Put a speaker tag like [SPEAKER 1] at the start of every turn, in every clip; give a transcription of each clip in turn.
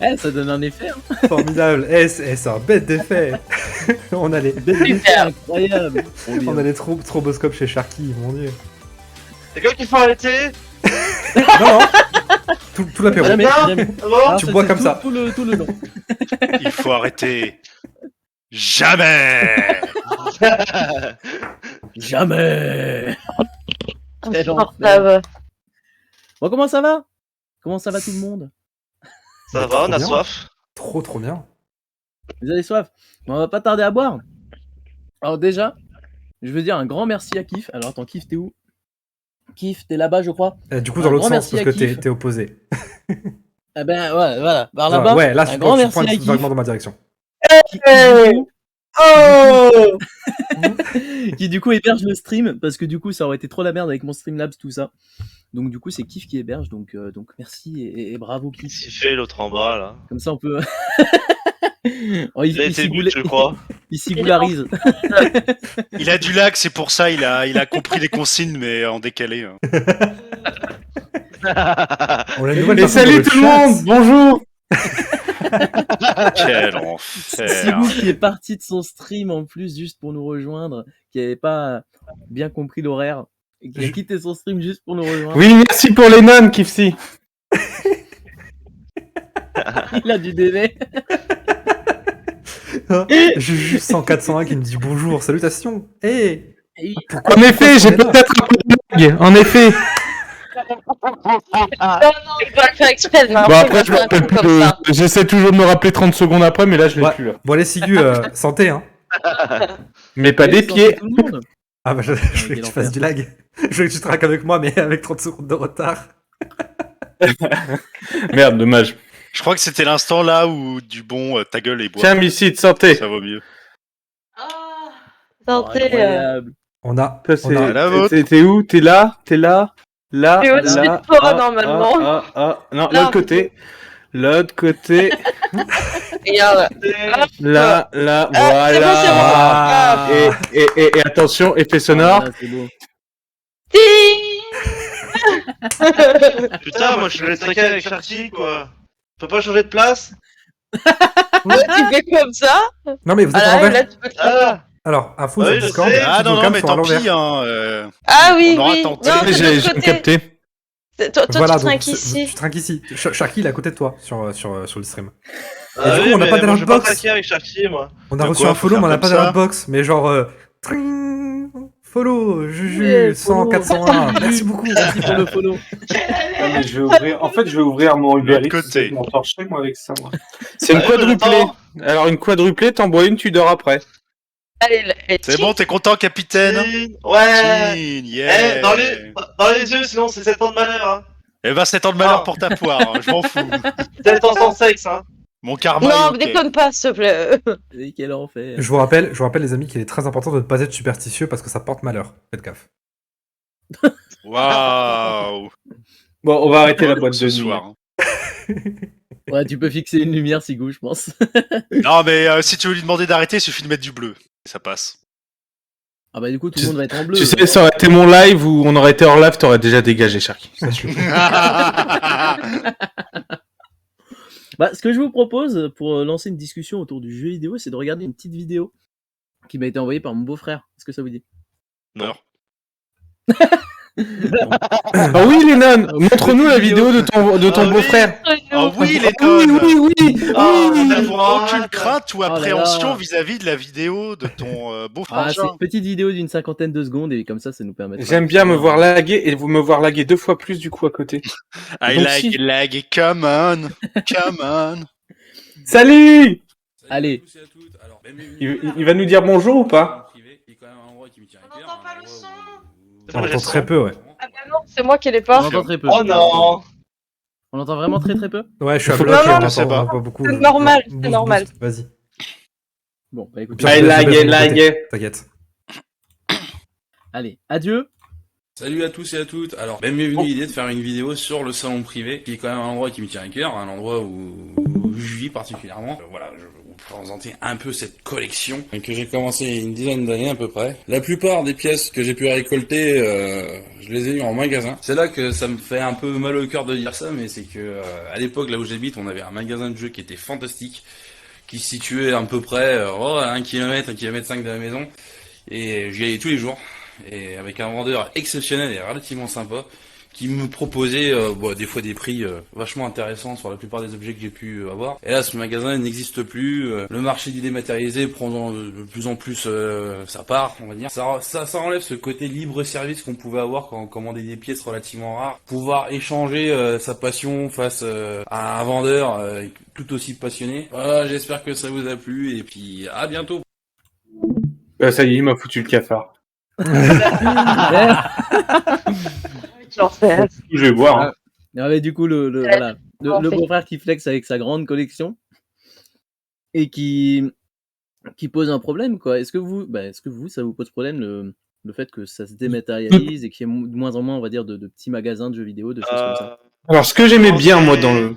[SPEAKER 1] Eh, ça donne un effet. Hein.
[SPEAKER 2] Formidable. C'est un bête d'effet. On a les
[SPEAKER 1] incroyable.
[SPEAKER 2] On a les stroboscopes chez Sharky, mon dieu.
[SPEAKER 3] C'est quoi qu'il faut arrêter?
[SPEAKER 2] Non, tout l'apéro.
[SPEAKER 1] Jamais.
[SPEAKER 3] Bon,
[SPEAKER 2] tu bois comme ça.
[SPEAKER 1] Tout le long.
[SPEAKER 4] Il faut arrêter. Jamais.
[SPEAKER 1] Jamais.
[SPEAKER 5] Insupportable.
[SPEAKER 1] Bon, comment ça va? Comment ça va tout le monde?
[SPEAKER 3] ça va, on a
[SPEAKER 2] bien.
[SPEAKER 3] soif.
[SPEAKER 2] Trop bien.
[SPEAKER 1] Vous avez soif? Bon, on va pas tarder à boire. Alors déjà, je veux dire un grand merci à Kif. Alors attends, Kif, t'es où? Kif, t'es là-bas, je crois.
[SPEAKER 2] Du coup, dans l'autre
[SPEAKER 1] grand
[SPEAKER 2] sens,
[SPEAKER 1] merci
[SPEAKER 2] parce que
[SPEAKER 1] à Kif.
[SPEAKER 2] t'es opposé.
[SPEAKER 1] Eh ben, ouais, voilà. Par là-bas,
[SPEAKER 2] Ouais, là,
[SPEAKER 1] un
[SPEAKER 2] tu
[SPEAKER 1] grand merci
[SPEAKER 2] pointes
[SPEAKER 1] à Kif.
[SPEAKER 2] vaguement dans ma direction.
[SPEAKER 5] Oh
[SPEAKER 1] Qui du coup héberge le stream, parce que du coup ça aurait été trop la merde avec mon Streamlabs, tout ça. Donc du coup c'est Kif qui héberge, donc merci et bravo Kif.
[SPEAKER 3] Qu'est-ce qu'il fait l'autre en bas là?
[SPEAKER 1] Comme ça on peut... Oh,
[SPEAKER 3] Il a été but, je crois.
[SPEAKER 1] il singularise.
[SPEAKER 4] Il a du lag, c'est pour ça. Il a compris les consignes, mais en décalé. Hein.
[SPEAKER 2] On a une nouvelle
[SPEAKER 6] Et
[SPEAKER 2] personne
[SPEAKER 6] salut
[SPEAKER 2] dans
[SPEAKER 6] tout
[SPEAKER 2] le
[SPEAKER 6] le
[SPEAKER 2] chat.
[SPEAKER 6] monde, bonjour.
[SPEAKER 4] Quel enfer.
[SPEAKER 1] Sigou qui est parti de son stream en plus juste pour nous rejoindre, qui avait pas bien compris l'horaire, et qui a quitté son stream juste pour nous rejoindre.
[SPEAKER 6] Oui, merci pour les nonnes, Kifsi.
[SPEAKER 1] Il a du délai.
[SPEAKER 2] Juju 100-401 qui me dit bonjour, salutations. Hey,
[SPEAKER 6] En effet, j'ai
[SPEAKER 2] on est là
[SPEAKER 6] peut-être un peu de lag, en effet.
[SPEAKER 5] Non, je dois le faire exprès.
[SPEAKER 6] Bon, après, je me rappelle plus de... J'essaie toujours de me rappeler 30 secondes après, mais là, je l'ai
[SPEAKER 2] Ouais.
[SPEAKER 6] plus, là.
[SPEAKER 2] Bon, allez, Sigu, santé, hein.
[SPEAKER 6] Mais pas des pieds.
[SPEAKER 1] Tout le monde.
[SPEAKER 2] Ah bah, je voulais que tu fasses du lag. Je voulais que tu traques avec moi, mais avec 30 secondes de retard.
[SPEAKER 6] Merde, dommage.
[SPEAKER 4] Je crois que c'était l'instant là où du bon ta gueule et bois.
[SPEAKER 6] Tiens, Missy, de santé.
[SPEAKER 4] Ça vaut mieux.
[SPEAKER 5] Santé.
[SPEAKER 1] Incroyable.
[SPEAKER 2] On a...
[SPEAKER 6] Toi,
[SPEAKER 2] on a-
[SPEAKER 4] la vôtre.
[SPEAKER 6] T'es où? T'es là? T'es là? Là?
[SPEAKER 5] Je suis au-dessus
[SPEAKER 6] Là?
[SPEAKER 5] de toi, normalement.
[SPEAKER 6] Non,
[SPEAKER 5] Là.
[SPEAKER 6] l'autre côté. L'autre côté.
[SPEAKER 5] Regarde.
[SPEAKER 6] Là,
[SPEAKER 5] c'est bon, c'est bon.
[SPEAKER 6] voilà. Et attention, effet sonore.
[SPEAKER 1] Ah, c'est beau.
[SPEAKER 3] Putain, moi je voulais traquer avec Sharky quoi. On peut pas changer de place?
[SPEAKER 5] Ouais, tu fais comme ça.
[SPEAKER 2] Non, mais vous êtes à
[SPEAKER 5] Voilà, et
[SPEAKER 2] l'envers.
[SPEAKER 5] là tu peux traquer.
[SPEAKER 3] Ah!
[SPEAKER 2] Alors, info
[SPEAKER 3] Ouais,
[SPEAKER 2] sur
[SPEAKER 3] je
[SPEAKER 2] Discord,
[SPEAKER 3] sais.
[SPEAKER 2] toutes
[SPEAKER 4] Ah
[SPEAKER 2] nos
[SPEAKER 4] non, non,
[SPEAKER 2] cams
[SPEAKER 4] mais
[SPEAKER 2] sont à
[SPEAKER 4] tant
[SPEAKER 2] l'envers.
[SPEAKER 4] pis. Hein,
[SPEAKER 5] Ah oui,
[SPEAKER 4] On aura
[SPEAKER 5] oui.
[SPEAKER 4] tenté.
[SPEAKER 5] Non, c'est de
[SPEAKER 6] J'ai
[SPEAKER 5] l'autre
[SPEAKER 6] j'ai
[SPEAKER 5] côté.
[SPEAKER 6] capté.
[SPEAKER 5] Toi,
[SPEAKER 2] Voilà,
[SPEAKER 5] tu
[SPEAKER 2] donc,
[SPEAKER 5] trinques ici.
[SPEAKER 2] tu trinques ici. Sharky, il est à côté de toi, sur le stream.
[SPEAKER 3] Ah
[SPEAKER 2] du coup,
[SPEAKER 3] oui,
[SPEAKER 2] on n'a
[SPEAKER 3] mais
[SPEAKER 2] pas d'alert
[SPEAKER 3] moi, je vais pas
[SPEAKER 2] box.
[SPEAKER 3] traquer avec Sharky moi.
[SPEAKER 2] On a
[SPEAKER 4] De
[SPEAKER 2] reçu
[SPEAKER 4] quoi,
[SPEAKER 2] un
[SPEAKER 4] faut
[SPEAKER 2] follow,
[SPEAKER 4] faire
[SPEAKER 2] mais on n'a
[SPEAKER 4] comme
[SPEAKER 2] pas
[SPEAKER 4] ça
[SPEAKER 2] d'alert box. Mais genre... tring, Follow, Juju,
[SPEAKER 1] Ouais,
[SPEAKER 2] 100,
[SPEAKER 1] follow.
[SPEAKER 2] 401. Merci beaucoup.
[SPEAKER 1] Merci pour le follow.
[SPEAKER 6] Ah, mais je vais ouvrir... En fait, je vais ouvrir mon Uber
[SPEAKER 4] L'autre
[SPEAKER 6] Eats.
[SPEAKER 4] côté.
[SPEAKER 6] Je m'en torcherai, moi, avec ça. Moi. C'est une
[SPEAKER 3] Ouais,
[SPEAKER 6] quadruplée.
[SPEAKER 3] attends.
[SPEAKER 6] Alors, une quadruplée, t'en bois une, tu dors après.
[SPEAKER 5] Allez,
[SPEAKER 4] C'est bon, t'es content, capitaine?
[SPEAKER 3] Ouais.
[SPEAKER 4] Chin, yeah.
[SPEAKER 3] Dans les yeux, sinon c'est 7 ans de malheur. Hein.
[SPEAKER 4] Eh ben, 7 ans de malheur
[SPEAKER 3] Ah.
[SPEAKER 4] pour ta poire, hein, je m'en fous.
[SPEAKER 3] 7 ans sans sexe, hein.
[SPEAKER 4] Mon karma
[SPEAKER 5] Non,
[SPEAKER 4] est ok.
[SPEAKER 5] déconne pas, s'il te plaît.
[SPEAKER 1] Et quel enfer.
[SPEAKER 2] Je vous rappelle, les amis, qu'il est très important de ne pas être superstitieux parce que ça porte malheur. Faites gaffe.
[SPEAKER 4] Waouh.
[SPEAKER 6] Bon, on va arrêter la boîte
[SPEAKER 4] Ce
[SPEAKER 6] de nuit.
[SPEAKER 4] soir. hein.
[SPEAKER 1] Ouais, tu peux fixer une lumière, Sigou, je pense.
[SPEAKER 4] Non, mais si tu veux lui demander d'arrêter, il suffit de mettre du bleu. Ça passe.
[SPEAKER 1] Ah bah du coup, tout le monde va être en bleu.
[SPEAKER 6] Tu sais, ça aurait été mon live ou on aurait été hors live, t'aurais déjà dégagé, Sharky.
[SPEAKER 1] Bah, ce que je vous propose pour lancer une discussion autour du jeu vidéo, c'est de regarder une petite vidéo qui m'a été envoyée par mon beau-frère. Est-ce que ça vous dit?
[SPEAKER 4] Non.
[SPEAKER 6] Ah oui, Lennon, montre-nous la vidéo de ton
[SPEAKER 3] Ah oui.
[SPEAKER 6] beau-frère.
[SPEAKER 4] Ah oui, les
[SPEAKER 6] Oui, oui, oui.
[SPEAKER 3] Ah,
[SPEAKER 4] Nous
[SPEAKER 3] on a
[SPEAKER 4] n'avons
[SPEAKER 3] droit.
[SPEAKER 4] aucune crainte ou
[SPEAKER 1] Oh là
[SPEAKER 4] appréhension
[SPEAKER 1] là.
[SPEAKER 4] vis-à-vis de la vidéo de ton beau
[SPEAKER 1] Ah, c'est
[SPEAKER 4] frangin.
[SPEAKER 1] une petite vidéo d'une 50aine de secondes et comme ça nous permet.
[SPEAKER 6] J'aime bien me voir laguer et vous me voir laguer 2 fois plus du coup à côté.
[SPEAKER 4] I
[SPEAKER 6] Donc,
[SPEAKER 4] like
[SPEAKER 6] si-
[SPEAKER 4] lag, come on, come on.
[SPEAKER 6] Salut!
[SPEAKER 1] Allez.
[SPEAKER 6] Il va nous dire bonjour ou pas?
[SPEAKER 5] On n'entend pas le son.
[SPEAKER 2] On entend très peu, ouais.
[SPEAKER 5] Ah bah non, c'est moi qui l'ai
[SPEAKER 1] On
[SPEAKER 5] pas.
[SPEAKER 1] entend très peu.
[SPEAKER 3] Oh non.
[SPEAKER 1] On entend vraiment très très peu.
[SPEAKER 2] Ouais, je suis à
[SPEAKER 6] Faut
[SPEAKER 2] bloc,
[SPEAKER 5] pas-
[SPEAKER 2] on
[SPEAKER 4] je sais
[SPEAKER 2] entend
[SPEAKER 4] pas.
[SPEAKER 2] pas beaucoup.
[SPEAKER 5] C'est normal, c'est
[SPEAKER 2] Boost,
[SPEAKER 5] normal.
[SPEAKER 2] boost, Vas-y.
[SPEAKER 1] Bon, bah écoute.
[SPEAKER 2] Pire,
[SPEAKER 6] Ah,
[SPEAKER 2] je
[SPEAKER 6] il
[SPEAKER 2] baisse
[SPEAKER 6] laguait,
[SPEAKER 2] de mon côté.
[SPEAKER 6] laguait.
[SPEAKER 2] T'inquiète.
[SPEAKER 1] Allez, adieu.
[SPEAKER 7] Salut à tous et à toutes. Alors, m'est venue l'idée de faire une vidéo sur le salon privé, qui est quand même un endroit qui me tient à cœur, un endroit où je vis particulièrement. Voilà, je vais vous présenter un peu cette collection que j'ai commencé il y a une dizaine d'années à peu près. La plupart des pièces que j'ai pu récolter, je les ai eues en magasin. C'est là que ça me fait un peu mal au cœur de dire ça, mais c'est que à l'époque, là où j'habite, on avait un magasin de jeux qui était fantastique, qui se situait à peu près à 1 km, 1 km 5 de la maison, et j'y allais tous les jours. Et avec un vendeur exceptionnel et relativement sympa qui me proposait des fois des prix vachement intéressants sur la plupart des objets que j'ai pu avoir. Et là, ce magasin n'existe plus. Le marché du dématérialisé prend de plus en plus sa part, on va dire. Ça enlève ce côté libre service qu'on pouvait avoir quand on commandait des pièces relativement rares. Pouvoir échanger sa passion face à un vendeur tout aussi passionné. Voilà, j'espère que ça vous a plu et puis à bientôt.
[SPEAKER 6] Ça y est, il m'a foutu le cafard.
[SPEAKER 5] L'enfer.
[SPEAKER 6] Je vais boire. Hein.
[SPEAKER 1] Ah, mais du coup, voilà, le beau-frère qui flex avec sa grande collection et qui pose un problème, quoi. Est-ce que vous, ça vous pose problème le fait que ça se dématérialise et qu'il y ait de moins en moins, on va dire, de petits magasins de jeux vidéo, de choses comme ça?
[SPEAKER 6] Alors, ce que j'aimais bien, moi, dans le...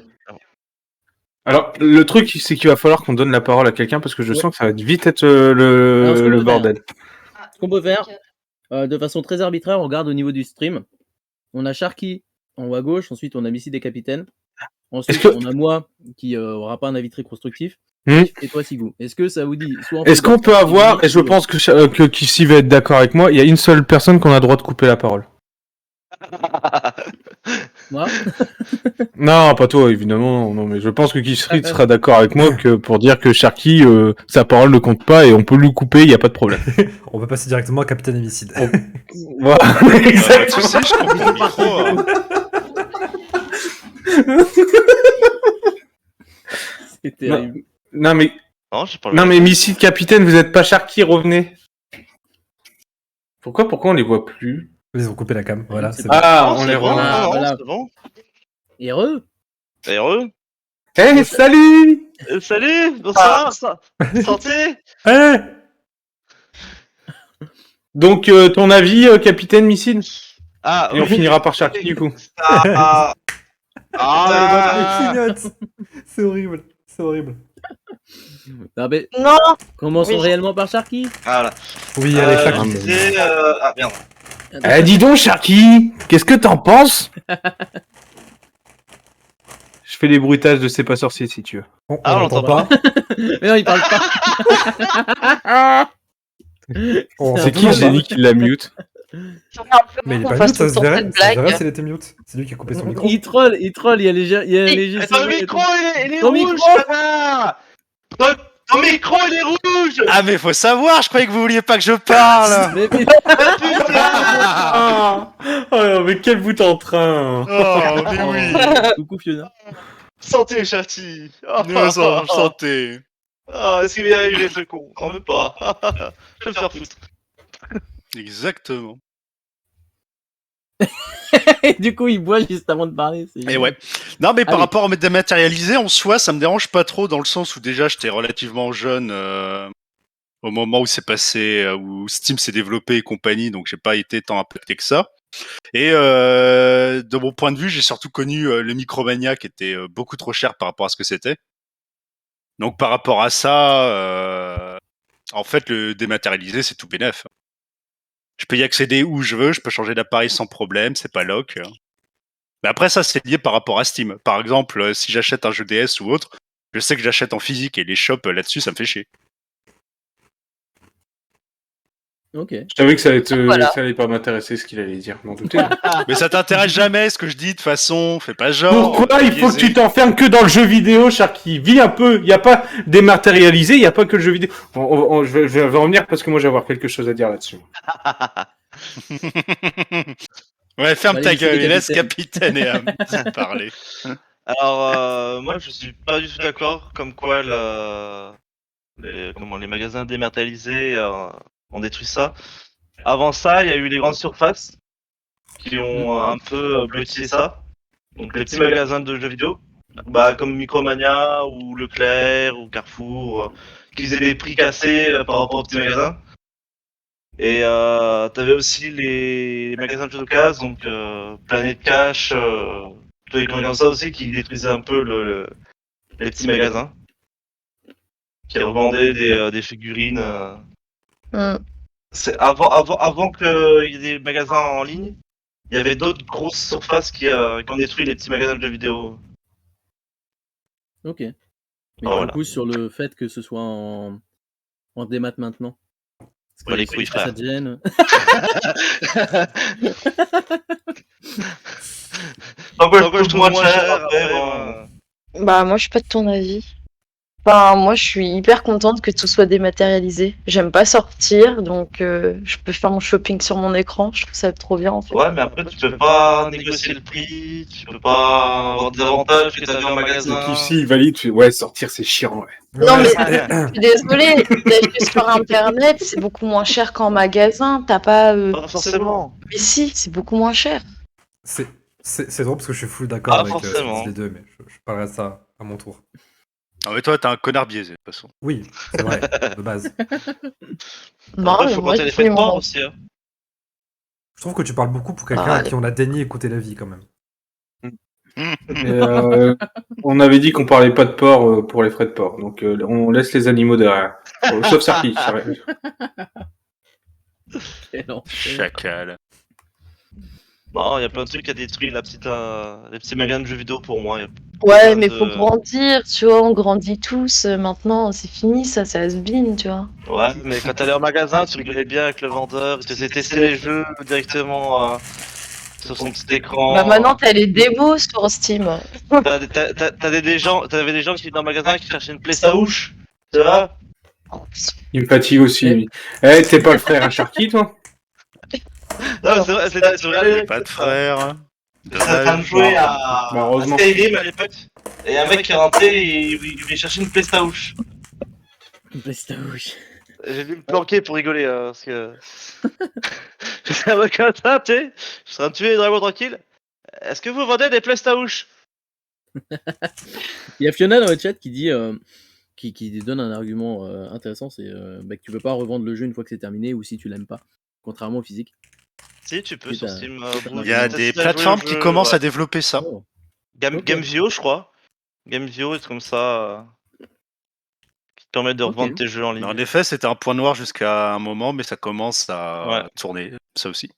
[SPEAKER 6] Alors, le truc, c'est qu'il va falloir qu'on donne la parole à quelqu'un parce que je sens que ça va vite être
[SPEAKER 1] Alors, ce qu'on
[SPEAKER 6] le
[SPEAKER 1] peut
[SPEAKER 6] bordel.
[SPEAKER 1] Ce qu'on peut faire, de façon très arbitraire, on regarde au niveau du stream. On a Sharky en haut à gauche, ensuite on a Missy des Capitaines. Ensuite, on a moi qui aura pas un avis très constructif. Et toi, Sigou. Est-ce que ça vous dit
[SPEAKER 6] Est-ce qu'on peut avoir, et je pense que Kissy va être d'accord avec moi, il y a une seule personne qu'on a le droit de couper la parole.
[SPEAKER 1] Moi?
[SPEAKER 6] Non, pas toi, évidemment. Non, mais je pense que Kissy sera d'accord avec moi que pour dire que Sharky, sa parole ne compte pas et on peut lui couper, il n'y a pas de problème.
[SPEAKER 2] On peut passer directement à Capitaine Homicide.
[SPEAKER 6] Voilà, exactement.
[SPEAKER 4] Tu sais, je coupe mon micro. Hein.
[SPEAKER 1] C'est terrible.
[SPEAKER 6] Non, mais...
[SPEAKER 3] j'ai pas
[SPEAKER 6] Non, mais Missy Capitaine, vous êtes pas Sharky, revenez. Pourquoi on les voit plus?
[SPEAKER 2] Ils ont coupé la cam, voilà. C'est
[SPEAKER 6] Ah,
[SPEAKER 3] Non,
[SPEAKER 6] on
[SPEAKER 3] c'est
[SPEAKER 6] les
[SPEAKER 3] bon,
[SPEAKER 6] revoit.
[SPEAKER 3] non,
[SPEAKER 1] voilà.
[SPEAKER 3] c'est bon.
[SPEAKER 1] Heureux.
[SPEAKER 3] Heureux.
[SPEAKER 6] Hey, salut!
[SPEAKER 3] Salut, bonsoir, santé.
[SPEAKER 2] bon. Hey
[SPEAKER 6] Donc, ton avis, Capitaine Missy?
[SPEAKER 3] Ah,
[SPEAKER 6] Et on finira par Sharky, du coup.
[SPEAKER 2] Il clignote. C'est horrible. C'est horrible.
[SPEAKER 1] Ah, mais
[SPEAKER 5] Non.
[SPEAKER 1] commençons
[SPEAKER 5] Oui.
[SPEAKER 1] réellement par Sharky.
[SPEAKER 3] voilà.
[SPEAKER 2] Oui, allez,
[SPEAKER 3] Je
[SPEAKER 2] Sharky.
[SPEAKER 3] disais, merde.
[SPEAKER 6] Eh, dis donc, Sharky, qu'est-ce que t'en penses? Je fais les bruitages de C'est pas sorcier, si tu veux.
[SPEAKER 2] On
[SPEAKER 3] Ah, on
[SPEAKER 2] l'entend
[SPEAKER 3] l'entend
[SPEAKER 2] pas.
[SPEAKER 1] Mais non, il parle pas.
[SPEAKER 6] C'est qui le génie qui la mute?
[SPEAKER 2] Mais il est
[SPEAKER 5] qu'on
[SPEAKER 2] pas
[SPEAKER 5] fasse
[SPEAKER 2] mute, ça se
[SPEAKER 5] tout le temps
[SPEAKER 2] verrait.
[SPEAKER 5] cette
[SPEAKER 2] Ça se verrait
[SPEAKER 5] blague.
[SPEAKER 2] s'il était mute. C'est lui qui a coupé son micro.
[SPEAKER 1] Il troll, il y a léger.
[SPEAKER 3] Ton micro, il est
[SPEAKER 1] Ton
[SPEAKER 3] rouge,
[SPEAKER 1] micro
[SPEAKER 3] connard. Ton Ton micro, il est rouge.
[SPEAKER 4] Ah, mais faut savoir, je croyais que vous vouliez pas que je parle.
[SPEAKER 1] Mais
[SPEAKER 6] Ah oh, mais quel bout en train.
[SPEAKER 4] Oh, mais oui.
[SPEAKER 1] Coucou Fiona.
[SPEAKER 3] Santé, Charty.
[SPEAKER 4] Santé.
[SPEAKER 3] Ah, est-ce qu'il va y arriver ce con? T'en veux pas. Je vais me faire foutre.
[SPEAKER 4] Exactement.
[SPEAKER 1] Et du coup, il boit juste avant de parler.
[SPEAKER 4] Et ouais. Non, mais par
[SPEAKER 1] Allez.
[SPEAKER 4] rapport au dématérialisé, en soi, ça me dérange pas trop dans le sens où déjà j'étais relativement jeune au moment où c'est passé, où Steam s'est développé et compagnie, donc j'ai pas été tant impacté que ça. Et de mon point de vue, j'ai surtout connu le Micromania qui était beaucoup trop cher par rapport à ce que c'était. Donc par rapport à ça, en fait, le dématérialisé, c'est tout bénef. Je peux y accéder où je veux, je peux changer d'appareil sans problème, c'est pas lock. Mais après, ça, c'est lié par rapport à Steam. Par exemple, si j'achète un jeu DS ou autre, je sais que j'achète en physique et les shops là-dessus, ça me fait chier.
[SPEAKER 1] Ok.
[SPEAKER 6] Je savais que
[SPEAKER 5] Voilà.
[SPEAKER 6] ça allait pas m'intéresser ce qu'il allait dire, m'en doutais.
[SPEAKER 4] Mais ça t'intéresse jamais ce que je dis de toute façon, fais pas genre.
[SPEAKER 6] Pourquoi il faut que
[SPEAKER 4] biaisé.
[SPEAKER 6] tu t'enfermes que dans le jeu vidéo, Sharky? Vis un peu, il y a pas dématérialisé, il y a pas que le jeu vidéo. Je vais revenir parce que moi j'ai avoir quelque chose à dire là-dessus.
[SPEAKER 4] Ouais, ferme
[SPEAKER 1] Allez,
[SPEAKER 4] ta
[SPEAKER 1] laissez
[SPEAKER 4] gueule
[SPEAKER 1] les
[SPEAKER 4] et laisse
[SPEAKER 1] capitaines.
[SPEAKER 4] Capitaine et Am parler.
[SPEAKER 3] Alors, moi, je suis pas du tout d'accord, comme quoi les magasins dématérialisés ont détruit ça. Avant ça, il y a eu les grandes surfaces qui ont un peu bloqué ça. Donc les petits magasins de jeux vidéo, comme Micromania ou Leclerc ou Carrefour, qui faisaient des prix cassés par rapport aux petits magasins. Et t'avais aussi les magasins de jeux d'occasion, donc Planète Cash, tous les trucs comme ça aussi, qui détruisaient un peu les petits magasins, qui revendaient des figurines. C'est avant qu'il y ait des magasins en ligne, il y avait d'autres grosses surfaces qui ont détruit les petits magasins de jeux vidéo.
[SPEAKER 1] Ok. Mais
[SPEAKER 3] Voilà.
[SPEAKER 1] du coup, sur le fait que ce soit en démat maintenant. Parce
[SPEAKER 3] Ouais, les couilles,
[SPEAKER 1] ça
[SPEAKER 3] frère.
[SPEAKER 1] te gêne.
[SPEAKER 3] Pourquoi je trouve moins cher après,
[SPEAKER 5] Bah, moi, je suis pas de ton avis. Enfin, moi, je suis hyper contente que tout soit dématérialisé. J'aime pas sortir, donc je peux faire mon shopping sur mon écran. Je trouve ça trop bien, en fait.
[SPEAKER 3] Ouais, mais après, tu peux pas négocier le prix, tu peux pas avoir des avantages que t'as vu en magasin.
[SPEAKER 6] Donc ici, il valide, ouais, sortir c'est chiant, ouais.
[SPEAKER 5] Non, mais
[SPEAKER 2] Ouais.
[SPEAKER 5] je suis désolée, d'acheter sur Internet, c'est beaucoup moins cher qu'en magasin. T'as pas...
[SPEAKER 3] Pas forcément.
[SPEAKER 5] Mais si, c'est beaucoup moins cher.
[SPEAKER 2] C'est drôle parce que je suis full d'accord
[SPEAKER 3] Ah,
[SPEAKER 2] avec ce que
[SPEAKER 3] forcément.
[SPEAKER 2] disent les deux, mais je parlerai de ça à mon tour.
[SPEAKER 4] Non mais toi, t'es un connard biaisé de toute façon.
[SPEAKER 2] Oui, c'est vrai, de base.
[SPEAKER 5] Non,
[SPEAKER 3] Après,
[SPEAKER 5] mais
[SPEAKER 3] faut
[SPEAKER 5] moi,
[SPEAKER 3] compter les
[SPEAKER 5] j'ai
[SPEAKER 3] frais de
[SPEAKER 5] mon-
[SPEAKER 3] port aussi. Hein.
[SPEAKER 2] Je trouve que tu parles beaucoup pour quelqu'un à qui on a daigné écouter la vie quand même.
[SPEAKER 6] Et, on avait dit qu'on parlait pas de porc pour les frais de port, donc on laisse les animaux derrière. Sauf Sharky, ça arrive.
[SPEAKER 1] Quel enfer.
[SPEAKER 4] Chacal.
[SPEAKER 3] Non, il y a plein de trucs qui a détruit les petits magasins de jeux vidéo pour moi.
[SPEAKER 5] Ouais,
[SPEAKER 3] plein
[SPEAKER 5] mais
[SPEAKER 3] de-
[SPEAKER 5] faut grandir, tu vois, on grandit tous. Maintenant, c'est fini, ça, c'est has-been, tu vois.
[SPEAKER 3] Ouais, mais quand t'allais au magasin, tu rigolais bien avec le vendeur, il te faisait tester les jeux directement sur son petit écran.
[SPEAKER 5] Bah maintenant, t'as les démos sur Steam.
[SPEAKER 3] T'avais des gens qui étaient dans le magasin qui cherchaient une PlayStation, tu vois.
[SPEAKER 6] Il me fatigue aussi. lui. Eh, t'es pas le frère à Sharky, toi?
[SPEAKER 3] Non, mais c'est vrai, c'est vrai.
[SPEAKER 4] Pas de frère.
[SPEAKER 3] J'étais en train de jouer à
[SPEAKER 6] Malheureusement.
[SPEAKER 3] Skyrim à l'époque. Et y a un mec qui est rentré et il voulait chercher une PlayStation.
[SPEAKER 1] PlayStation.
[SPEAKER 3] J'ai dû me planquer pour rigoler, parce que. J'étais un mec comme ça, tu sais. Je suis en train de tuer les dragons tranquilles. Est-ce que vous vendez des PlayStation?
[SPEAKER 1] Il y a Fiona dans le chat qui dit, qui donne un argument intéressant, c'est que tu peux pas revendre le jeu une fois que c'est terminé ou si tu l'aimes pas, contrairement au physique.
[SPEAKER 3] Si, tu peux
[SPEAKER 1] Oui,
[SPEAKER 3] sur
[SPEAKER 1] t'as-
[SPEAKER 3] Steam.
[SPEAKER 4] Il y a des plateformes qui commencent à développer ça.
[SPEAKER 1] Oh. Ok.
[SPEAKER 3] Gamevio, je crois. Gamevio est comme ça. Qui te permet de revendre
[SPEAKER 1] Ok.
[SPEAKER 3] tes jeux en
[SPEAKER 4] Mais
[SPEAKER 3] ligne.
[SPEAKER 4] en effet, c'était un point noir jusqu'à un moment, mais ça commence à tourner, ça aussi.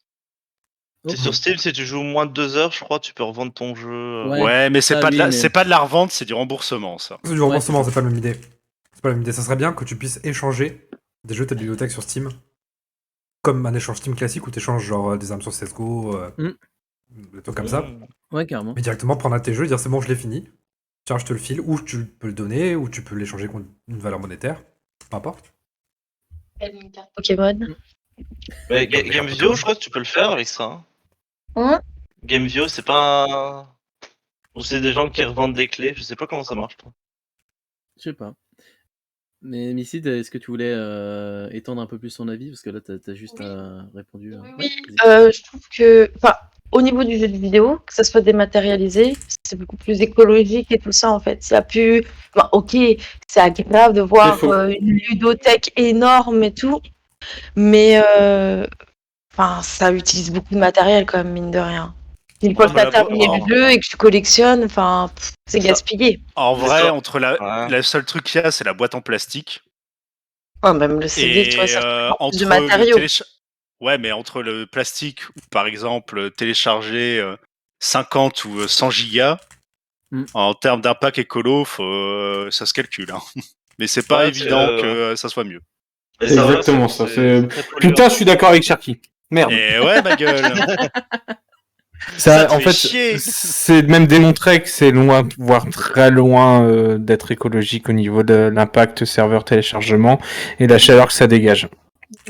[SPEAKER 1] Ok.
[SPEAKER 3] C'est sur Steam, si tu joues moins de 2 heures, je crois, tu peux revendre ton jeu.
[SPEAKER 1] Ouais.
[SPEAKER 4] Ouais, mais c'est
[SPEAKER 1] ça,
[SPEAKER 4] pas,
[SPEAKER 1] oui, mais-
[SPEAKER 4] c'est pas de la revente, c'est du remboursement, ça.
[SPEAKER 2] C'est du remboursement,
[SPEAKER 1] c'est
[SPEAKER 2] c'est pas la même idée. C'est pas la même idée. Ça serait bien que tu puisses échanger des jeux de ta bibliothèque sur Steam. Comme un échange Steam classique où tu échanges genre des armes sur CSGO, des trucs comme ça.
[SPEAKER 3] Mmh.
[SPEAKER 1] Ouais, carrément.
[SPEAKER 2] Mais directement prendre un de tes jeux et dire c'est bon, je l'ai fini. tiens, je te le file, ou tu peux le donner, ou tu peux l'échanger contre une valeur monétaire, peu importe.
[SPEAKER 5] Une carte Pokémon.
[SPEAKER 3] Mais
[SPEAKER 2] Comme les cartes
[SPEAKER 3] Gamevio,
[SPEAKER 2] Pokémon.
[SPEAKER 3] je crois que tu peux le faire avec ça. Hein.
[SPEAKER 5] Hein
[SPEAKER 3] Gamevio, c'est pas un... Ou c'est des gens qui revendent des clés, je sais pas comment ça marche. Toi.
[SPEAKER 1] Je sais pas. Mais Missy, est-ce que tu voulais étendre un peu plus ton avis? Parce que là, t'as juste répondu.
[SPEAKER 5] Oui,
[SPEAKER 1] Ouais,
[SPEAKER 5] oui,
[SPEAKER 1] vas-y.
[SPEAKER 5] je trouve que, enfin, au niveau du jeu de vidéo, que ça soit dématérialisé, c'est beaucoup plus écologique et tout ça en fait. Ça a pu, enfin, ok, c'est agréable de voir
[SPEAKER 6] faux.
[SPEAKER 5] une ludothèque énorme et tout, mais enfin, ça utilise beaucoup de matériel quand même, mine de rien. Une fois
[SPEAKER 3] Ouais,
[SPEAKER 5] que
[SPEAKER 3] mais
[SPEAKER 5] t'as
[SPEAKER 3] là,
[SPEAKER 5] terminé le jeu et que tu collectionnes, enfin, c'est
[SPEAKER 3] C'est ça.
[SPEAKER 5] gaspillé.
[SPEAKER 4] En
[SPEAKER 3] Mais
[SPEAKER 4] vrai,
[SPEAKER 3] ça-
[SPEAKER 4] entre la,
[SPEAKER 3] Ouais.
[SPEAKER 4] la seule truc qu'il y a, c'est la boîte en plastique.
[SPEAKER 5] Ouais, même le CD, tu vois,
[SPEAKER 4] Et
[SPEAKER 5] ça fait encore plus de
[SPEAKER 4] entre le
[SPEAKER 5] matériaux.
[SPEAKER 4] Ouais, mais entre le plastique ou par exemple télécharger 50 ou 100 gigas,
[SPEAKER 1] Mm.
[SPEAKER 4] en termes d'impact écolo, ça se calcule. Hein. Mais c'est pas
[SPEAKER 3] Ouais,
[SPEAKER 4] évident que ça soit mieux.
[SPEAKER 3] Et
[SPEAKER 6] C'est
[SPEAKER 3] ça va,
[SPEAKER 6] exactement ça.
[SPEAKER 3] c'est très polluant.
[SPEAKER 6] Putain, je suis d'accord avec Sharky. Merde.
[SPEAKER 4] Et ouais, ma gueule.
[SPEAKER 6] Ça,
[SPEAKER 4] te
[SPEAKER 6] en
[SPEAKER 4] fait
[SPEAKER 6] fait,
[SPEAKER 4] chier.
[SPEAKER 6] c'est même démontré que c'est loin, voire très loin d'être écologique au niveau de l'impact serveur téléchargement et la chaleur que ça dégage.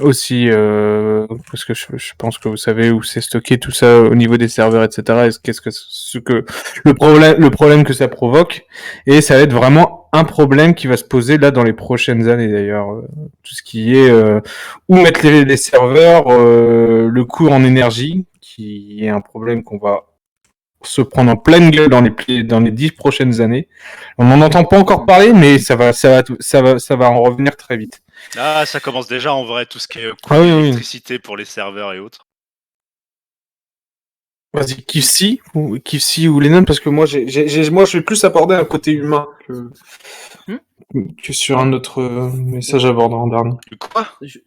[SPEAKER 6] Aussi, parce que je pense que vous savez où c'est stocké tout ça au niveau des serveurs, etc. Et qu'est-ce que ce que le problème que ça provoque, et ça va être vraiment un problème qui va se poser là dans les prochaines années d'ailleurs. Tout ce qui est où mettre les serveurs, le coût en énergie, qui est un problème qu'on va se prendre en pleine gueule dans les 10 prochaines années. On n'en entend pas encore parler, mais ça va en revenir très vite.
[SPEAKER 4] Ah, ça commence déjà en vrai, tout ce qui est coût
[SPEAKER 6] Ah oui, oui.
[SPEAKER 4] d'électricité pour les serveurs et autres.
[SPEAKER 6] Vas-y, Kifsi ou Lennon, parce que moi, moi, je vais plus aborder un côté humain que sur un autre message abordé en dernier.
[SPEAKER 4] Quoi?
[SPEAKER 1] Je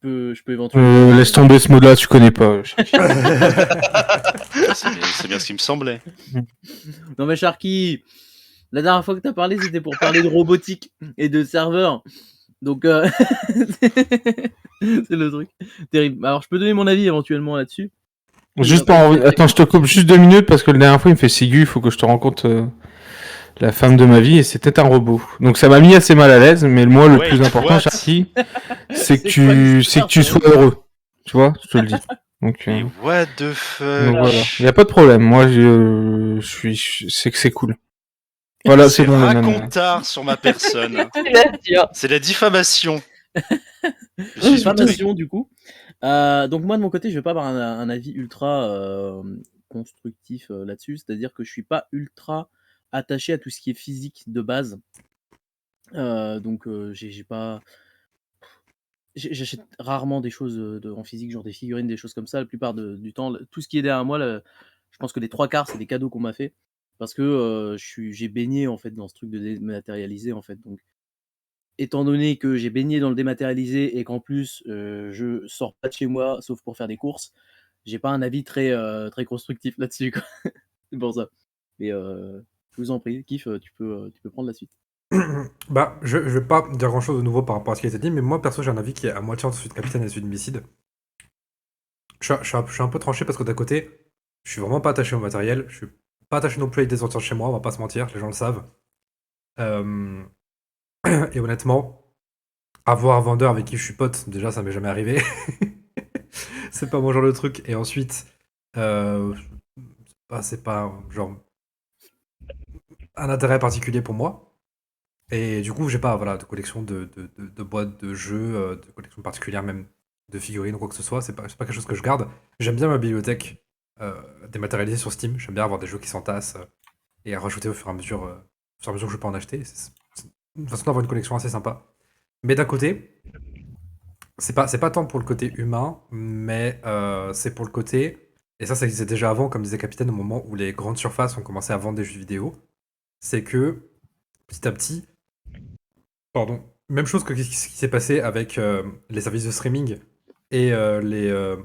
[SPEAKER 1] peux éventuellement.
[SPEAKER 6] Laisse tomber ce mot-là, tu connais pas.
[SPEAKER 4] C'est bien ce qui me semblait.
[SPEAKER 1] Non mais Sharky, la dernière fois que t'as parlé, c'était pour parler de robotique et de serveurs. Donc c'est le truc. Terrible. Alors je peux donner mon avis éventuellement là-dessus.
[SPEAKER 6] Juste Attends, je te coupe juste 2 minutes parce que la dernière fois, il me fait Sigu, il faut que je te rencontre la femme de ma vie et c'était un robot. Donc ça m'a mis assez mal à l'aise, mais moi, le
[SPEAKER 4] Wait,
[SPEAKER 6] plus important,
[SPEAKER 4] what?
[SPEAKER 6] Sharky, c'est que
[SPEAKER 1] C'est
[SPEAKER 6] tu sois heureux. Tu vois, je te le dis. Donc,
[SPEAKER 4] Mais what the fuck?
[SPEAKER 6] donc voilà. Il n'y a pas de problème. Moi, c'est que c'est cool. Voilà, c'est
[SPEAKER 4] C'est
[SPEAKER 6] bon, Lennon.
[SPEAKER 4] racontard sur ma personne.
[SPEAKER 5] C'est la dure.
[SPEAKER 4] C'est la diffamation. Je suis
[SPEAKER 1] Diffamation du coup. Donc moi de mon côté, je vais pas avoir un avis ultra constructif là-dessus, c'est-à-dire que je suis pas ultra attaché à tout ce qui est physique de base. Donc j'ai pas, j'achète rarement des choses en physique, genre des figurines, des choses comme ça. La plupart du temps, tout ce qui est derrière moi, je pense que les 3/4 c'est des cadeaux qu'on m'a fait parce que j'ai baigné en fait dans ce truc de dématérialisé en fait. Donc étant donné que j'ai baigné dans le dématérialisé et qu'en plus je sors pas de chez moi sauf pour faire des courses, j'ai pas un avis très constructif là-dessus quoi. C'est pour ça. Mais je vous en prie, Kif, tu peux prendre la suite.
[SPEAKER 2] Bah, je vais pas dire grand chose de nouveau par rapport à ce qui a été dit, mais moi perso j'ai un avis qui est à moitié entre celui de Capitaine et celui de Micide. Je suis un peu tranché parce que d'un côté, je suis vraiment pas attaché au matériel, je suis pas attaché non plus à l'idée de sortir de chez moi, on va pas se mentir, les gens le savent. Et honnêtement, avoir un vendeur avec qui je suis pote, déjà ça m'est jamais arrivé. C'est pas mon genre de truc. Et ensuite, c'est pas genre un intérêt particulier pour moi. Et du coup, j'ai pas de collection de boîtes de jeux, de collection particulière, même de figurines ou quoi que ce soit. C'est pas quelque chose que je garde. J'aime bien ma bibliothèque dématérialisée sur Steam. J'aime bien avoir des jeux qui s'entassent et à rajouter au fur et à mesure que je peux en acheter. C'est une façon d'avoir une collection assez sympa. Mais d'un côté, c'est pas tant pour le côté humain, mais c'est pour le côté. Et ça existait déjà avant, comme disait Capitaine, au moment où les grandes surfaces ont commencé à vendre des jeux vidéo. C'est que petit à petit, pardon. Même chose que ce qui s'est passé avec les services de streaming et les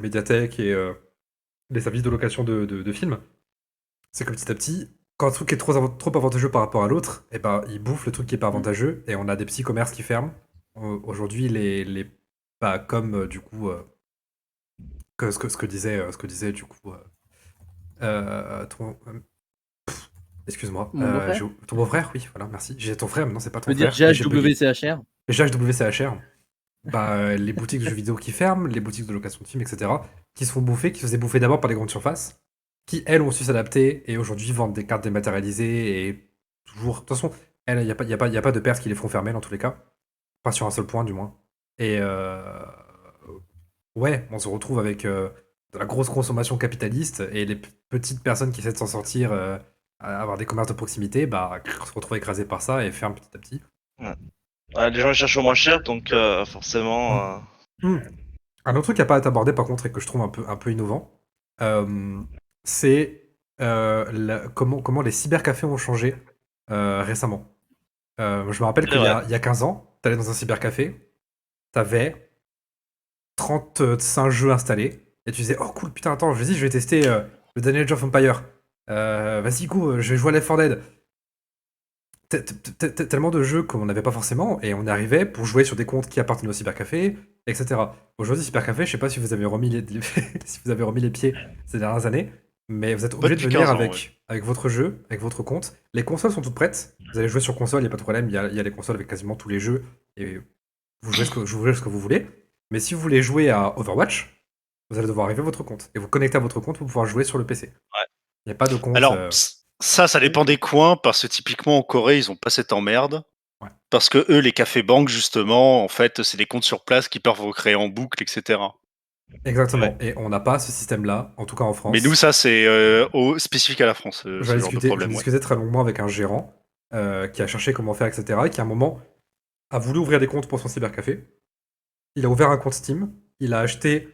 [SPEAKER 2] médiathèques et les services de location de films. C'est que petit à petit, quand un truc est trop avantageux par rapport à l'autre, et ben il bouffe le truc qui est pas avantageux et on a des petits commerces qui ferment. Aujourd'hui, comme du coup ce que disait du coup Excuse-moi.
[SPEAKER 1] Mon beau-frère.
[SPEAKER 2] Ton beau-frère, oui, voilà, merci. J'ai ton frère, maintenant c'est pas
[SPEAKER 1] Je
[SPEAKER 2] ton
[SPEAKER 1] peux dire
[SPEAKER 2] frère. et j'ai bugué.
[SPEAKER 1] GHWCHR.
[SPEAKER 2] GHWCHR. Bah, les boutiques de jeux vidéo qui ferment, les boutiques de location de films, etc., qui se font bouffer, qui se faisaient bouffer d'abord par les grandes surfaces, qui, elles, ont su s'adapter et aujourd'hui vendent des cartes dématérialisées et toujours. De toute façon, elles, il n'y a pas de pertes qui les feront fermer dans tous les cas. Pas sur un seul point, du moins. Et ouais, on se retrouve avec de la grosse consommation capitaliste et les petites personnes qui essaient de s'en sortir, à avoir des commerces de proximité, bah, se retrouvent écrasées par ça et ferment petit à petit.
[SPEAKER 3] Ouais, les gens ils cherchent au moins cher, donc forcément.
[SPEAKER 2] Un autre truc qui n'a pas à être abordé par contre et que je trouve un peu innovant, c'est comment les cybercafés ont changé récemment. Je me rappelle
[SPEAKER 3] C'est
[SPEAKER 2] qu'il y
[SPEAKER 3] vrai.
[SPEAKER 2] il y a 15 ans, t'allais dans un cybercafé, t'avais 35 jeux installés, et tu disais, oh cool, putain, attends, vas-y, je vais tester le dernier Age of Empire. Vas-y, go, je vais jouer à Left 4 Dead. Tellement de jeux qu'on n'avait pas forcément, et on arrivait pour jouer sur des comptes qui appartenaient au cybercafé, etc. Aujourd'hui, cybercafé, je sais pas si vous avez remis si vous avez remis les pieds ces dernières années, mais vous êtes obligé de
[SPEAKER 4] depuis
[SPEAKER 2] venir
[SPEAKER 4] 15 ans,
[SPEAKER 2] avec votre jeu, avec votre compte. Les consoles sont toutes prêtes. Vous allez jouer sur console, il n'y a pas de problème. Il y a les consoles avec quasiment tous les jeux, et vous jouez ce que vous voulez. Mais si vous voulez jouer à Overwatch, vous allez devoir arriver à votre compte, et vous connecter à votre compte pour pouvoir jouer sur le PC.
[SPEAKER 3] Ouais.
[SPEAKER 2] Il n'y a pas de compte.
[SPEAKER 4] Alors, ça dépend des coins, parce que typiquement en Corée, ils ont pas cette emmerde.
[SPEAKER 2] Ouais.
[SPEAKER 4] Parce que eux, les cafés-banques, justement, en fait, c'est des comptes sur place qui peuvent recréer en boucle, etc.
[SPEAKER 2] Exactement.
[SPEAKER 3] Ouais.
[SPEAKER 2] Et on n'a pas ce système-là, en tout cas en France.
[SPEAKER 4] Mais nous, ça, c'est spécifique à la France, ce
[SPEAKER 2] J'en
[SPEAKER 4] genre de problème. Ouais.
[SPEAKER 2] discutais très longuement avec un gérant qui a cherché comment faire, etc. Et qui, à un moment, a voulu ouvrir des comptes pour son cybercafé. Il a ouvert un compte Steam. Il a acheté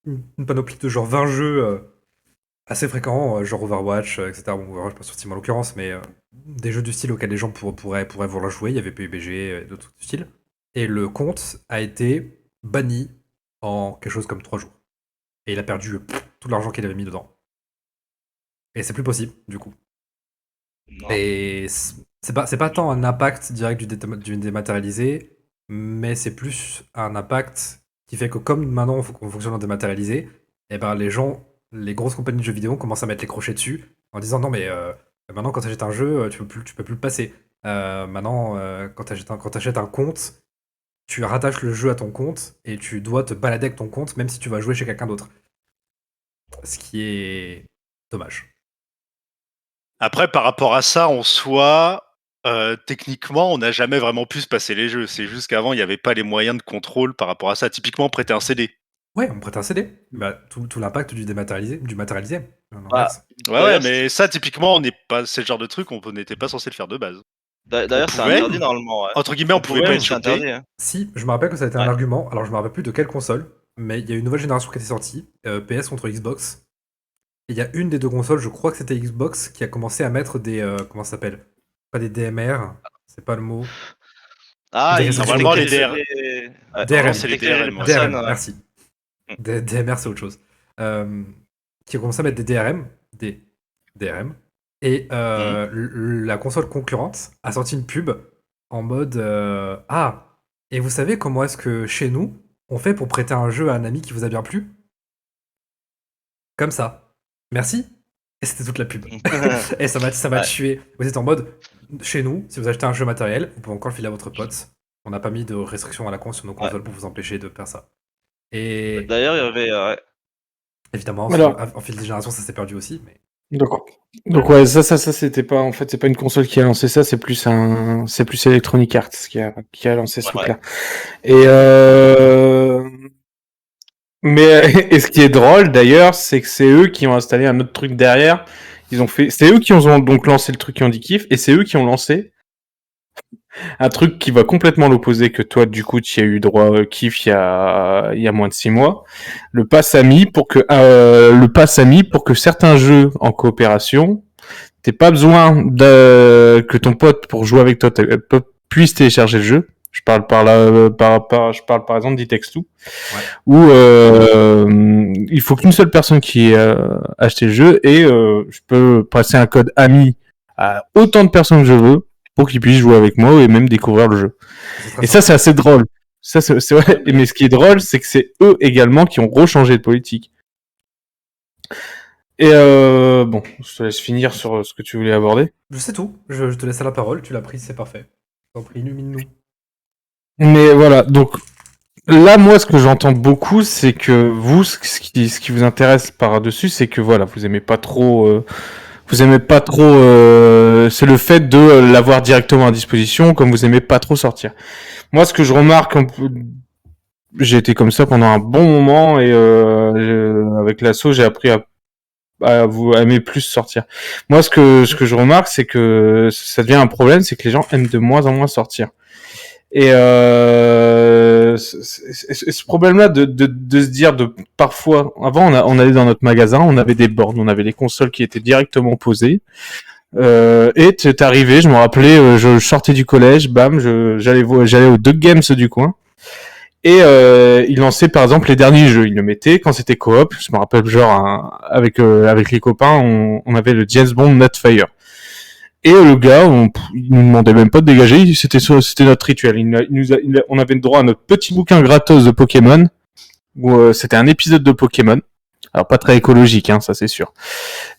[SPEAKER 2] une panoplie de genre 20 jeux assez fréquents, genre Overwatch, etc. Bon, Overwatch pas sur Steam en l'occurrence, mais des jeux du style auxquels les gens pourraient vouloir jouer. Il y avait PUBG et d'autres trucs du style. Et le compte a été banni en quelque chose comme 3 jours. Et il a perdu tout l'argent qu'il avait mis dedans. Et c'est plus possible, du coup.
[SPEAKER 3] Non.
[SPEAKER 2] Et c'est pas tant un impact direct du dématérialisé, mais c'est plus un impact qui fait que comme maintenant on fonctionne en dématérialisé, et ben les grosses compagnies de jeux vidéo commencent à mettre les crochets dessus en disant non mais maintenant quand tu achètes un jeu, tu peux plus le passer. Maintenant quand tu achètes un compte, tu rattaches le jeu à ton compte et tu dois te balader avec ton compte même si tu vas jouer chez quelqu'un d'autre. Ce qui est dommage.
[SPEAKER 4] Après, par rapport à ça, en soi, techniquement, on n'a jamais vraiment pu se passer les jeux. C'est juste qu'avant, il n'y avait pas les moyens de contrôle par rapport à ça. Typiquement, prêter un CD.
[SPEAKER 2] Ouais, on prête un CD. Bah, tout l'impact du matérialisé.
[SPEAKER 3] Bah,
[SPEAKER 4] Ouais,
[SPEAKER 3] D'ailleurs,
[SPEAKER 4] mais ça, typiquement, c'est le genre de truc, on n'était pas censé le faire de base.
[SPEAKER 3] D'ailleurs,
[SPEAKER 4] On
[SPEAKER 3] c'est
[SPEAKER 4] pouvait,
[SPEAKER 3] interdit normalement. Ouais.
[SPEAKER 4] Entre guillemets, on pouvait pas
[SPEAKER 3] mais
[SPEAKER 4] être
[SPEAKER 3] c'est
[SPEAKER 4] choqué.
[SPEAKER 3] interdit. Hein.
[SPEAKER 2] Si, je me rappelle que ça a été un
[SPEAKER 3] Ouais.
[SPEAKER 2] argument. Alors, je me rappelle plus de quelle console, mais il y a une nouvelle génération qui était sortie, PS contre Xbox. Et il y a une des deux consoles, je crois que c'était Xbox, qui a commencé à mettre des. Comment ça s'appelle? Pas des DMR, c'est pas le mot.
[SPEAKER 3] Ah,
[SPEAKER 2] Des
[SPEAKER 3] ils
[SPEAKER 2] restrictions
[SPEAKER 4] normalement, les
[SPEAKER 3] détectent
[SPEAKER 4] DR.
[SPEAKER 3] ouais,
[SPEAKER 2] DRM.
[SPEAKER 3] ils
[SPEAKER 4] c'est les
[SPEAKER 3] détectent
[SPEAKER 4] DRM, ouais.
[SPEAKER 3] personnes,
[SPEAKER 2] DRM,
[SPEAKER 3] ouais.
[SPEAKER 2] merci.
[SPEAKER 3] Mm.
[SPEAKER 2] DMR, c'est autre chose. Qui a commencé à mettre des DRM. Des DRM. Et la console concurrente a sorti une pub en mode ah, et vous savez comment est-ce que chez nous, on fait pour prêter un jeu à un ami qui vous a bien plu? Comme ça. Merci. Et c'était toute la pub. Et ça m'a
[SPEAKER 3] Ouais.
[SPEAKER 2] tué. Vous êtes en mode, chez nous, si vous achetez un jeu matériel, vous pouvez encore le filer à votre pote. On n'a pas mis de restrictions à la con sur nos consoles pour vous empêcher de faire ça. Et
[SPEAKER 3] D'ailleurs, il y avait. Ouais.
[SPEAKER 2] évidemment,
[SPEAKER 6] Alors-
[SPEAKER 2] en fil des générations, ça s'est perdu aussi. Mais...
[SPEAKER 6] Donc ouais, ça c'était pas, en fait, c'est pas une console qui a lancé ça, c'est plus Electronic Arts qui a lancé ce
[SPEAKER 3] Ouais.
[SPEAKER 6] truc-là. Et mais et ce qui est drôle d'ailleurs, c'est que c'est eux qui ont installé un autre truc derrière. C'est eux qui ont donc lancé le truc qui ont dit kiff, et c'est eux qui ont lancé un truc qui va complètement l'opposé que toi, du coup, tu y as eu droit kiff il y a moins de 6 mois. Le pass ami pour que certains jeux en coopération, t'aies pas besoin que ton pote pour jouer avec toi puisse télécharger le jeu. Je parle par exemple d'It Takes Two, où il faut qu'une seule personne qui ait acheté le jeu et je peux passer un code ami à autant de personnes que je veux pour qu'ils puissent jouer avec moi et même découvrir le jeu. Et ça, c'est assez drôle. Ça, c'est vrai. Mais ce qui est drôle, c'est que c'est eux également qui ont rechangé de politique. Et bon, je te laisse finir sur ce que tu voulais aborder.
[SPEAKER 2] Je sais tout. Je te laisse la parole. Tu l'as prise, c'est parfait. Je t'en prie, illumine-nous.
[SPEAKER 6] Mais voilà, donc là, moi, ce que j'entends beaucoup, c'est que vous, ce qui vous intéresse par-dessus, c'est que voilà, vous aimez pas trop, c'est le fait de l'avoir directement à disposition, comme vous aimez pas trop sortir. Moi, ce que je remarque, j'ai été comme ça pendant un bon moment et avec l'asso, j'ai appris à aimer plus sortir. Moi, ce que je remarque, c'est que ça devient un problème, c'est que les gens aiment de moins en moins sortir. Et ce problème-là de se dire parfois, avant on allait dans notre magasin, on avait des bornes, on avait les consoles qui étaient directement posées. Et t'arrivais, je me rappelais, je sortais du collège, bam, j'allais au Duck Games du coin. Et il lançait par exemple les derniers jeux, il le mettait quand c'était coop. Je me rappelle avec les copains, on avait le James Bond Netfire. Et le gars, il nous demandait même pas de dégager, c'était notre rituel. On avait le droit à notre petit bouquin gratos de Pokémon, où c'était un épisode de Pokémon. Alors pas très écologique, hein, ça c'est sûr.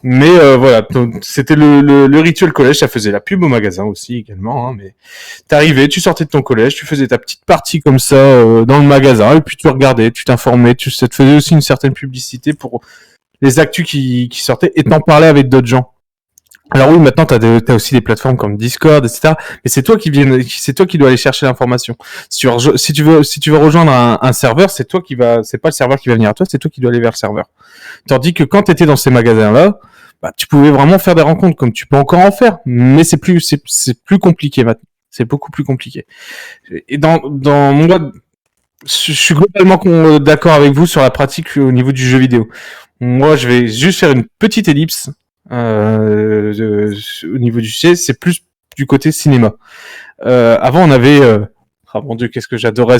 [SPEAKER 6] Mais voilà, donc, c'était le rituel collège, ça faisait la pub au magasin aussi également. Hein, mais t'arrivais, tu sortais de ton collège, tu faisais ta petite partie comme ça dans le magasin, et puis tu regardais, tu t'informais, ça te faisait aussi une certaine publicité pour les actus qui sortaient, et t'en parlais avec d'autres gens. Alors oui, maintenant t'as aussi des plateformes comme Discord, etc. Mais c'est toi qui dois aller chercher l'information. Si tu veux rejoindre un serveur, c'est pas le serveur qui va venir à toi, c'est toi qui dois aller vers le serveur. Tandis que quand t'étais dans ces magasins-là, tu pouvais vraiment faire des rencontres comme tu peux encore en faire, mais c'est plus compliqué maintenant. C'est beaucoup plus compliqué. Et dans moi, je suis globalement d'accord avec vous sur la pratique au niveau du jeu vidéo. Moi, je vais juste faire une petite ellipse. Au niveau du sujet, c'est plus du côté cinéma. Avant, on avait, oh mon dieu, qu'est-ce que j'adorais,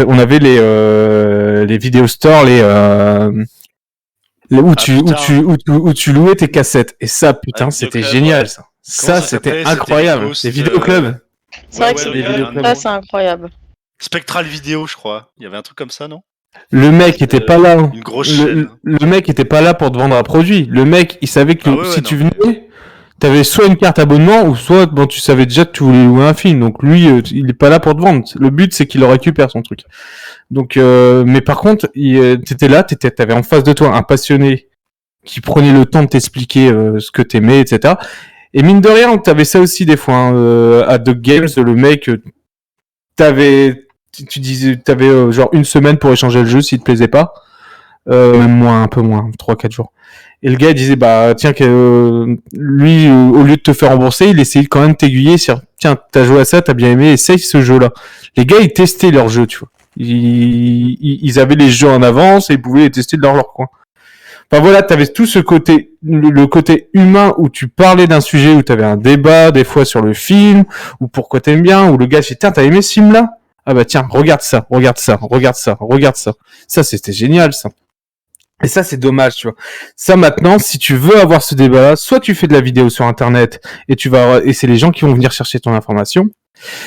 [SPEAKER 6] on avait les vidéo stores, où tu louais tes cassettes. Et ça, putain, c'était génial, ça. Ça, c'était incroyable. Les vidéoclubs.
[SPEAKER 5] C'est vrai que c'est incroyable.
[SPEAKER 4] Spectral Vidéo, je crois. Il y avait un truc comme ça, non?
[SPEAKER 6] Le mec était pas là.
[SPEAKER 4] Une grosse chaîne.
[SPEAKER 6] Le mec était pas là pour te vendre un produit. Le mec, il savait que si tu venais, t'avais soit une carte abonnement ou soit tu savais déjà que tu voulais louer un film. Donc lui, il est pas là pour te vendre. Le but, c'est qu'il le récupère son truc. Donc, mais par contre, t'étais là, t'avais en face de toi un passionné qui prenait le temps de t'expliquer ce que t'aimais, etc. Et mine de rien, t'avais ça aussi des fois hein, à Duck Games. Le mec, tu disais, t'avais genre une semaine pour échanger le jeu s'il te plaisait pas. Même moins, un peu moins, 3-4 jours. Et le gars il disait, tiens, lui, au lieu de te faire rembourser, il essayait quand même de t'aiguiller sur, tiens, t'as joué à ça, t'as bien aimé, essaye ce jeu-là. Les gars, ils testaient leur jeu, tu vois. Ils avaient les jeux en avance et ils pouvaient les tester dans leur coin. Enfin voilà, t'avais tout ce côté, le côté humain où tu parlais d'un sujet, où t'avais un débat, des fois sur le film, ou pourquoi t'aimes bien, où le gars dit, tiens, t'as aimé ce film-là? Ah bah tiens, regarde ça. Ça, c'était génial, ça. Et ça, c'est dommage, tu vois. Ça, maintenant, si tu veux avoir ce débat-là, soit tu fais de la vidéo sur Internet, et c'est les gens qui vont venir chercher ton information,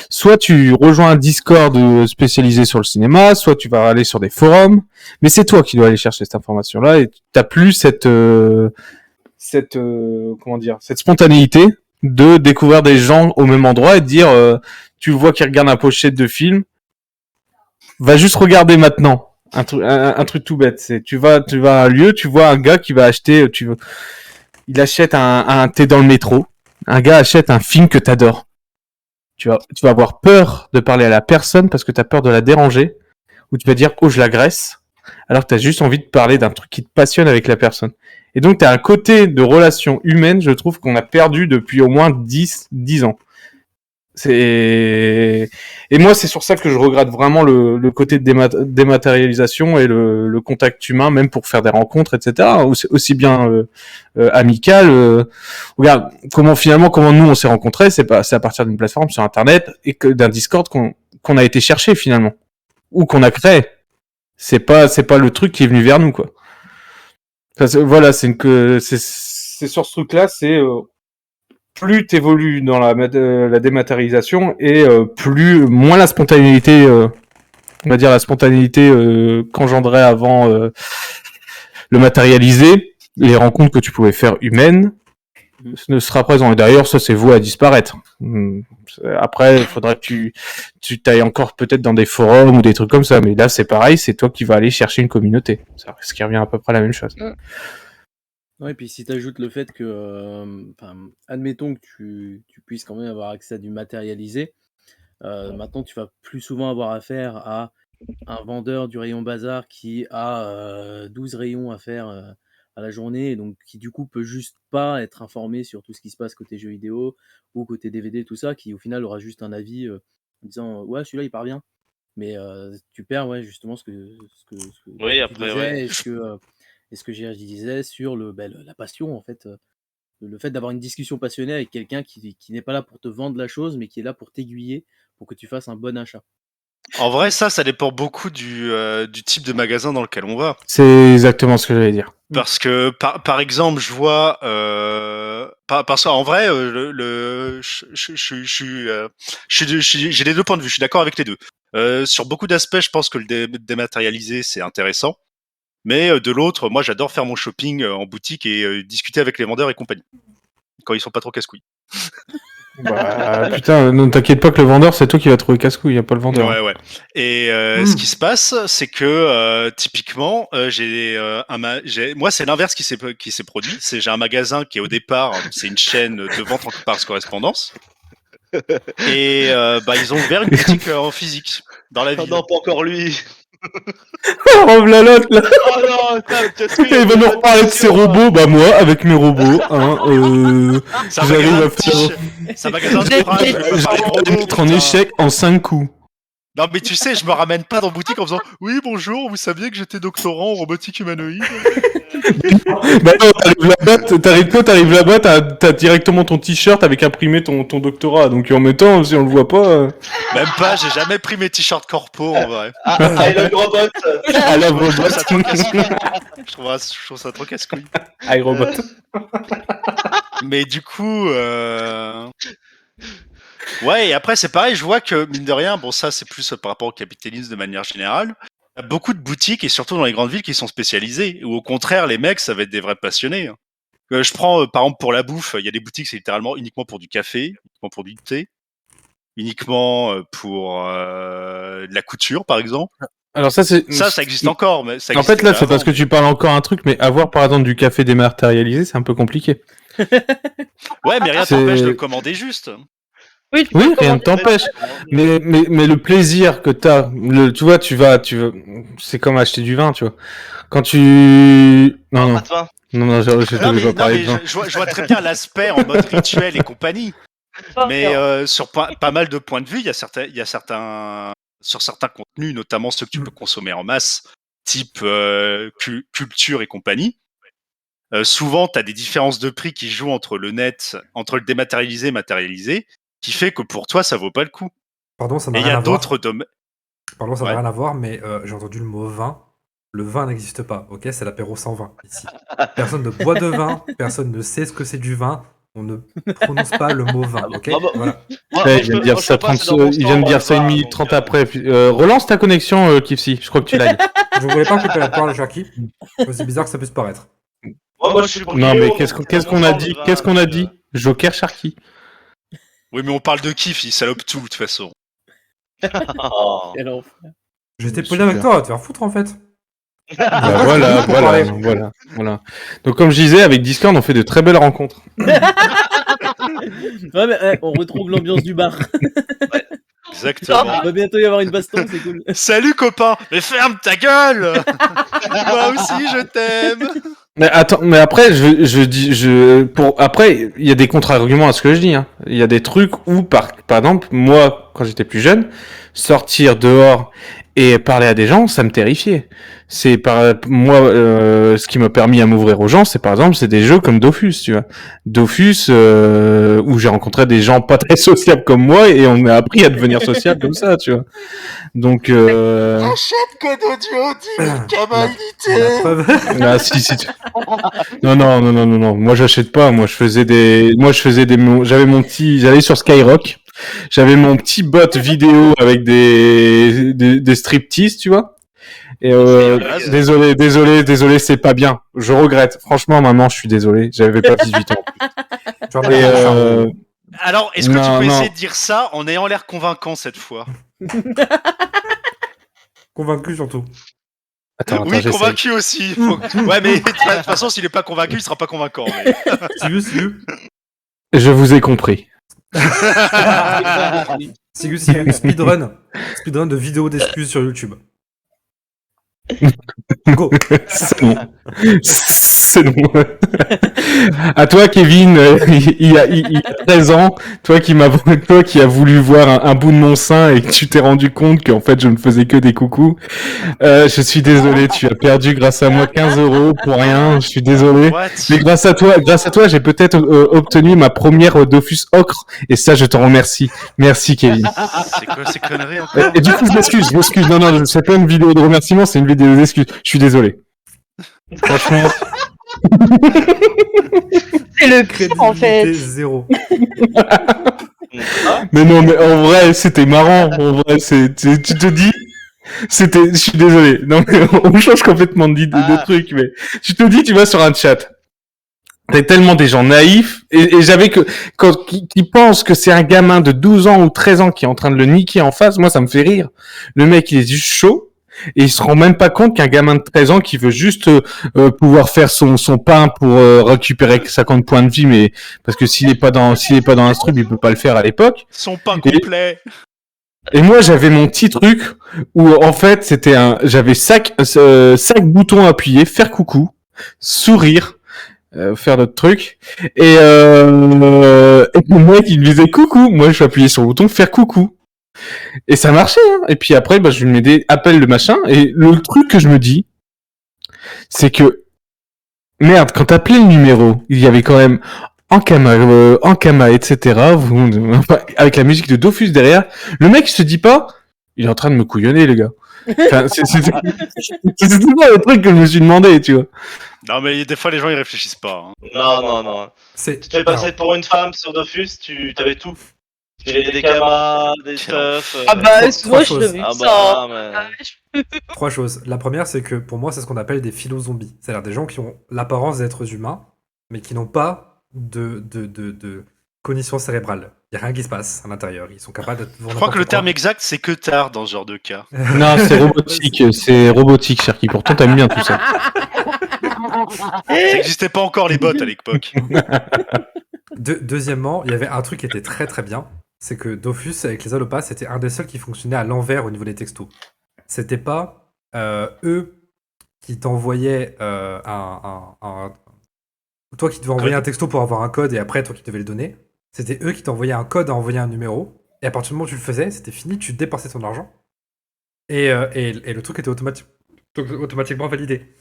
[SPEAKER 6] soit tu rejoins un Discord spécialisé sur le cinéma, soit tu vas aller sur des forums, mais c'est toi qui dois aller chercher cette information-là, et t'as plus cette spontanéité de découvrir des gens au même endroit et de dire, tu vois qu'ils regardent un pochette de film, va juste regarder maintenant. Un truc tout bête, c'est tu vas à un lieu, tu vois un gars qui va acheter, il achète t'es dans le métro, un gars achète un film que t'adores. Tu vas avoir peur de parler à la personne parce que t'as peur de la déranger, ou tu vas dire oh je l'agresse, alors que t'as juste envie de parler d'un truc qui te passionne avec la personne. Et donc t'as un côté de relation humaine, je trouve qu'on a perdu depuis au moins 10 ans. Et moi, c'est sur ça que je regrette vraiment le côté de dématérialisation et le contact humain, même pour faire des rencontres, etc. Aussi bien amical. Regarde, comment nous on s'est rencontrés, c'est à partir d'une plateforme sur Internet et d'un Discord qu'on a été chercher finalement, ou qu'on a créé. C'est pas le truc qui est venu vers nous, quoi. Voilà, c'est sur ce truc-là, c'est plus t'évolues dans la dématérialisation et moins la spontanéité, on va dire la spontanéité qu'engendrait avant le matérialisé, les rencontres que tu pouvais faire humaines ne sera présent. Et d'ailleurs, ça c'est voué à disparaître. Après, il faudra que tu t'ailles encore peut-être dans des forums ou des trucs comme ça, mais là c'est pareil, c'est toi qui vas aller chercher une communauté. Ce qui revient à peu près à la même chose.
[SPEAKER 1] Ouais, et puis si tu ajoutes le fait que, admettons que tu puisses quand même avoir accès à du matérialisé, maintenant tu vas plus souvent avoir affaire à un vendeur du rayon bazar qui a 12 rayons à faire à la journée, et donc qui du coup peut juste pas être informé sur tout ce qui se passe côté jeux vidéo ou côté DVD, tout ça, qui au final aura juste un avis en disant ouais, celui-là il part bien. Mais tu perds justement ce que
[SPEAKER 3] Oui,
[SPEAKER 1] tu
[SPEAKER 3] après,
[SPEAKER 1] disais,
[SPEAKER 3] ouais.
[SPEAKER 1] et ce que j'ai disais sur la passion en fait. Le fait d'avoir une discussion passionnée avec quelqu'un qui n'est pas là pour te vendre la chose, mais qui est là pour t'aiguiller pour que tu fasses un bon achat.
[SPEAKER 4] En vrai, ça dépend beaucoup du type de magasin dans lequel on va.
[SPEAKER 6] C'est exactement ce que j'allais dire.
[SPEAKER 4] Parce que, par exemple, je vois, parce qu'en vrai, j'ai les deux points de vue. Je suis d'accord avec les deux. Sur beaucoup d'aspects, je pense que le dématérialisé, c'est intéressant. Mais de l'autre, moi, j'adore faire mon shopping en boutique et discuter avec les vendeurs et compagnie. Quand ils sont pas trop casse-couilles.
[SPEAKER 6] Bah, putain, ne t'inquiète pas que le vendeur, c'est toi qui vas trouver casse-couille, y a pas le vendeur.
[SPEAKER 4] Ouais. Et ce qui se passe, c'est que typiquement, moi, c'est l'inverse qui s'est produit. J'ai un magasin qui est au départ, c'est une chaîne de vente par correspondance. Et ils ont ouvert une boutique en physique dans la
[SPEAKER 3] Oh
[SPEAKER 4] ville.
[SPEAKER 3] non, pas encore lui.
[SPEAKER 6] Oh, la l'autre, là.
[SPEAKER 3] Oh non,
[SPEAKER 6] Il va nous reparler de ses robots, bah moi, avec mes robots,
[SPEAKER 4] C'est un
[SPEAKER 6] j'arrive
[SPEAKER 4] magasin
[SPEAKER 6] à
[SPEAKER 4] de
[SPEAKER 6] faire...
[SPEAKER 4] c'est un magasin de fringues, je peux pas
[SPEAKER 6] J'arrive
[SPEAKER 4] parler
[SPEAKER 6] à
[SPEAKER 4] robot,
[SPEAKER 6] mettre en
[SPEAKER 4] putain.
[SPEAKER 6] échec en 5 coups.
[SPEAKER 4] Non mais tu sais, je me ramène pas dans boutique en faisant « Oui, bonjour, vous saviez que j'étais doctorant en robotique humanoïde ?»
[SPEAKER 6] Bah non, t'arrives là-bas, t'as directement ton t-shirt avec imprimé ton doctorat, donc en même temps, si on le voit pas...
[SPEAKER 4] Même pas, j'ai jamais pris mes t-shirts corpo en vrai.
[SPEAKER 3] I love robot.
[SPEAKER 6] À la
[SPEAKER 4] Je trouve ça trop
[SPEAKER 6] robot.
[SPEAKER 4] casse-couille. Je trouve ça trop casse-couille.
[SPEAKER 6] iRobot.
[SPEAKER 4] Mais du coup, ouais, et après c'est pareil, je vois que mine de rien, bon ça c'est plus par rapport au capitalisme de manière générale, il y a beaucoup de boutiques et surtout dans les grandes villes qui sont spécialisées, ou au contraire les mecs ça va être des vrais passionnés. Je prends par exemple pour la bouffe, il y a des boutiques c'est littéralement uniquement pour du café, uniquement pour du thé, uniquement pour de la couture par exemple.
[SPEAKER 6] Alors ça
[SPEAKER 4] existe encore, mais ça
[SPEAKER 6] En fait,
[SPEAKER 4] existait
[SPEAKER 6] là,
[SPEAKER 4] déjà
[SPEAKER 6] c'est parce
[SPEAKER 4] avant.
[SPEAKER 6] que tu parles encore un truc, mais avoir par exemple du café dématérialisé, c'est un peu compliqué.
[SPEAKER 4] Ouais, mais rien
[SPEAKER 6] C'est-
[SPEAKER 4] t'empêche de le commander juste.
[SPEAKER 5] Oui, tu
[SPEAKER 6] Oui,
[SPEAKER 5] peux
[SPEAKER 6] rien ne
[SPEAKER 5] commander.
[SPEAKER 6] t'empêche. Mais le plaisir que t'as, tu vois, c'est comme acheter du vin, tu vois. Quand tu... Non,
[SPEAKER 3] Pas de vin.
[SPEAKER 6] je
[SPEAKER 4] Non,
[SPEAKER 6] devais
[SPEAKER 4] mais,
[SPEAKER 6] pas parler de vin.
[SPEAKER 4] je vois très bien l'aspect en mode rituel et compagnie. Mais sur pas mal de points de vue, il y a certains sur certains contenus, notamment ceux que tu peux consommer en masse, type culture et compagnie. Souvent, tu as des différences de prix qui jouent entre le dématérialisé et matérialisé, qui fait que pour toi, ça vaut pas le coup.
[SPEAKER 2] Pardon, ça n'a
[SPEAKER 4] Et il y
[SPEAKER 2] rien
[SPEAKER 4] a
[SPEAKER 2] à voir.
[SPEAKER 4] d'autres domaines.
[SPEAKER 2] Pardon, ça n'a
[SPEAKER 4] Ouais.
[SPEAKER 2] rien à voir, mais j'ai entendu le mot vin. Le vin n'existe pas, ok? C'est l'apéro sans vin, ici. Personne ne boit de vin, personne ne sait ce que c'est du vin. On ne prononce pas le mot vin, ok? Voilà.
[SPEAKER 6] Il vient de dire ça 30 il vient de dire ça 1 minute 30 après. Relance ta connexion, Kifsi. Je crois que tu l'as.
[SPEAKER 2] Je voulais pas couper la parole, Sharky. C'est bizarre que ça puisse paraître.
[SPEAKER 3] Moi, je suis pour
[SPEAKER 6] Non,
[SPEAKER 3] Guillaume,
[SPEAKER 6] mais qu'est-ce qu'on a dit? Qu'est-ce qu'on a dit? Joker Sharky.
[SPEAKER 4] Oui, mais on parle de kiff, il salope tout de toute façon.
[SPEAKER 3] Oh.
[SPEAKER 1] Et alors,
[SPEAKER 2] J'étais poli avec toi, va te faire foutre en fait.
[SPEAKER 6] Bah
[SPEAKER 2] Moi, je suis pour parler.
[SPEAKER 6] voilà. Donc comme je disais, avec Discord, on fait de très belles rencontres.
[SPEAKER 1] ouais, mais on retrouve l'ambiance du bar.
[SPEAKER 4] Exactement.
[SPEAKER 1] Il va bientôt y avoir une baston, c'est cool.
[SPEAKER 4] Salut copain, mais ferme ta gueule. Moi aussi je t'aime.
[SPEAKER 6] Mais attends, mais après, après, il y a des contre-arguments à ce que je dis, hein. Il y a des trucs où, par exemple, moi, quand j'étais plus jeune, sortir dehors et parler à des gens, ça me terrifiait. Ce qui m'a permis à m'ouvrir aux gens, c'est par exemple, c'est des jeux comme Dofus, tu vois. Dofus, où j'ai rencontré des gens pas très sociables comme moi et on a appris à devenir sociable comme ça, tu vois. Donc,
[SPEAKER 4] Achète code audio, dis
[SPEAKER 2] La preuve.
[SPEAKER 6] ah, si. Non. Moi, j'achète pas. J'allais sur Skyrock. J'avais mon petit bot vidéo avec des striptease, tu vois. Et
[SPEAKER 3] C'est
[SPEAKER 6] désolé, c'est pas bien. Je regrette. Franchement, maman, je suis désolé. J'avais pas 18 ans.
[SPEAKER 2] J'en
[SPEAKER 6] Et,
[SPEAKER 2] ai un
[SPEAKER 4] Alors, est-ce que
[SPEAKER 6] Non,
[SPEAKER 4] tu peux
[SPEAKER 6] non.
[SPEAKER 4] essayer de dire ça en ayant l'air convaincant cette fois?
[SPEAKER 2] convaincu surtout.
[SPEAKER 6] Attends,
[SPEAKER 4] Oui,
[SPEAKER 6] j'essaie.
[SPEAKER 4] convaincu aussi. Ouais, mais de toute façon, s'il est pas convaincu, il sera pas convaincant. Mais...
[SPEAKER 2] Sigus,
[SPEAKER 6] Je vous ai compris.
[SPEAKER 2] Sigus, speedrun de vidéos d'excuses sur YouTube. Go.
[SPEAKER 6] C'est bon. C'est bon. À toi, Kevin, il y a 13 ans, toi qui as voulu voir un bout de mon sein et que tu t'es rendu compte qu'en fait je ne faisais que des coucous. Je suis désolé, tu as perdu grâce à moi 15 € pour rien. Je suis désolé.
[SPEAKER 4] What?
[SPEAKER 6] Mais grâce à toi, j'ai peut-être obtenu ma première Dofus Ocre et ça, je t'en remercie. Merci, Kevin.
[SPEAKER 4] C'est quoi ces conneries encore?
[SPEAKER 6] Et du coup, je m'excuse. Non, c'est pas une vidéo de remerciement, c'est une vidéo d'excuses. Je suis désolé. Franchement.
[SPEAKER 5] C'est le pire en fait.
[SPEAKER 2] Crédibilité zéro.
[SPEAKER 6] Mais non, mais en vrai, c'était marrant. En vrai, tu te dis, je suis désolé. Non, mais on change complètement de truc, mais tu te dis, tu vas sur un chat. T'as tellement des gens naïfs, et j'avais qui pensent que c'est un gamin de 12 ans ou 13 ans qui est en train de le niquer en face. Moi, ça me fait rire. Le mec, il est juste chaud. Et il se rend même pas compte qu'un gamin de 13 ans qui veut juste pouvoir faire son pain pour récupérer 50 points de vie, mais parce que s'il est pas dans l'instru, il peut pas le faire à l'époque.
[SPEAKER 4] Son pain complet.
[SPEAKER 6] Et moi j'avais mon petit truc où en fait j'avais 5 boutons appuyés, faire coucou, sourire, faire d'autres trucs, et le mec il me disait coucou, moi je appuyais sur le bouton faire coucou. Et ça marchait, hein. Et puis après, je lui mets appelle le machin. Et le truc que je me dis, c'est que, merde, quand t'appelais le numéro, il y avait quand même Ankama, etc. Avec la musique de Dofus derrière. Le mec, il se dit pas, il est en train de me couillonner, les gars. Enfin, c'est toujours le truc que je me suis demandé, tu vois.
[SPEAKER 4] Non, mais des fois, les gens, ils réfléchissent pas. Hein.
[SPEAKER 3] Non. Tu te fais passer pour une femme sur Dofus, t'avais tout. J'ai des camas, des stuff.
[SPEAKER 5] Ah bah, moi je
[SPEAKER 2] choses.
[SPEAKER 5] l'ai vu
[SPEAKER 3] Ah
[SPEAKER 5] ça.
[SPEAKER 3] bah,
[SPEAKER 2] Trois choses. La première, c'est que pour moi, c'est ce qu'on appelle des philo-zombies. C'est-à-dire des gens qui ont l'apparence d'êtres humains, mais qui n'ont pas de cognition cérébrale. Il n'y a rien qui se passe à l'intérieur. Ils sont capables de...
[SPEAKER 4] Je crois que le terme exact, c'est que tard dans ce genre de cas.
[SPEAKER 6] Non, c'est robotique, Cherki. Pourtant, t'aimes bien tout ça.
[SPEAKER 4] Ça n'existait pas encore les bots à l'époque.
[SPEAKER 2] Deuxièmement, il y avait un truc qui était très très bien. C'est que Dofus, avec les allopas, c'était un des seuls qui fonctionnait à l'envers au niveau des textos. C'était pas eux qui t'envoyaient toi qui devais envoyer un texto pour avoir un code et après toi qui devais le donner. C'était eux qui t'envoyaient un code à envoyer un numéro. Et à partir du moment où tu le faisais, c'était fini, tu dépensais ton argent. Et le truc était automatiquement validé.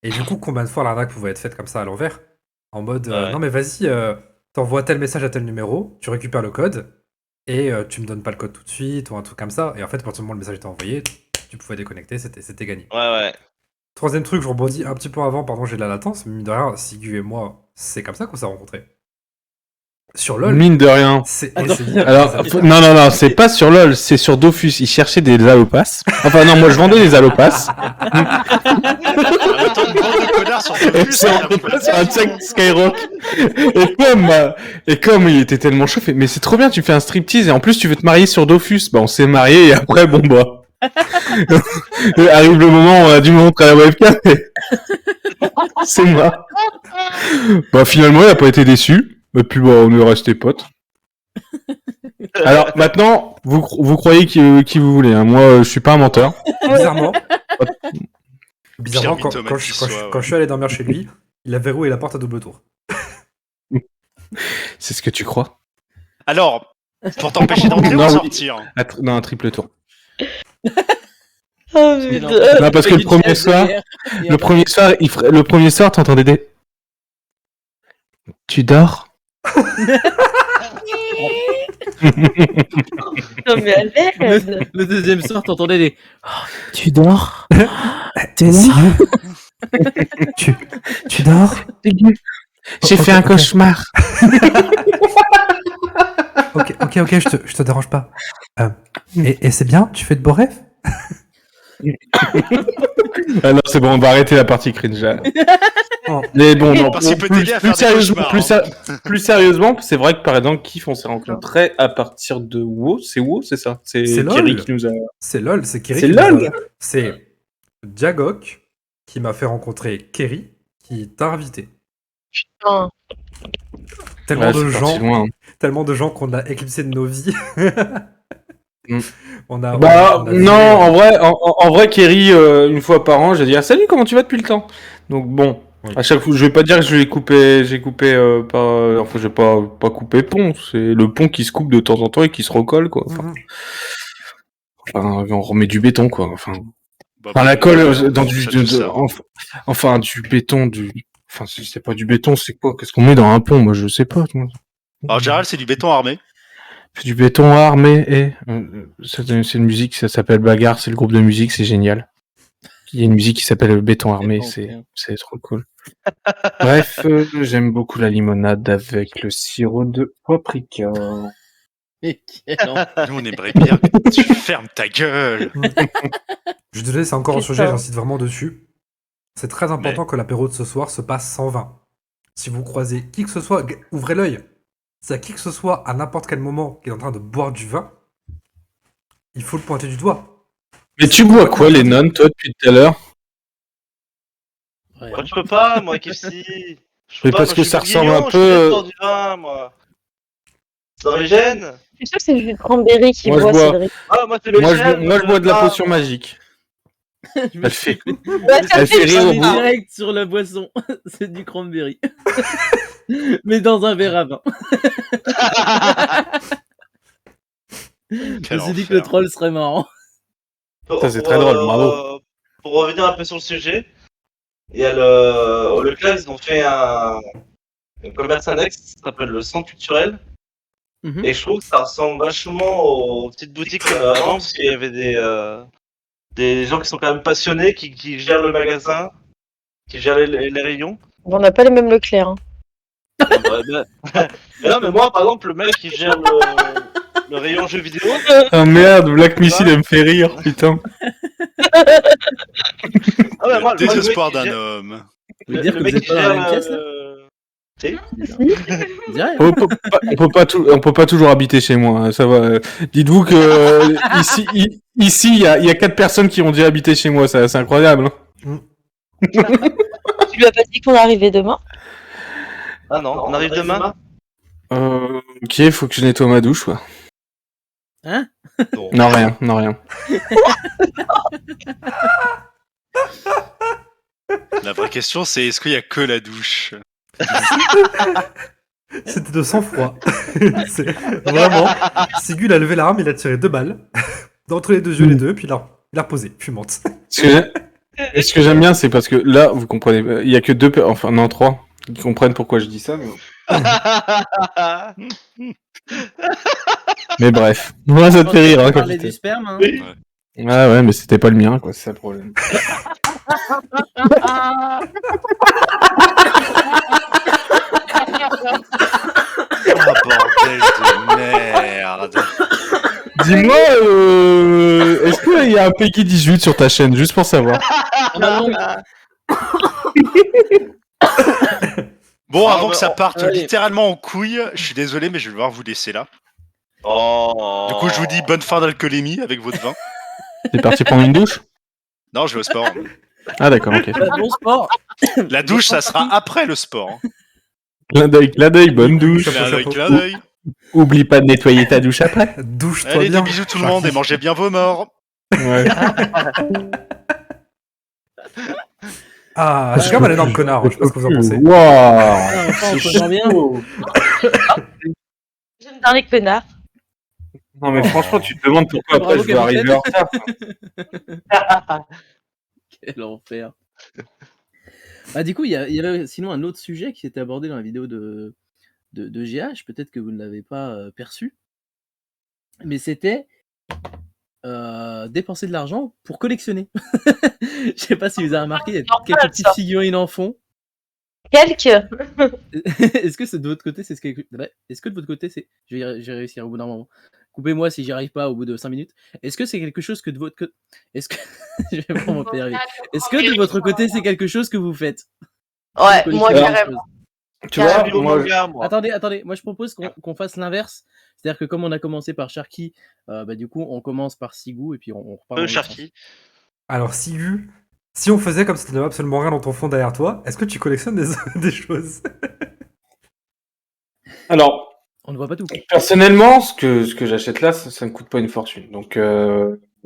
[SPEAKER 2] Et du coup, combien de fois l'arnaque pouvait être faite comme ça à l'envers? En mode, non mais vas-y, t'envoies tel message à tel numéro, tu récupères le code, et tu me donnes pas le code tout de suite, ou un truc comme ça. Et en fait, à partir du moment où le message était envoyé, tu pouvais déconnecter, c'était gagné.
[SPEAKER 3] Ouais.
[SPEAKER 2] Troisième truc, je rebondis un petit peu avant, pardon, j'ai de la latence, mais mine de rien, Sigu et moi, c'est comme ça qu'on s'est rencontrés. Sur LoL.
[SPEAKER 6] Mine de rien. Alors, non, c'est pas sur LoL, c'est sur Dofus. Ils cherchaient des allopas. Enfin, non, moi je vendais des allopas. C'est un check Skyrock. Et comme il était tellement chauffé, mais c'est trop bien, tu fais un striptease et en plus tu veux te marier sur Dofus. Bah, on s'est marié et après, bon, bah. Arrive le moment où on a dû me montrer la webcam. C'est moi. Bah, finalement, il a pas été déçu. Et puis, bon, on est restés potes. Alors, maintenant, vous croyez qui vous voulez. Hein. Moi, je suis pas un menteur.
[SPEAKER 2] Bizarrement, quand je suis allé dormir chez lui, il a verrouillé la porte à double tour.
[SPEAKER 6] C'est ce que tu crois?
[SPEAKER 4] Alors, pour t'empêcher d'entrer ou de sortir?
[SPEAKER 6] Non, un triple tour.
[SPEAKER 5] Oh putain.
[SPEAKER 6] Non, parce que le premier soir, t'entendais des... Tu dors?
[SPEAKER 5] Non mais à l'aide.
[SPEAKER 1] Le deuxième soir, t'entendais des...
[SPEAKER 6] Tu dors? T'es là? Tu dors? J'ai fait un cauchemar.
[SPEAKER 2] Ok, je te dérange pas. Et c'est bien? Tu fais de beaux rêves?
[SPEAKER 6] Ah non, c'est bon, on va arrêter la partie cringe. Là.
[SPEAKER 2] Oh.
[SPEAKER 6] Mais bon, non,
[SPEAKER 4] Parce qu'il peut t'aider à faire des
[SPEAKER 6] sérieusement,
[SPEAKER 4] cauchemars,
[SPEAKER 6] plus sérieusement, c'est vrai que par exemple, Kif, on s'est rencontrés à partir de WoW. C'est WoW, c'est ça? C'est
[SPEAKER 2] C'est
[SPEAKER 6] Kerry
[SPEAKER 2] LOL.
[SPEAKER 6] qui nous a.
[SPEAKER 2] C'est LOL, c'est Kerry
[SPEAKER 6] C'est
[SPEAKER 2] qui nous a-
[SPEAKER 6] LOL.
[SPEAKER 2] C'est Diagok qui m'a fait rencontrer Kerry qui t'a invité.
[SPEAKER 5] Putain.
[SPEAKER 2] Tellement
[SPEAKER 6] Ouais,
[SPEAKER 2] de
[SPEAKER 6] c'est parti
[SPEAKER 2] gens,
[SPEAKER 6] loin.
[SPEAKER 2] tellement de gens qu'on a éclipsé de nos vies.
[SPEAKER 6] Mm.
[SPEAKER 2] On a
[SPEAKER 6] non,
[SPEAKER 2] viré-
[SPEAKER 6] en vrai, Kerry, une fois par an, j'ai dit salut, comment tu vas depuis le temps? Donc bon,
[SPEAKER 2] Oui.
[SPEAKER 6] à chaque fois, je vais pas dire que j'ai coupé enfin, j'ai pas coupé pont, c'est le pont qui se coupe de temps en temps et qui se recolle, quoi.
[SPEAKER 2] Mhm.
[SPEAKER 6] Enfin, on remet du béton, quoi. Enfin,
[SPEAKER 4] Bah,
[SPEAKER 6] la colle dans
[SPEAKER 4] on
[SPEAKER 6] du,
[SPEAKER 4] fait tout ça.
[SPEAKER 6] enfin, du béton, enfin, si c'est pas du béton, c'est quoi? Qu'est-ce qu'on met dans un pont? Moi, je sais pas. Moi.
[SPEAKER 4] En général, c'est du béton armé.
[SPEAKER 6] C'est du béton armé et c'est une musique, ça s'appelle Bagarre, c'est le groupe de musique, c'est génial. Il y a une musique qui s'appelle Béton armé, c'est trop cool. Bref, j'aime beaucoup la limonade avec le sirop de paprika.
[SPEAKER 1] Mais quel enfer.
[SPEAKER 4] Nous, on aimerait bien que tu fermes ta gueule.
[SPEAKER 2] Je suis désolé, c'est encore un
[SPEAKER 5] Putain.
[SPEAKER 2] sujet, j'insiste vraiment dessus. C'est très important que l'apéro de ce soir se passe sans vin. Si vous croisez qui que ce soit, ouvrez l'œil. Si à qui que ce soit, à n'importe quel moment, qui est en train de boire du vin, il faut le pointer du doigt.
[SPEAKER 6] Mais tu bois quoi, Lennon, toi, depuis tout à l'heure?
[SPEAKER 1] Ouais.
[SPEAKER 3] Moi, je peux pas, moi, Kifsi.
[SPEAKER 6] Mais parce que ça ressemble un peu,
[SPEAKER 3] Je boire du vin, moi. Ça me gêne.
[SPEAKER 5] Je suis sûr que c'est le jus de cranberry qui
[SPEAKER 6] Moi, je
[SPEAKER 5] boit,
[SPEAKER 6] bois.
[SPEAKER 5] Cédric.
[SPEAKER 3] Ah, moi, c'est le
[SPEAKER 6] Moi,
[SPEAKER 3] chef,
[SPEAKER 6] je bois de la
[SPEAKER 3] vin.
[SPEAKER 6] potion magique.
[SPEAKER 1] Je me
[SPEAKER 6] Elle
[SPEAKER 1] suis
[SPEAKER 6] fait-
[SPEAKER 5] Ouais, ça
[SPEAKER 6] Elle fait rire au
[SPEAKER 1] mis
[SPEAKER 6] bout.
[SPEAKER 1] direct sur la boisson. C'est du cranberry. Mais dans un verre à vin. Je me suis dit que le troll serait marrant.
[SPEAKER 6] Ça, c'est très drôle, bravo.
[SPEAKER 3] Pour revenir un peu sur le sujet, il y a le club, ils ont fait un commerce annexe qui s'appelle le centre culturel.
[SPEAKER 1] Mhm.
[SPEAKER 3] Et je trouve que ça ressemble vachement aux petites boutiques qu'on avait avant, parce qu'il y avait des gens qui sont quand même passionnés, qui gèrent le magasin, qui gèrent les rayons.
[SPEAKER 5] On n'a pas les mêmes Leclerc. Hein.
[SPEAKER 3] Mais non, mais moi, par exemple, le mec qui gère le rayon jeux vidéo,
[SPEAKER 6] Ah merde, Black Missile, elle me fait rire, putain.
[SPEAKER 3] ah ouais, moi,
[SPEAKER 4] Le
[SPEAKER 3] le
[SPEAKER 4] désespoir
[SPEAKER 3] mec qui
[SPEAKER 4] d'un
[SPEAKER 3] gère-
[SPEAKER 4] homme.
[SPEAKER 1] Vous voulez dire que vous
[SPEAKER 3] mec
[SPEAKER 1] êtes
[SPEAKER 3] qui
[SPEAKER 1] pas dans la
[SPEAKER 3] gère
[SPEAKER 1] même pièce, là? Je dis rien.
[SPEAKER 6] On peut pas toujours habiter chez moi, hein, ça va. Dites-vous que ici, il y a 4 personnes qui ont déjà habité chez moi, c'est incroyable. Hein.
[SPEAKER 5] Tu lui as pas dit qu'on arrivait demain?
[SPEAKER 3] Ah non, on arrive demain.
[SPEAKER 6] Ok, faut que je nettoie ma douche, quoi.
[SPEAKER 1] Hein?
[SPEAKER 6] Non, rien, non, rien.
[SPEAKER 4] La vraie question, c'est est-ce qu'il y a que la douche?
[SPEAKER 2] C'était de sang-froid. C'est vraiment. Sigul a levé l'arme, il a tiré 2 balles. D'entre les deux yeux, les deux, puis il a reposé, fumante.
[SPEAKER 6] Ce que j'aime bien, c'est parce que là, vous comprenez, il y a que 2, enfin non 3, qui comprennent pourquoi je dis ça. Mais bref, moi ça te fait rire, hein,
[SPEAKER 1] On parlait
[SPEAKER 6] capitaine.
[SPEAKER 1] du sperme, hein.
[SPEAKER 3] Oui.
[SPEAKER 6] Ah ouais, mais c'était pas le mien, quoi, c'est ça le problème.
[SPEAKER 4] Ah, bordel de merde.
[SPEAKER 6] Dis-moi, est-ce qu'il y a un Peggy 18 sur ta chaîne, juste pour savoir?
[SPEAKER 4] Bon,
[SPEAKER 3] Ah,
[SPEAKER 4] avant
[SPEAKER 3] mais
[SPEAKER 4] que ça
[SPEAKER 3] on-
[SPEAKER 4] parte
[SPEAKER 1] allez.
[SPEAKER 4] littéralement en couille, je suis désolé, mais je vais devoir vous laisser là.
[SPEAKER 3] Oh.
[SPEAKER 4] Du coup, je vous dis bonne fin d'alcoolémie avec votre vin.
[SPEAKER 6] T'es parti prendre une douche?
[SPEAKER 4] Non, je vais au sport.
[SPEAKER 6] Ah d'accord, ok.
[SPEAKER 1] Bah, bon sport.
[SPEAKER 4] La douche, ça sera après le sport. Hein.
[SPEAKER 6] Clin d'œil, bonne douche.
[SPEAKER 4] Clin d'œil, clin d'œil.
[SPEAKER 6] Oublie pas de nettoyer ta douche après.
[SPEAKER 2] Douche-toi
[SPEAKER 4] Allez,
[SPEAKER 2] bien.
[SPEAKER 4] des bisous tout le monde et mangez bien vos morts.
[SPEAKER 6] Ouais.
[SPEAKER 2] Ah, je suis quand même un énorme connard, je sais pas ce que vous en pensez.
[SPEAKER 6] Waouh.
[SPEAKER 1] Ah, enfin, on se sent bien.
[SPEAKER 5] J'aime bien les connards.
[SPEAKER 6] Non mais franchement, tu te demandes pourquoi après
[SPEAKER 1] Bravo,
[SPEAKER 6] je vais arriver en retard.
[SPEAKER 1] Quel enfer. Bah, du coup, il y avait sinon un autre sujet qui était abordé dans la vidéo de GH, peut-être que vous ne l'avez pas perçu, mais c'était dépenser de l'argent pour collectionner. Je sais pas si vous avez remarqué, il y a
[SPEAKER 5] Normal,
[SPEAKER 1] quelques petites
[SPEAKER 5] ça.
[SPEAKER 1] figurines en fond.
[SPEAKER 5] Quelques.
[SPEAKER 1] Est-ce que de votre côté, c'est ce que de votre côté, c'est. Je vais réussir au bout d'un moment. coupez-moi si j'y arrive pas au bout de 5 minutes. Est-ce que c'est quelque chose que de votre côté... Est-ce que... je vais vraiment pas y arriver. Est-ce que de votre côté, c'est quelque chose que vous faites?
[SPEAKER 5] Ouais,
[SPEAKER 1] Vous
[SPEAKER 5] moi
[SPEAKER 1] collectionnez des
[SPEAKER 5] carrément.
[SPEAKER 1] choses.
[SPEAKER 6] Tu vois,
[SPEAKER 3] Niveau
[SPEAKER 6] moi,
[SPEAKER 3] manga, moi.
[SPEAKER 1] Attendez, moi je propose qu'on fasse l'inverse. C'est-à-dire que comme on a commencé par Sharky, du coup on commence par Sigou et puis on repart dans l'autre sens.
[SPEAKER 3] Sharky.
[SPEAKER 2] Alors, si on faisait comme si tu n'avais absolument rien dans ton fond derrière toi, est-ce que tu collectionnes des choses?
[SPEAKER 6] alors,
[SPEAKER 1] On ne voit pas tout.
[SPEAKER 6] personnellement, ce que j'achète là, ça ne coûte pas une fortune. Donc,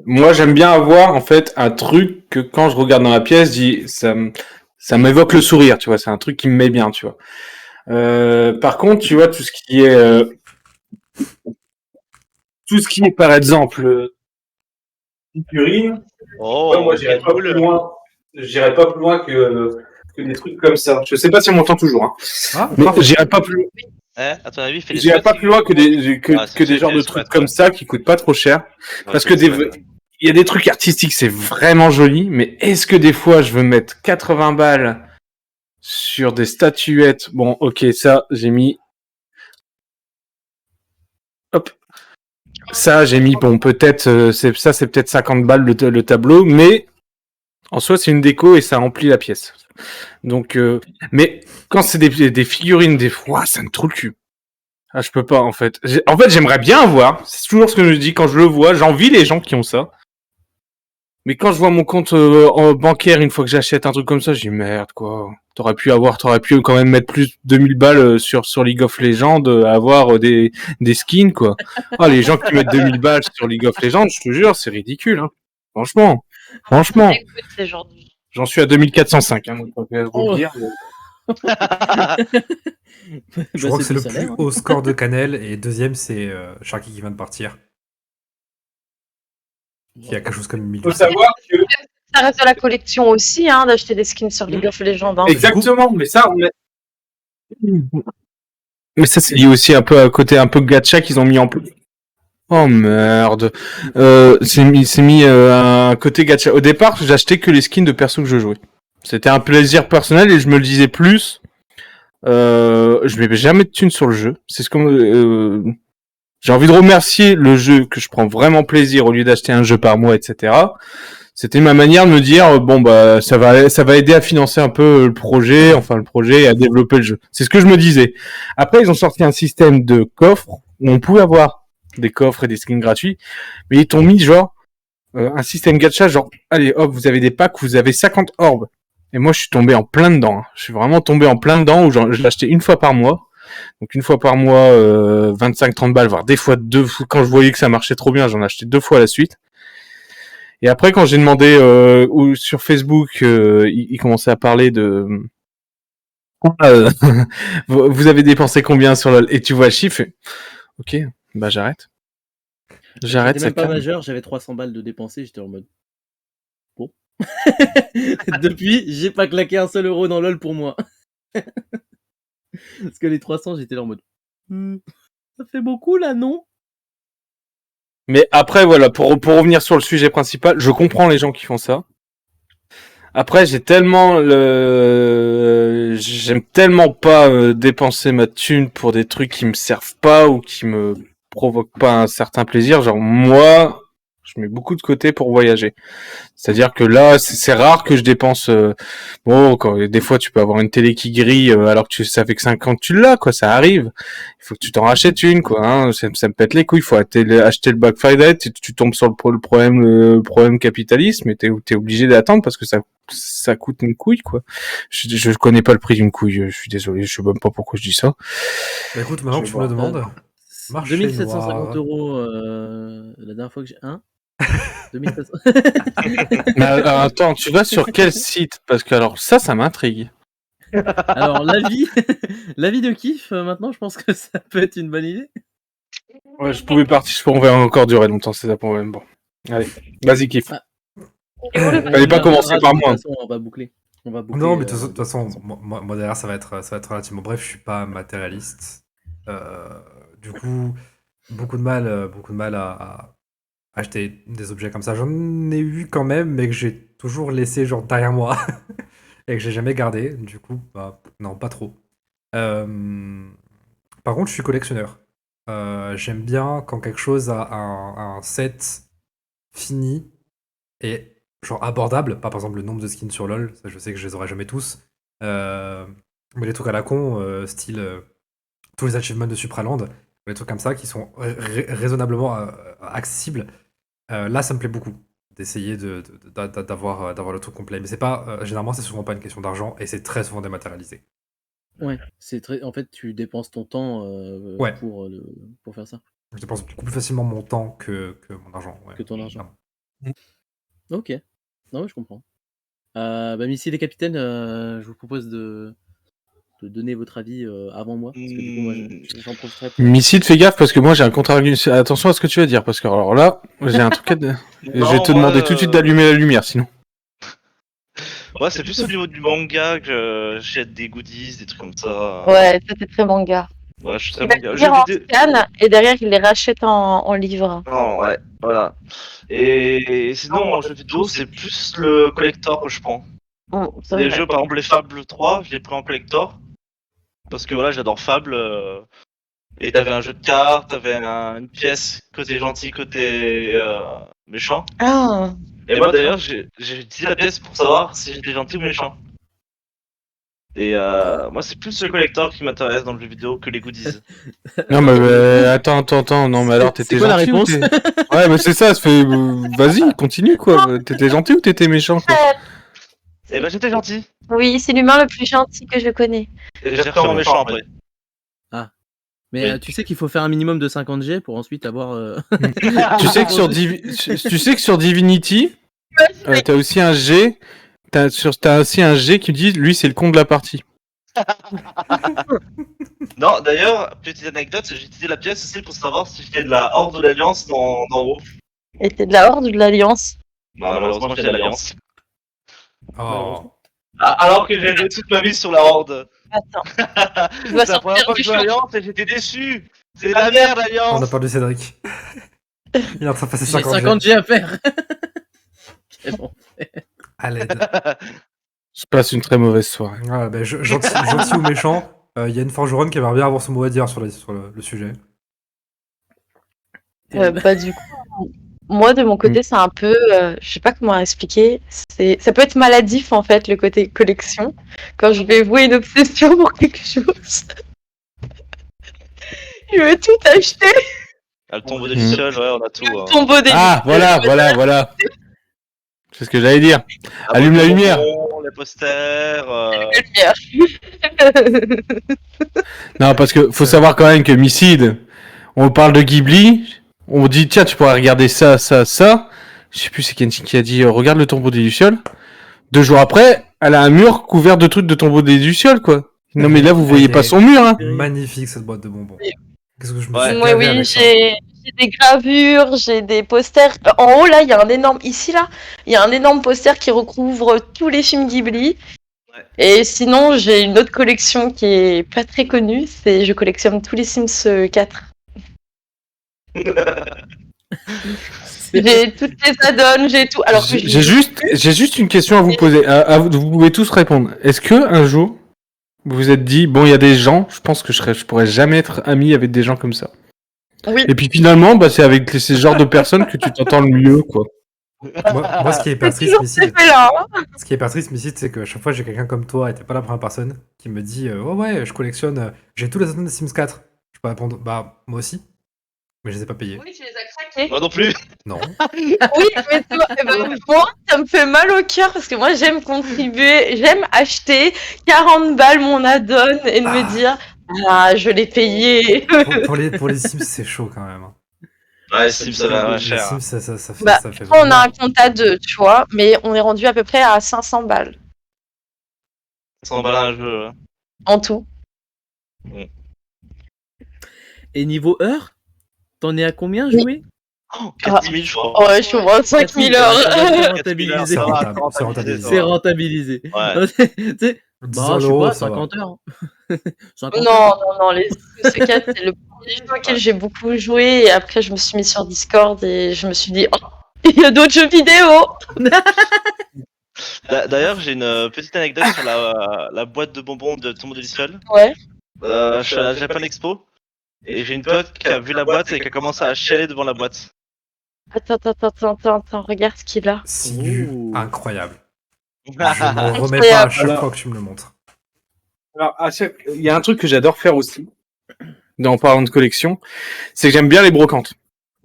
[SPEAKER 6] moi, j'aime bien avoir en fait un truc que quand je regarde dans la pièce, ça m'évoque le sourire, tu vois. C'est un truc qui me met bien, tu vois. Par contre, tu vois, tout ce qui est par exemple figurines,
[SPEAKER 3] Oh,
[SPEAKER 6] moi, j'irais pas plus loin. J'irais pas plus loin que des trucs comme ça. Je sais pas si on m'entend toujours, hein.
[SPEAKER 2] Ah,
[SPEAKER 6] Mais
[SPEAKER 2] parfait.
[SPEAKER 6] j'irais pas plus.
[SPEAKER 3] À ton avis, fais des
[SPEAKER 6] J'irais pas plus loin que des
[SPEAKER 3] c'est
[SPEAKER 6] genres de
[SPEAKER 3] des
[SPEAKER 6] trucs
[SPEAKER 3] squats,
[SPEAKER 6] comme
[SPEAKER 3] ouais.
[SPEAKER 6] ça qui coûtent pas trop cher. Parce que
[SPEAKER 3] Ouais.
[SPEAKER 6] il y a des trucs artistiques, c'est vraiment joli, mais est-ce que des fois je veux mettre 80 balles sur des statuettes? Bon, ok, ça, j'ai mis. Hop. Ça, j'ai mis, bon, peut-être, c'est peut-être 50 balles le tableau, mais en soi, c'est une déco et ça remplit la pièce. Donc, mais quand c'est des figurines, des fois, ça me trouve le cul. Ah, je peux pas, en fait. En fait, j'aimerais bien avoir. C'est toujours ce que je dis quand je le vois. J'envie les gens qui ont ça. Mais quand je vois mon compte en bancaire, une fois que j'achète un truc comme ça, je dis merde, quoi. T'aurais pu quand même mettre plus de 2000 balles sur League of Legends, avoir des skins, quoi. Ah, les gens qui mettent 2000 balles sur League of Legends, je te jure, c'est ridicule, hein. Franchement.
[SPEAKER 5] Écoute, c'est genre de-
[SPEAKER 6] J'en suis à 2405, hein, donc, je vais vous le dire.
[SPEAKER 2] Je crois que c'est le
[SPEAKER 1] salaire,
[SPEAKER 2] plus
[SPEAKER 1] hein.
[SPEAKER 2] haut score de Canel, et deuxième, c'est Sharky qui vient de partir, qui a quelque chose comme 1000.
[SPEAKER 6] Faut savoir que
[SPEAKER 5] Ça reste de la collection aussi, hein, d'acheter des skins sur League of Legends. Hein.
[SPEAKER 6] exactement, mais ça, mais ça c'est lié aussi un peu à côté un peu gacha qu'ils ont mis en place. Oh merde, c'est mis un côté gacha. Au départ, j'achetais que les skins de persos que je jouais. C'était un plaisir personnel et je me le disais plus. Je mets jamais de thunes sur le jeu. C'est ce que j'ai envie de remercier le jeu que je prends vraiment plaisir au lieu d'acheter un jeu par mois, etc. C'était ma manière de me dire bon bah ça va aider à financer un peu le projet et à développer le jeu. C'est ce que je me disais. Après ils ont sorti un système de coffres où on pouvait avoir des coffres et des skins gratuits, mais ils t'ont mis genre un système gacha genre allez hop vous avez des packs, vous avez 50 orbes. Et moi je suis tombé en plein dedans. Hein. Je suis vraiment tombé en plein dedans où je l'achetais une fois par mois. Donc une fois par mois 25-30 balles, voire des fois deux. Quand je voyais que ça marchait trop bien, j'en achetais 2 fois à la suite. Et après, quand j'ai demandé sur Facebook, ils commençaient à parler de vous avez dépensé combien sur LOL et tu vois le chiffre. Et... Ok, bah j'arrête. J'arrête.
[SPEAKER 1] J'étais même
[SPEAKER 6] Ça
[SPEAKER 1] pas
[SPEAKER 6] calme.
[SPEAKER 1] majeur, j'avais 300 balles de dépensé, j'étais en mode bon. Depuis, j'ai pas claqué un seul euro dans LOL pour moi. Parce que les 300, j'étais là en mode ça fait beaucoup là, non?
[SPEAKER 6] Mais après, voilà, pour revenir sur le sujet principal, je comprends les gens qui font ça. Après, j'aime tellement pas dépenser ma thune pour des trucs qui me servent pas ou qui me provoquent pas un certain plaisir. Genre, moi, je mets beaucoup de côté pour voyager. C'est-à-dire que là, c'est rare que je dépense. Des fois, tu peux avoir une télé qui grille alors que ça fait que 5 ans que tu l'as, quoi. Ça arrive. Il faut que tu t'en rachètes une, quoi. Hein. Ça me pète les couilles. Il faut acheter le Black Friday. Tu tombes sur le problème capitalisme, et t'es obligé d'attendre parce que ça coûte une couille, quoi. Je connais pas le prix d'une couille. Je suis désolé. Je sais même pas pourquoi je dis ça.
[SPEAKER 2] Bah écoute, maintenant que tu me le demandes, marché
[SPEAKER 1] 2750
[SPEAKER 2] noir.
[SPEAKER 1] € la dernière fois que j'ai... 2700.
[SPEAKER 6] Mais attends, tu vas sur quel site? Parce que alors ça m'intrigue.
[SPEAKER 1] Alors, l'avis de Kiff, maintenant, je pense que ça peut être une bonne idée.
[SPEAKER 6] Ouais, je pourrais encore durer longtemps, c'est ça pour même. Bon, allez, vas-y Kiff. Fallait pas commencer par moi.
[SPEAKER 1] De toute façon, on va boucler.
[SPEAKER 2] Non, mais de toute façon, moi derrière, ça va être relativement bref. Je suis pas matérialiste. Du coup, beaucoup de mal à acheter des objets comme ça. J'en ai eu quand même, mais que j'ai toujours laissé genre derrière moi et que j'ai jamais gardé. Du coup, bah, non, pas trop. Par contre, je suis collectionneur. J'aime bien quand quelque chose a un set fini et genre abordable, pas par exemple le nombre de skins sur LoL, ça je sais que je les aurai jamais tous, mais les trucs à la con, style tous les achievements de Supraland, les trucs comme ça qui sont raisonnablement accessibles. Là, ça me plaît beaucoup d'essayer d'avoir le truc complet. Mais c'est pas généralement, c'est souvent pas une question d'argent et c'est très souvent dématérialisé.
[SPEAKER 1] Ouais, c'est très. En fait, tu dépenses ton temps
[SPEAKER 2] Ouais.
[SPEAKER 1] pour faire ça
[SPEAKER 2] Je dépense beaucoup plus facilement mon temps que mon argent. Ouais.
[SPEAKER 1] que ton argent.
[SPEAKER 2] Clairement.
[SPEAKER 1] Ok. Non, mais je comprends. Missile et capitaine, je vous propose de donner votre avis avant moi, parce que du coup, moi, j'en profiterai pour.
[SPEAKER 6] Missile, fais gaffe parce que moi j'ai un contre-argument. Attention à ce que tu vas dire parce que alors là, j'ai un truc à. Je vais te demander tout de suite d'allumer la lumière sinon.
[SPEAKER 3] Ouais, c'est plus au niveau du manga que j'achète des goodies, des trucs comme ça.
[SPEAKER 5] Ouais, ça c'est très manga.
[SPEAKER 3] Ouais, je suis très
[SPEAKER 5] Il va
[SPEAKER 3] manga.
[SPEAKER 5] les
[SPEAKER 3] Jeux
[SPEAKER 5] lire en
[SPEAKER 3] vidéo.
[SPEAKER 5] scan et derrière il les rachète en livre.
[SPEAKER 3] Non, ouais, voilà. Et sinon, en jeu vidéo, c'est plus le collector que je prends.
[SPEAKER 5] C'est
[SPEAKER 3] Les
[SPEAKER 5] vrai.
[SPEAKER 3] jeux, par exemple, les Fable 3, je l'ai pris en collector. Parce que voilà, j'adore Fable. Et t'avais un jeu de cartes, t'avais une pièce, côté gentil, côté méchant.
[SPEAKER 5] Ah,
[SPEAKER 3] Et moi d'ailleurs, j'ai utilisé la pièce pour savoir si j'étais gentil ou méchant. Et moi, c'est plus le collector qui m'intéresse dans le jeu vidéo que les goodies.
[SPEAKER 6] Non mais attends, non mais alors
[SPEAKER 1] C'est
[SPEAKER 6] t'étais
[SPEAKER 1] quoi la
[SPEAKER 6] gentil ou
[SPEAKER 1] réponse
[SPEAKER 6] Ouais mais c'est ça, ça fait vas-y, continue quoi. T'étais gentil ou t'étais méchant quoi?
[SPEAKER 3] Et ben j'étais gentil.
[SPEAKER 5] oui, c'est l'humain le plus gentil que je connais.
[SPEAKER 3] Et j'ai repris en méchant après.
[SPEAKER 1] Mais
[SPEAKER 3] Oui.
[SPEAKER 1] tu sais qu'il faut faire un minimum de 50 G pour ensuite avoir.
[SPEAKER 6] Tu sais que sur Divinity, t'as aussi un G. T'as aussi un G qui dit lui c'est le con de la partie.
[SPEAKER 3] Non, d'ailleurs, petite anecdote, j'ai utilisé la pièce aussi pour savoir si j'étais de la Horde ou de l'Alliance dans WoW.
[SPEAKER 5] Et t'es de la Horde ou de l'Alliance?
[SPEAKER 3] Bah, malheureusement, j'étais de l'Alliance.
[SPEAKER 2] Oh.
[SPEAKER 3] Alors que j'ai toute ma vie sur la Horde.
[SPEAKER 5] Attends. Tu dois
[SPEAKER 3] C'est la première
[SPEAKER 5] sortir
[SPEAKER 3] fois que
[SPEAKER 5] du
[SPEAKER 3] je joue à
[SPEAKER 5] champ.
[SPEAKER 3] l'Alliance et j'étais déçu. C'est la merde,
[SPEAKER 2] On
[SPEAKER 3] l'Alliance.
[SPEAKER 2] a perdu Cédric. Il est en train de passer
[SPEAKER 1] J'ai
[SPEAKER 2] 50
[SPEAKER 1] 50 G à faire. C'est bon.
[SPEAKER 2] à l'aide.
[SPEAKER 6] Je passe une très mauvaise soirée.
[SPEAKER 2] Ah, bah, gentil ou méchant, il y a une forgeronne qui aimerait bien avoir son mot à dire sur le sujet.
[SPEAKER 5] Du coup, moi de mon côté, c'est un peu, je sais pas comment expliquer. Ça peut être maladif en fait le côté collection. Quand je vais vouer une obsession pour quelque chose, je veux tout acheter.
[SPEAKER 3] Ah, le tombeau des lucioles, ouais, on a tout.
[SPEAKER 5] Le tombeau des
[SPEAKER 6] Ah voilà. C'est ce que j'allais dire.
[SPEAKER 3] Ah,
[SPEAKER 6] Allume
[SPEAKER 3] bon,
[SPEAKER 6] la
[SPEAKER 3] les
[SPEAKER 6] lumière.
[SPEAKER 3] bonbons, les posters.
[SPEAKER 6] Non parce que faut savoir quand même que Misside, on parle de Ghibli, on dit tiens tu pourrais regarder ça. Je sais plus c'est Kenji qui a dit regarde le tombeau des lucioles. 2 jours après, elle a un mur couvert de trucs de tombeau des lucioles quoi. Non mais là vous voyez pas son mur hein.
[SPEAKER 2] Magnifique cette boîte de bonbons. Qu'est-ce que je me
[SPEAKER 3] Ouais.
[SPEAKER 2] suis
[SPEAKER 5] Ouais,
[SPEAKER 2] gavé
[SPEAKER 5] oui,
[SPEAKER 2] avec ça.
[SPEAKER 5] j'ai des gravures, j'ai des posters. En haut, là, il y a un énorme. Ici, là, il y a un énorme poster qui recouvre tous les films Ghibli.
[SPEAKER 3] Ouais.
[SPEAKER 5] Et sinon, j'ai une autre collection qui est pas très connue. Je collectionne tous les Sims 4. J'ai toutes les add-ons, j'ai tout. Alors que
[SPEAKER 6] J'ai juste une question à vous poser. Vous pouvez tous répondre. Est-ce que un jour vous vous êtes dit bon il y a des gens, je pense que je pourrais jamais être ami avec des gens comme ça.
[SPEAKER 5] Oui.
[SPEAKER 6] Et puis finalement c'est avec ces genres de personnes que tu t'entends le mieux quoi.
[SPEAKER 2] Moi, ce qui est hyper
[SPEAKER 5] C'est
[SPEAKER 2] triste,
[SPEAKER 5] toujours
[SPEAKER 2] Missile,
[SPEAKER 5] fait là. Hein.
[SPEAKER 2] ce qui est hyper triste, Missile, c'est que à chaque fois j'ai quelqu'un comme toi, et t'es pas la première personne, qui me dit oh ouais, je collectionne, j'ai tous les add-ons de Sims 4. Je peux répondre bah moi aussi, mais je les ai pas payés.
[SPEAKER 5] Oui, tu les as craqués.
[SPEAKER 3] Moi non plus.
[SPEAKER 2] Non.
[SPEAKER 5] Oui, mais tu vois, moi, ça me fait mal au cœur parce que moi, j'aime contribuer, j'aime acheter 40 balles mon add-on et de me dire ah, je l'ai payé.
[SPEAKER 2] pour les Sims, c'est chaud quand même.
[SPEAKER 3] Ouais, Steam, ça va
[SPEAKER 2] Les
[SPEAKER 3] cher.
[SPEAKER 2] Sims, ça fait,
[SPEAKER 5] Bah,
[SPEAKER 2] ça fait
[SPEAKER 5] on a un
[SPEAKER 2] vraiment-
[SPEAKER 5] compte à 2, tu vois, mais on est rendu à peu près à 500 balles
[SPEAKER 3] 100 balles un jeu.
[SPEAKER 5] en tout.
[SPEAKER 1] Et niveau heure, t'en es à combien
[SPEAKER 5] Oui.
[SPEAKER 1] joué?
[SPEAKER 3] Oh, 4000, je crois.
[SPEAKER 5] Ouais, je suis au 25 000 heures.
[SPEAKER 1] C'est
[SPEAKER 3] 4000 heures,
[SPEAKER 1] rentabilisé.
[SPEAKER 3] ça va,
[SPEAKER 2] C'est rentabilisé.
[SPEAKER 1] C'est rentabilisé.
[SPEAKER 3] Ouais.
[SPEAKER 1] Tu sais,
[SPEAKER 2] 10
[SPEAKER 1] bah, je sais
[SPEAKER 2] €,
[SPEAKER 1] pas,
[SPEAKER 2] ça va.
[SPEAKER 1] 50 heures. 50
[SPEAKER 5] Non, les C4, c'est le premier jeu auquel j'ai beaucoup joué et après je me suis mis sur Discord et je me suis dit oh, il y a d'autres jeux vidéo.
[SPEAKER 3] D'ailleurs, j'ai une petite anecdote sur la boîte de bonbons de Tombeau de l'Isole.
[SPEAKER 5] Ouais.
[SPEAKER 3] Je suis à la Japan Expo. Et j'ai une pote qui a vu la boîte et qui a commencé à chialer devant la boîte.
[SPEAKER 5] Attends, regarde ce qu'il a.
[SPEAKER 2] Silu,
[SPEAKER 1] Oh.
[SPEAKER 2] incroyable. Je
[SPEAKER 3] Ah,
[SPEAKER 2] m'en remets pas à chaque
[SPEAKER 6] Alors-
[SPEAKER 2] fois que tu me le montres.
[SPEAKER 6] Alors, il y a un truc que j'adore faire aussi, en parlant de collection, c'est que j'aime bien les brocantes.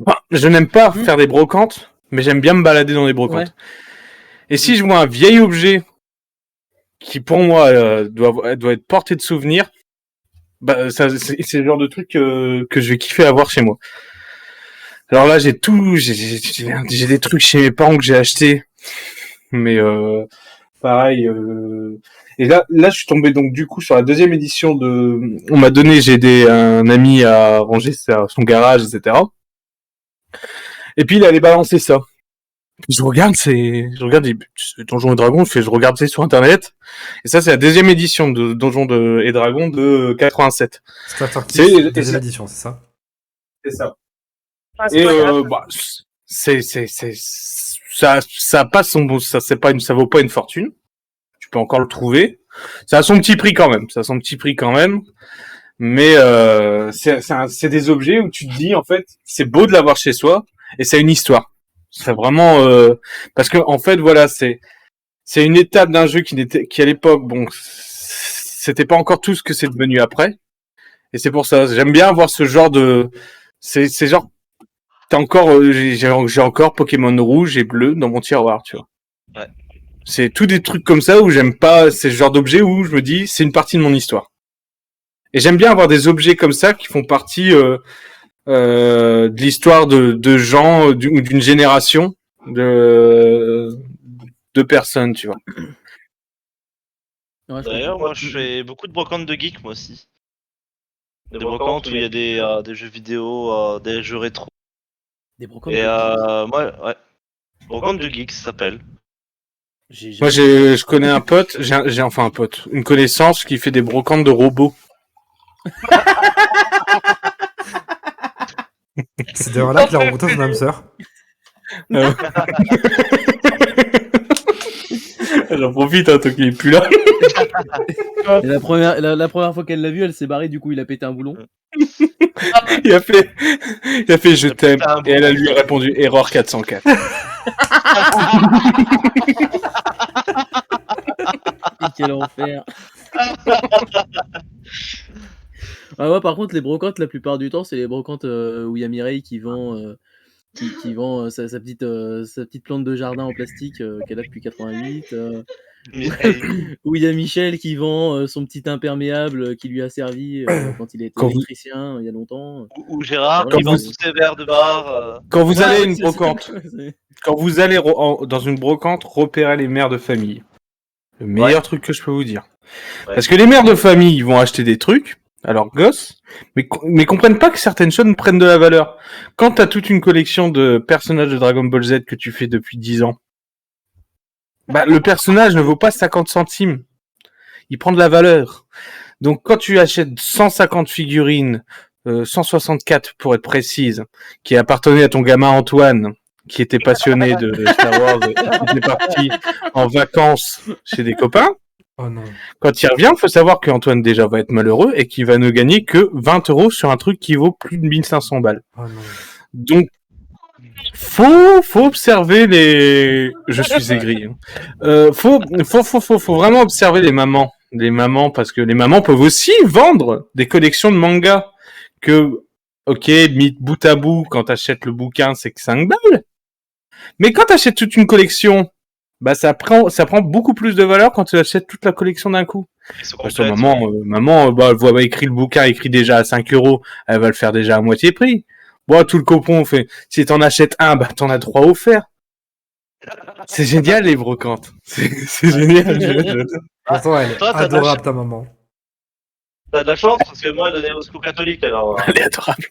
[SPEAKER 6] Enfin, je n'aime pas faire des brocantes, mais j'aime bien me balader dans les brocantes.
[SPEAKER 1] Ouais.
[SPEAKER 6] Et si je vois un vieil objet qui, pour moi, doit être porté de souvenirs, bah, c'est le genre de truc que je vais kiffer avoir chez moi. Alors là, j'ai des trucs chez mes parents que j'ai achetés, mais pareil. Et là, je suis tombé donc du coup sur la deuxième édition de. On m'a donné, j'ai aidé un ami à ranger son garage, etc. Et puis il allait balancer ça. Puis je regarde, c'est Donjons et Dragons. Je regarde ça sur internet. Et ça, c'est la deuxième édition de Donjons et Dragons de 87.
[SPEAKER 2] Starter Kit,
[SPEAKER 6] C'est-
[SPEAKER 2] deuxième édition, c'est ça?
[SPEAKER 6] C'est ça. Et
[SPEAKER 5] Incroyable.
[SPEAKER 6] bah, ça passe ça vaut pas une fortune. Tu peux encore le trouver. Ça a son petit prix quand même. Mais c'est des objets où tu te dis en fait, c'est beau de l'avoir chez soi et c'est une histoire. C'est vraiment parce que en fait voilà, c'est une étape d'un jeu qui à l'époque bon, c'était pas encore tout ce que c'est devenu après. Et c'est pour ça, j'aime bien avoir ce genre de c'est genre t'as encore j'ai encore Pokémon rouge et bleu dans mon tiroir, tu vois.
[SPEAKER 3] Ouais.
[SPEAKER 6] C'est tous des trucs comme ça où j'aime pas, c'est le genre d'objet où je me dis c'est une partie de mon histoire. Et j'aime bien avoir des objets comme ça qui font partie de l'histoire de gens ou d'une génération de personnes, tu vois.
[SPEAKER 1] Ouais, je
[SPEAKER 3] D'ailleurs,
[SPEAKER 1] comprends.
[SPEAKER 3] moi je fais beaucoup de brocantes de geek, moi aussi. Des brocantes où il y a des jeux vidéo, des jeux rétro.
[SPEAKER 1] Des brocantes.
[SPEAKER 3] Et moi, ouais. Brocante de geek, ça s'appelle.
[SPEAKER 6] Moi, je connais un pote, j'ai enfin un pote, une connaissance qui fait des brocantes de robots.
[SPEAKER 2] C'est d'ailleurs là qu'il a rencontré son âme sœur.
[SPEAKER 6] J'en profite, hein, tant qu'il est plus là.
[SPEAKER 1] Et la première fois qu'elle l'a vu, elle s'est barrée, du coup, il a pété un boulon.
[SPEAKER 6] Il a fait je t'aime. Et elle a lui répondu erreur 404.
[SPEAKER 1] Et quel enfer. Moi, par contre, les brocantes, la plupart du temps, c'est les brocantes où il y a Mireille qui vend, qui vend sa petite plante de jardin en plastique qu'elle a depuis 88. Où il y a Michel qui vend son petit imperméable qui lui a servi quand il était
[SPEAKER 6] Quand vous-
[SPEAKER 1] électricien il y a longtemps.
[SPEAKER 3] Ou Gérard
[SPEAKER 1] Voilà,
[SPEAKER 3] qui vend
[SPEAKER 1] vous-
[SPEAKER 3] tous ses verres de bar.
[SPEAKER 6] Quand vous
[SPEAKER 1] Ouais,
[SPEAKER 6] allez à
[SPEAKER 1] ouais,
[SPEAKER 6] une
[SPEAKER 1] c'est-
[SPEAKER 6] brocante,
[SPEAKER 1] c'est-
[SPEAKER 6] quand vous allez dans une brocante, repérez les mères de famille. Le meilleur truc que je peux vous dire.
[SPEAKER 3] Ouais.
[SPEAKER 6] Parce que les mères de famille, ils vont acheter des trucs à leurs gosses, mais comprennent pas que certaines choses prennent de la valeur. Quand t'as toute une collection de personnages de Dragon Ball Z que tu fais depuis 10 ans, bah, le personnage ne vaut pas 50 centimes. Il prend de la valeur. Donc, quand tu achètes 150 figurines, 164 pour être précise, qui appartenaient à ton gamin Antoine, qui était passionné de Star Wars, et qui était parti en vacances chez des copains,
[SPEAKER 2] Oh non.
[SPEAKER 6] quand il revient, il faut savoir qu'Antoine déjà va être malheureux et qu'il va ne gagner que 20 € sur un truc qui vaut plus de 1500 balles.
[SPEAKER 2] Oh non.
[SPEAKER 6] Donc, faut observer les. Je suis aigri. Faut vraiment observer les mamans. Les mamans, parce que les mamans peuvent aussi vendre des collections de mangas. Que, ok, mis bout à bout, quand t'achètes le bouquin, c'est que 5 balles. Mais quand t'achètes toute une collection, bah, ça prend beaucoup plus de valeur quand tu achètes toute la collection d'un coup. Parce que maman, bah, elle voit écrit le bouquin, écrit déjà à 5 €, elle va le faire déjà à moitié prix. Bon, tout le copon fait, si t'en achètes un, bah, t'en as 3 offerts. C'est génial, les brocantes. C'est génial.
[SPEAKER 2] Pourtant, elle est
[SPEAKER 3] Toi, t'as
[SPEAKER 2] adorable, ta maman.
[SPEAKER 3] T'as de la chance parce que moi, elle donnait au secours catholique alors.
[SPEAKER 6] Elle est adorable.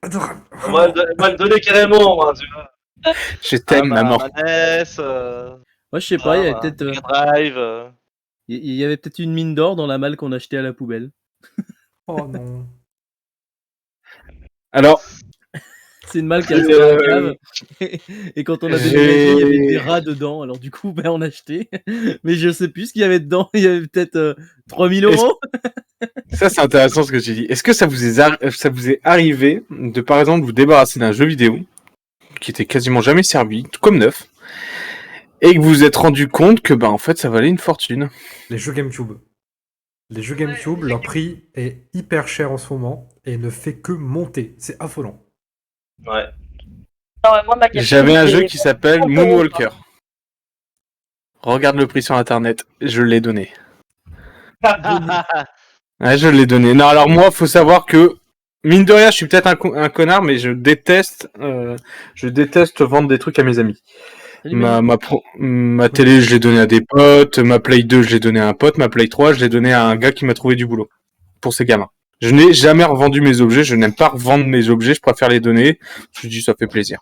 [SPEAKER 2] Adorable.
[SPEAKER 3] Moi, elle donnait carrément, moi, tu vois.
[SPEAKER 6] Je t'aime, maman.
[SPEAKER 3] NES,
[SPEAKER 1] Moi, je sais pas, il y avait peut-être
[SPEAKER 3] Mega Drive.
[SPEAKER 1] il y avait peut-être une mine d'or dans la malle qu'on achetait à la poubelle.
[SPEAKER 2] Oh non.
[SPEAKER 6] Alors,
[SPEAKER 1] C'est une malle qui restait dans la cave. Et quand on a déménagé, il y avait des rats dedans. Alors du coup, on a acheté. Mais je sais plus ce qu'il y avait dedans. Il y avait peut-être 3000 €.
[SPEAKER 6] Ça, c'est intéressant ce que tu dis. Est-ce que ça vous est arrivé de, par exemple, vous débarrasser d'un jeu vidéo qui était quasiment jamais servi, tout comme neuf, et que vous vous êtes rendu compte que, en fait, ça valait une fortune?
[SPEAKER 2] Les jeux GameCube. Les jeux GameCube, leur prix est hyper cher en ce moment et ne fait que monter. C'est affolant.
[SPEAKER 3] Ouais.
[SPEAKER 5] Non, mais moi, ma GameCube,
[SPEAKER 6] J'avais un
[SPEAKER 5] c'est
[SPEAKER 6] jeu qui s'appelle
[SPEAKER 5] 30 €.
[SPEAKER 6] Moonwalker. Regarde le prix sur internet. Je l'ai donné. Ouais, je l'ai donné. Non, alors moi, faut savoir que, mine de rien, je suis peut-être un connard, mais je déteste vendre des trucs à mes amis.
[SPEAKER 1] Salut, Manu.
[SPEAKER 6] Ma télé, je l'ai donné à des potes. Ma Play 2, je l'ai donné à un pote. Ma Play 3, je l'ai donné à un gars qui m'a trouvé du boulot. Pour ses gamins. Je n'ai jamais revendu mes objets. Je n'aime pas revendre mes objets. Je préfère les donner. Je dis, ça fait plaisir.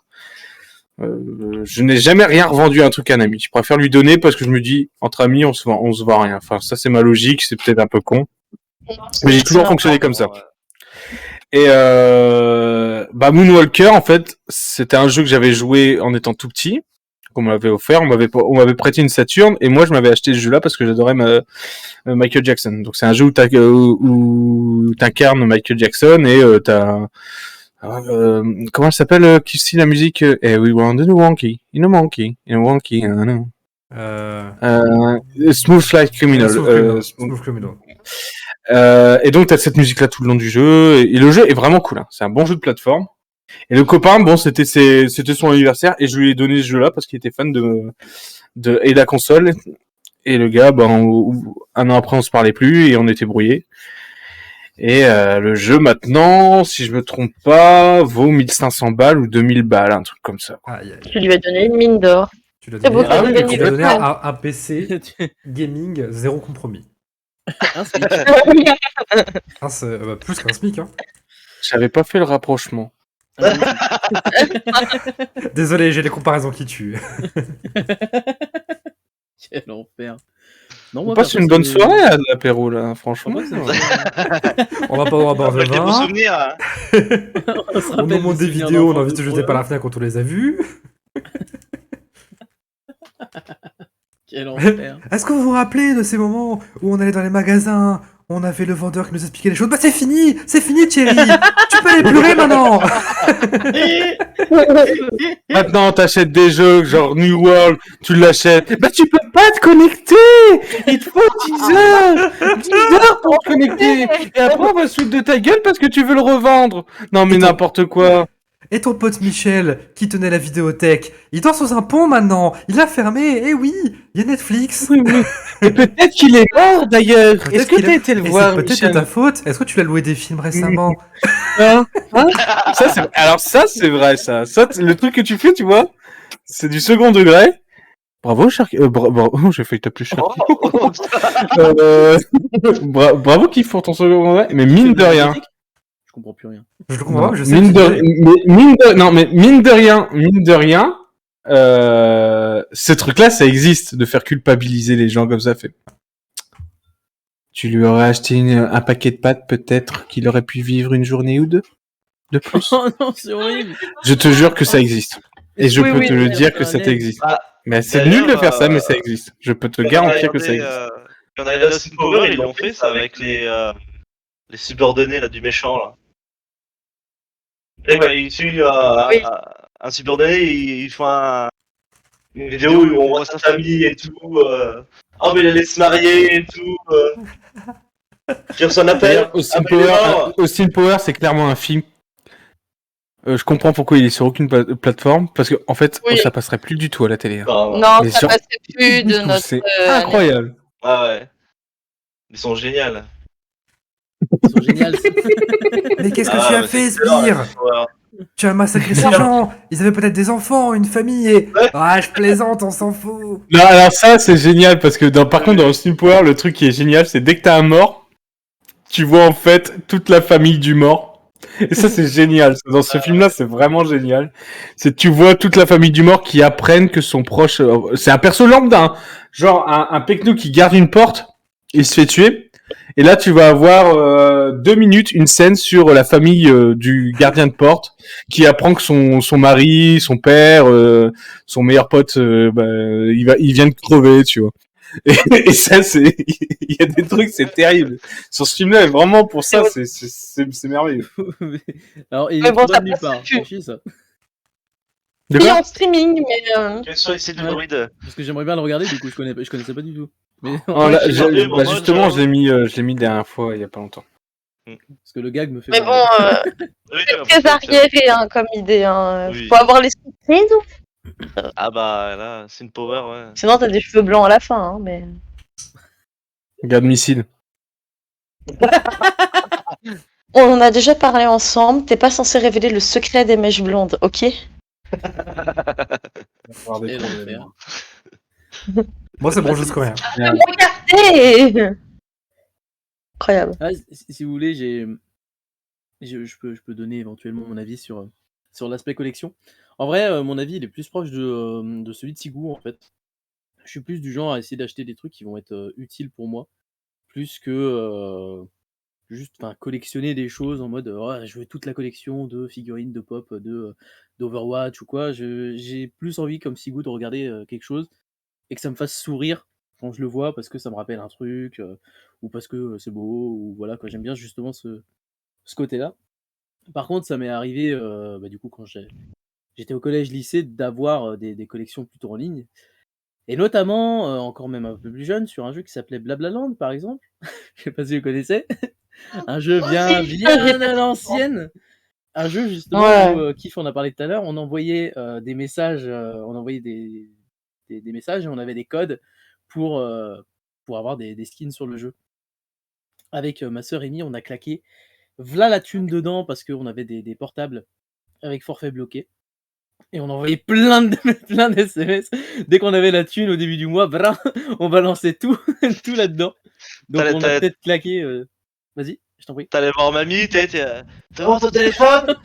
[SPEAKER 6] Je n'ai jamais rien revendu à un truc à un ami. Je préfère lui donner parce que je me dis, entre amis, on se vend rien. Enfin, ça, c'est ma logique. C'est peut-être un peu con. Mais j'ai toujours fonctionné comme ça. Et Moonwalker, en fait, c'était un jeu que j'avais joué en étant tout petit, qu'on m'avait offert. On m'avait prêté une Saturn, et moi je m'avais acheté ce jeu-là parce que j'adorais Michael Jackson. Donc c'est un jeu où t'incarnes Michael Jackson et t'as comment elle s'appelle qui style la musique Everyone in a wonky, in a monkey, in a wonky, I don't know. Smooth Like Criminal.
[SPEAKER 2] Smooth Criminal.
[SPEAKER 6] Et donc t'as cette musique là tout le long du jeu et le jeu est vraiment cool, hein. C'est un bon jeu de plateforme. Et le copain, c'était son anniversaire et je lui ai donné ce jeu là parce qu'il était fan de la console. Et le gars, un an après on se parlait plus et on était brouillés. Et le jeu maintenant, si je me trompe pas, vaut 1500 balles ou 2000 balles, un truc comme ça.
[SPEAKER 5] Tu lui as donné une mine d'or.
[SPEAKER 2] Tu l'as
[SPEAKER 5] C'est beau,
[SPEAKER 2] donné,
[SPEAKER 5] tu
[SPEAKER 2] tu l'as donné
[SPEAKER 5] l'as
[SPEAKER 2] à un PC gaming zéro compromis.
[SPEAKER 1] Un SMIC.
[SPEAKER 2] Plus qu'un SMIC, hein.
[SPEAKER 6] J'avais pas fait le rapprochement.
[SPEAKER 2] Désolé, j'ai les comparaisons qui tuent.
[SPEAKER 1] Quel enfer. Non,
[SPEAKER 6] On
[SPEAKER 1] moi,
[SPEAKER 6] passe
[SPEAKER 1] perso,
[SPEAKER 6] une bonne
[SPEAKER 1] c'est-
[SPEAKER 6] soirée à l'apéro là, franchement.
[SPEAKER 1] Ouais, c'est-
[SPEAKER 2] On va pas avoir boire de
[SPEAKER 3] Rappelle des bons
[SPEAKER 2] vin.
[SPEAKER 3] souvenirs. Hein.
[SPEAKER 1] On se
[SPEAKER 2] Au
[SPEAKER 1] rappelle
[SPEAKER 2] moment
[SPEAKER 1] des
[SPEAKER 2] des
[SPEAKER 1] souvenirs
[SPEAKER 2] vidéos, on a
[SPEAKER 1] d'enfance
[SPEAKER 2] envie de se
[SPEAKER 1] de
[SPEAKER 2] jeter par la
[SPEAKER 1] Provence.
[SPEAKER 2] fenêtre quand on les a vus.
[SPEAKER 1] Quel enfer.
[SPEAKER 2] Est-ce que vous vous rappelez de ces moments où on allait dans les magasins, on avait le vendeur qui nous expliquait les choses? Bah c'est fini Thierry. Tu peux aller pleurer maintenant.
[SPEAKER 6] Maintenant, t'achètes des jeux genre New World, tu l'achètes. Bah, tu peux pas te connecter! Il te faut 10 heures! 10 heures pour te connecter! Et après, on va se foutre de ta gueule parce que tu veux le revendre! Non, mais n'importe quoi!
[SPEAKER 2] Et ton pote Michel, qui tenait la vidéothèque, il dort sous un pont maintenant. Il a fermé. Eh oui, il y a Netflix.
[SPEAKER 6] Oui, oui. Et peut-être qu'il est mort d'ailleurs!
[SPEAKER 2] Peut-être
[SPEAKER 6] Est-ce que
[SPEAKER 2] qu'il
[SPEAKER 6] t'as
[SPEAKER 2] a-
[SPEAKER 6] été le
[SPEAKER 2] Et
[SPEAKER 6] voir,
[SPEAKER 2] c'est peut-être de
[SPEAKER 6] Michel?
[SPEAKER 2] ta faute. Est-ce que tu l'as loué des films récemment?
[SPEAKER 6] Hein? Alors, ça, c'est vrai, ça. Le truc que tu fais, tu vois, c'est du second degré. Bravo, Sharky. Bravo, j'ai failli t'appeler Sharky. Bravo, Kif, pour ton second degré. Mais mine de rien.
[SPEAKER 1] Je comprends plus rien.
[SPEAKER 2] Je le comprends pas, mais je sais
[SPEAKER 6] Mine
[SPEAKER 2] que
[SPEAKER 6] de rien, ce truc-là, ça existe, de faire culpabiliser les gens comme ça. Fait. Tu lui aurais acheté un paquet de pâtes, peut-être qu'il aurait pu vivre une journée ou deux de plus.
[SPEAKER 1] Oh non, c'est horrible.
[SPEAKER 6] Je te jure que ça existe. Et je
[SPEAKER 5] Oui,
[SPEAKER 6] peux
[SPEAKER 5] oui,
[SPEAKER 6] te le
[SPEAKER 5] oui,
[SPEAKER 6] dire que ça existe.
[SPEAKER 3] Ah,
[SPEAKER 6] Mais c'est
[SPEAKER 3] d'ailleurs,
[SPEAKER 6] nul de faire ça, mais ça existe. Je peux te garantir que ça existe.
[SPEAKER 3] On a Austin Power, ils l'ont fait ça avec les subordonnés là, du méchant là. Et bah, il suit
[SPEAKER 5] Oui.
[SPEAKER 3] un subordonné, ils font une vidéo où on voit sa famille et tout. Oh, mais il allait se marier et tout. Qui reçoit un appel.
[SPEAKER 6] D'ailleurs,
[SPEAKER 3] Appelez-moi.
[SPEAKER 6] Austin Power, c'est clairement un film. Je comprends pourquoi il est sur aucune plateforme, parce que en fait,
[SPEAKER 5] Oui.
[SPEAKER 6] ça passerait plus du tout à la télé. hein.
[SPEAKER 5] Non,
[SPEAKER 6] Mais
[SPEAKER 5] ça
[SPEAKER 6] sur-
[SPEAKER 5] passait plus de notre.
[SPEAKER 6] C'est incroyable.
[SPEAKER 3] Ah ouais. Ils sont géniaux.
[SPEAKER 1] Ils sont géniaux.
[SPEAKER 2] Mais qu'est-ce que
[SPEAKER 3] Ah,
[SPEAKER 2] tu as
[SPEAKER 3] mais
[SPEAKER 2] fait,
[SPEAKER 3] c'est excellent,
[SPEAKER 2] Sbire?
[SPEAKER 3] la histoire.
[SPEAKER 2] Tu as massacré ces gens. Ils avaient peut-être des enfants, une famille et... Ah, je plaisante, on s'en fout.
[SPEAKER 6] Non, alors ça, c'est génial, parce que par contre, dans Austin Power, le truc qui est génial, c'est dès que t'as un mort, tu vois en fait toute la famille du mort. Et ça, c'est génial. Dans ce film-là, c'est vraiment génial. C'est tu vois toute la famille du mort qui apprennent que son proche... c'est un perso lambda, hein. Genre un pecno qui garde une porte, il se fait tuer. Et là, tu vas avoir 2 minutes une scène sur la famille du gardien de porte qui apprend que son mari, son père, son meilleur pote, il vient de crever, tu vois. Et ça, c'est, il y a des trucs, c'est terrible. Sur ce film-là, vraiment, pour ça, c'est merveilleux.
[SPEAKER 1] Alors, il
[SPEAKER 5] Mais
[SPEAKER 1] est
[SPEAKER 5] bon,
[SPEAKER 1] trouvé
[SPEAKER 5] ça
[SPEAKER 1] nulle
[SPEAKER 5] passe
[SPEAKER 1] part.
[SPEAKER 5] plus.
[SPEAKER 1] C'est chier, ça.
[SPEAKER 6] De
[SPEAKER 5] Oui,
[SPEAKER 6] quoi
[SPEAKER 5] en streaming, mais
[SPEAKER 3] Quels sont les sites de
[SPEAKER 1] Ouais.
[SPEAKER 3] Floride?
[SPEAKER 1] Parce que j'aimerais bien le regarder, du coup, je connaissais pas du tout. Mais
[SPEAKER 6] Oh, là,
[SPEAKER 3] j'ai regardé, bon, moi,
[SPEAKER 6] justement,
[SPEAKER 3] je-
[SPEAKER 6] je l'ai mis la dernière fois, il y a pas longtemps.
[SPEAKER 1] parce que le gag me fait
[SPEAKER 5] mais
[SPEAKER 1] marrer.
[SPEAKER 5] bon,
[SPEAKER 3] Oui,
[SPEAKER 5] c'est
[SPEAKER 3] après,
[SPEAKER 5] très arriéré hein, comme idée. Hein.
[SPEAKER 3] Oui.
[SPEAKER 5] Faut avoir l'esprit très ouf.
[SPEAKER 3] Ah bah là, c'est une power, ouais.
[SPEAKER 5] Sinon, t'as des cheveux blancs à la fin. Hein, mais...
[SPEAKER 6] Regarde Missile.
[SPEAKER 5] On en a déjà parlé ensemble. T'es pas censé révéler le secret des mèches blondes, ok?
[SPEAKER 1] Et l'enfer.
[SPEAKER 2] Moi, c'est bon, je connais.
[SPEAKER 5] Regardez. Incroyable.
[SPEAKER 1] Ah, si vous voulez, je peux donner éventuellement mon avis sur l'aspect collection. En vrai, mon avis, il est plus proche de celui de Sigou, en fait. Je suis plus du genre à essayer d'acheter des trucs qui vont être utiles pour moi, plus que juste collectionner des choses en mode oh, je veux toute la collection de figurines de pop, d'Overwatch ou quoi. J'ai plus envie, comme Sigou, de regarder quelque chose et que ça me fasse sourire quand je le vois parce que ça me rappelle un truc ou parce que c'est beau ou voilà quoi. J'aime bien justement ce côté-là. Par contre, ça m'est arrivé du coup quand j'étais au collège lycée d'avoir des collections plutôt en ligne et notamment encore même un peu plus jeune sur un jeu qui s'appelait Blablaland par exemple. Je sais pas si vous connaissez. Un jeu bien à l'ancienne. Un jeu justement
[SPEAKER 5] Ouais.
[SPEAKER 1] où Kif en a parlé tout à l'heure, on envoyait des messages, on envoyait des messages et on avait des codes pour avoir des skins sur le jeu. Avec ma sœur Amy, on a claqué v'là la thune dedans parce qu'on avait des portables avec forfait bloqué. Et on envoyait plein de SMS. Dès qu'on avait la thune au début du mois, on balançait tout, tout là-dedans. Donc on a peut-être claqué. Vas-y, je t'en prie.
[SPEAKER 3] T'allais voir mamie, t'es devant ton téléphone,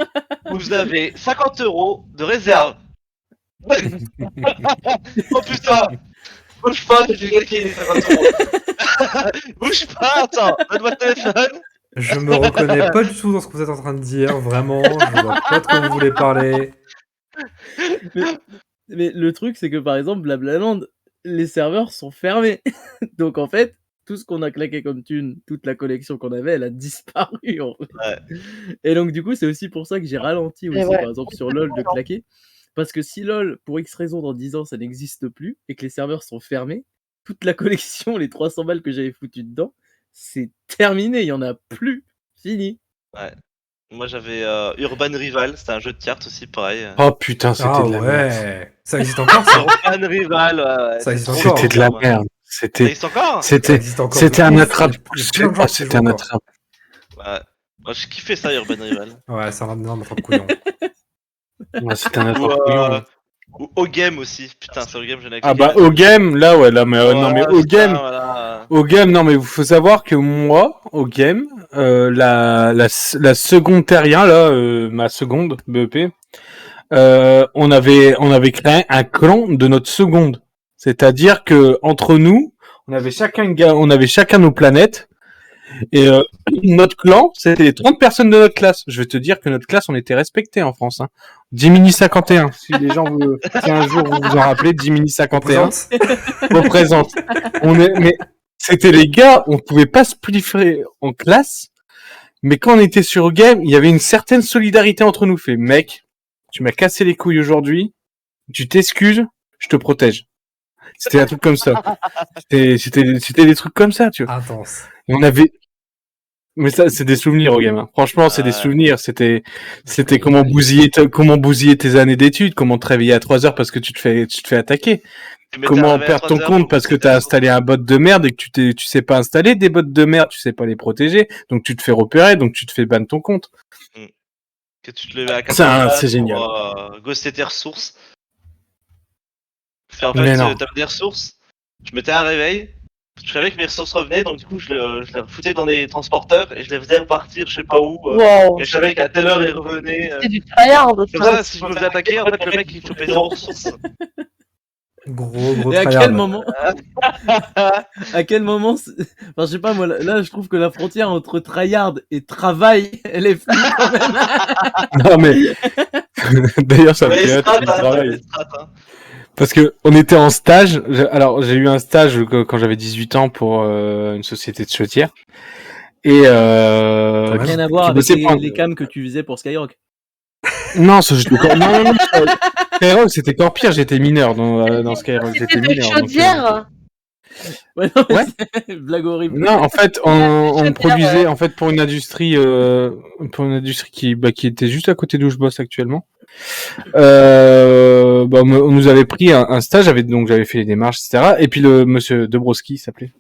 [SPEAKER 3] vous avez 50 € de réserve. Oh putain, bouge pas, j'ai claqué les 50 €. Bouge pas, attends, donne-moi le téléphone.
[SPEAKER 2] Je me reconnais pas du tout dans ce que vous êtes en train de dire, vraiment. Je vois pas de quoi vous voulez parler.
[SPEAKER 1] Mais le truc, c'est que par exemple, Blablaland, les serveurs sont fermés. Donc en fait, tout ce qu'on a claqué comme thune, toute la collection qu'on avait, elle a disparu en fait.
[SPEAKER 3] Ouais.
[SPEAKER 1] Et donc du coup, c'est aussi pour ça que j'ai ralenti aussi,
[SPEAKER 5] ouais.
[SPEAKER 1] par exemple, sur LoL de claquer. Parce que si LoL, pour X raison, dans 10 ans, ça n'existe plus, et que les serveurs sont fermés, toute la collection, les 300 balles que j'avais foutues dedans, c'est terminé, il y en a plus. Fini.
[SPEAKER 3] Ouais. Moi j'avais Urban Rival, c'était un jeu de cartes aussi, pareil.
[SPEAKER 6] Oh putain, c'était
[SPEAKER 2] Ah
[SPEAKER 6] de la merde.
[SPEAKER 2] ouais. Ça existe encore, ça?
[SPEAKER 3] Urban Rival, ouais.
[SPEAKER 2] Ça existe
[SPEAKER 3] c'est
[SPEAKER 2] encore.
[SPEAKER 3] trop
[SPEAKER 6] C'était de la
[SPEAKER 3] bien,
[SPEAKER 6] merde.
[SPEAKER 3] Ça existe encore?
[SPEAKER 2] Ça
[SPEAKER 6] C'était
[SPEAKER 2] existe encore.
[SPEAKER 6] c'était
[SPEAKER 2] de
[SPEAKER 6] un
[SPEAKER 2] ouf.
[SPEAKER 6] attrape.
[SPEAKER 2] Il y a plein de gens qui
[SPEAKER 6] C'était
[SPEAKER 2] jouent
[SPEAKER 6] un
[SPEAKER 2] encore.
[SPEAKER 6] attrape.
[SPEAKER 3] Ouais. Moi je kiffais ça, Urban Rival.
[SPEAKER 2] Ouais, c'est un énorme attrape-couillon.
[SPEAKER 6] Ouais, c'était un
[SPEAKER 3] Ou,
[SPEAKER 6] attrape.
[SPEAKER 3] ou O-Game aussi. Putain, c'est O-Game, j'en ai
[SPEAKER 6] Ah
[SPEAKER 3] claqué
[SPEAKER 6] bah
[SPEAKER 3] des-
[SPEAKER 6] au game, là ouais, là mais non mais
[SPEAKER 3] Ouais,
[SPEAKER 6] au
[SPEAKER 3] putain,
[SPEAKER 6] game,
[SPEAKER 3] voilà.
[SPEAKER 6] au game, non mais il faut savoir que moi, au game, la seconde terrien là, ma seconde BEP, on avait créé un clan de notre seconde. C'est-à-dire que entre nous, on avait chacun nos planètes. Et notre clan, c'était les 30 personnes de notre classe. Je vais te dire que notre classe, on était respectés en France. Hein. Dimini 51. Si les gens si un jour vous vous en rappelez, Dimini 51 représente. Mais c'était les gars, on pouvait pas se pliffer en classe. Mais quand on était sur game, il y avait une certaine solidarité entre nous. Fait, mec, tu m'as cassé les couilles aujourd'hui. Tu t'excuses, je te protège. C'était un truc comme ça. C'était des trucs comme ça, tu vois.
[SPEAKER 2] Intense.
[SPEAKER 6] Et on avait, mais ça, c'est des souvenirs au game. Hein. Franchement, c'est des souvenirs. C'était comment bousiller tes années d'études, comment te réveiller à 3 heures parce que tu te fais attaquer. Comment perdre ton compte parce que t'as installé un bot de merde et que tu sais pas installer des bots de merde, tu sais pas les protéger, donc tu te fais repérer, donc tu te fais ban ton compte.
[SPEAKER 3] Que tu te levais à 4
[SPEAKER 6] C'est génial.
[SPEAKER 3] pour ghoster tes ressources. En
[SPEAKER 6] Mais
[SPEAKER 3] fait,
[SPEAKER 6] non.
[SPEAKER 3] t'avais des ressources, je mettais un réveil, je savais que mes ressources revenaient, donc du coup je les foutais dans des transporteurs et je les faisais repartir je sais pas où.
[SPEAKER 5] Wow.
[SPEAKER 3] Et je savais qu'à telle heure ils revenaient.
[SPEAKER 5] C'est du tryhard.
[SPEAKER 3] Comme ça, si je me faisais attaquer, en fait le mec il chopait 0 ressources.
[SPEAKER 2] Gros
[SPEAKER 1] Et à
[SPEAKER 2] tryhard.
[SPEAKER 1] quel moment à quel moment enfin je sais pas moi là je trouve que la frontière entre tryhard et travail elle est floue quand même.
[SPEAKER 6] Non mais d'ailleurs ça me
[SPEAKER 3] Mais
[SPEAKER 6] fait
[SPEAKER 3] les
[SPEAKER 6] hâte
[SPEAKER 3] strats,
[SPEAKER 6] du
[SPEAKER 3] hein,
[SPEAKER 6] travail.
[SPEAKER 3] les strats, hein.
[SPEAKER 6] Parce que on était en stage. Alors, j'ai eu un stage quand j'avais 18 ans pour une société de chaudière. Et
[SPEAKER 1] Rien à voir
[SPEAKER 6] qui
[SPEAKER 1] avec
[SPEAKER 6] bossait pour un-
[SPEAKER 1] les cams que tu faisais pour Skyrock.
[SPEAKER 6] Non, non. Skyrock, c'était encore pire. J'étais mineur dans Skyrock. J'étais
[SPEAKER 5] C'était de
[SPEAKER 6] mineur. donc,
[SPEAKER 5] chaudière.
[SPEAKER 1] Ouais, non, mais
[SPEAKER 6] Ouais.
[SPEAKER 1] c'est blague horrible.
[SPEAKER 6] Non, en fait, on produisait en fait pour une industrie qui était juste à côté d'où je bosse actuellement. On nous avait pris un stage, donc j'avais fait les démarches, etc. Et puis le monsieur Dobrowski il s'appelait.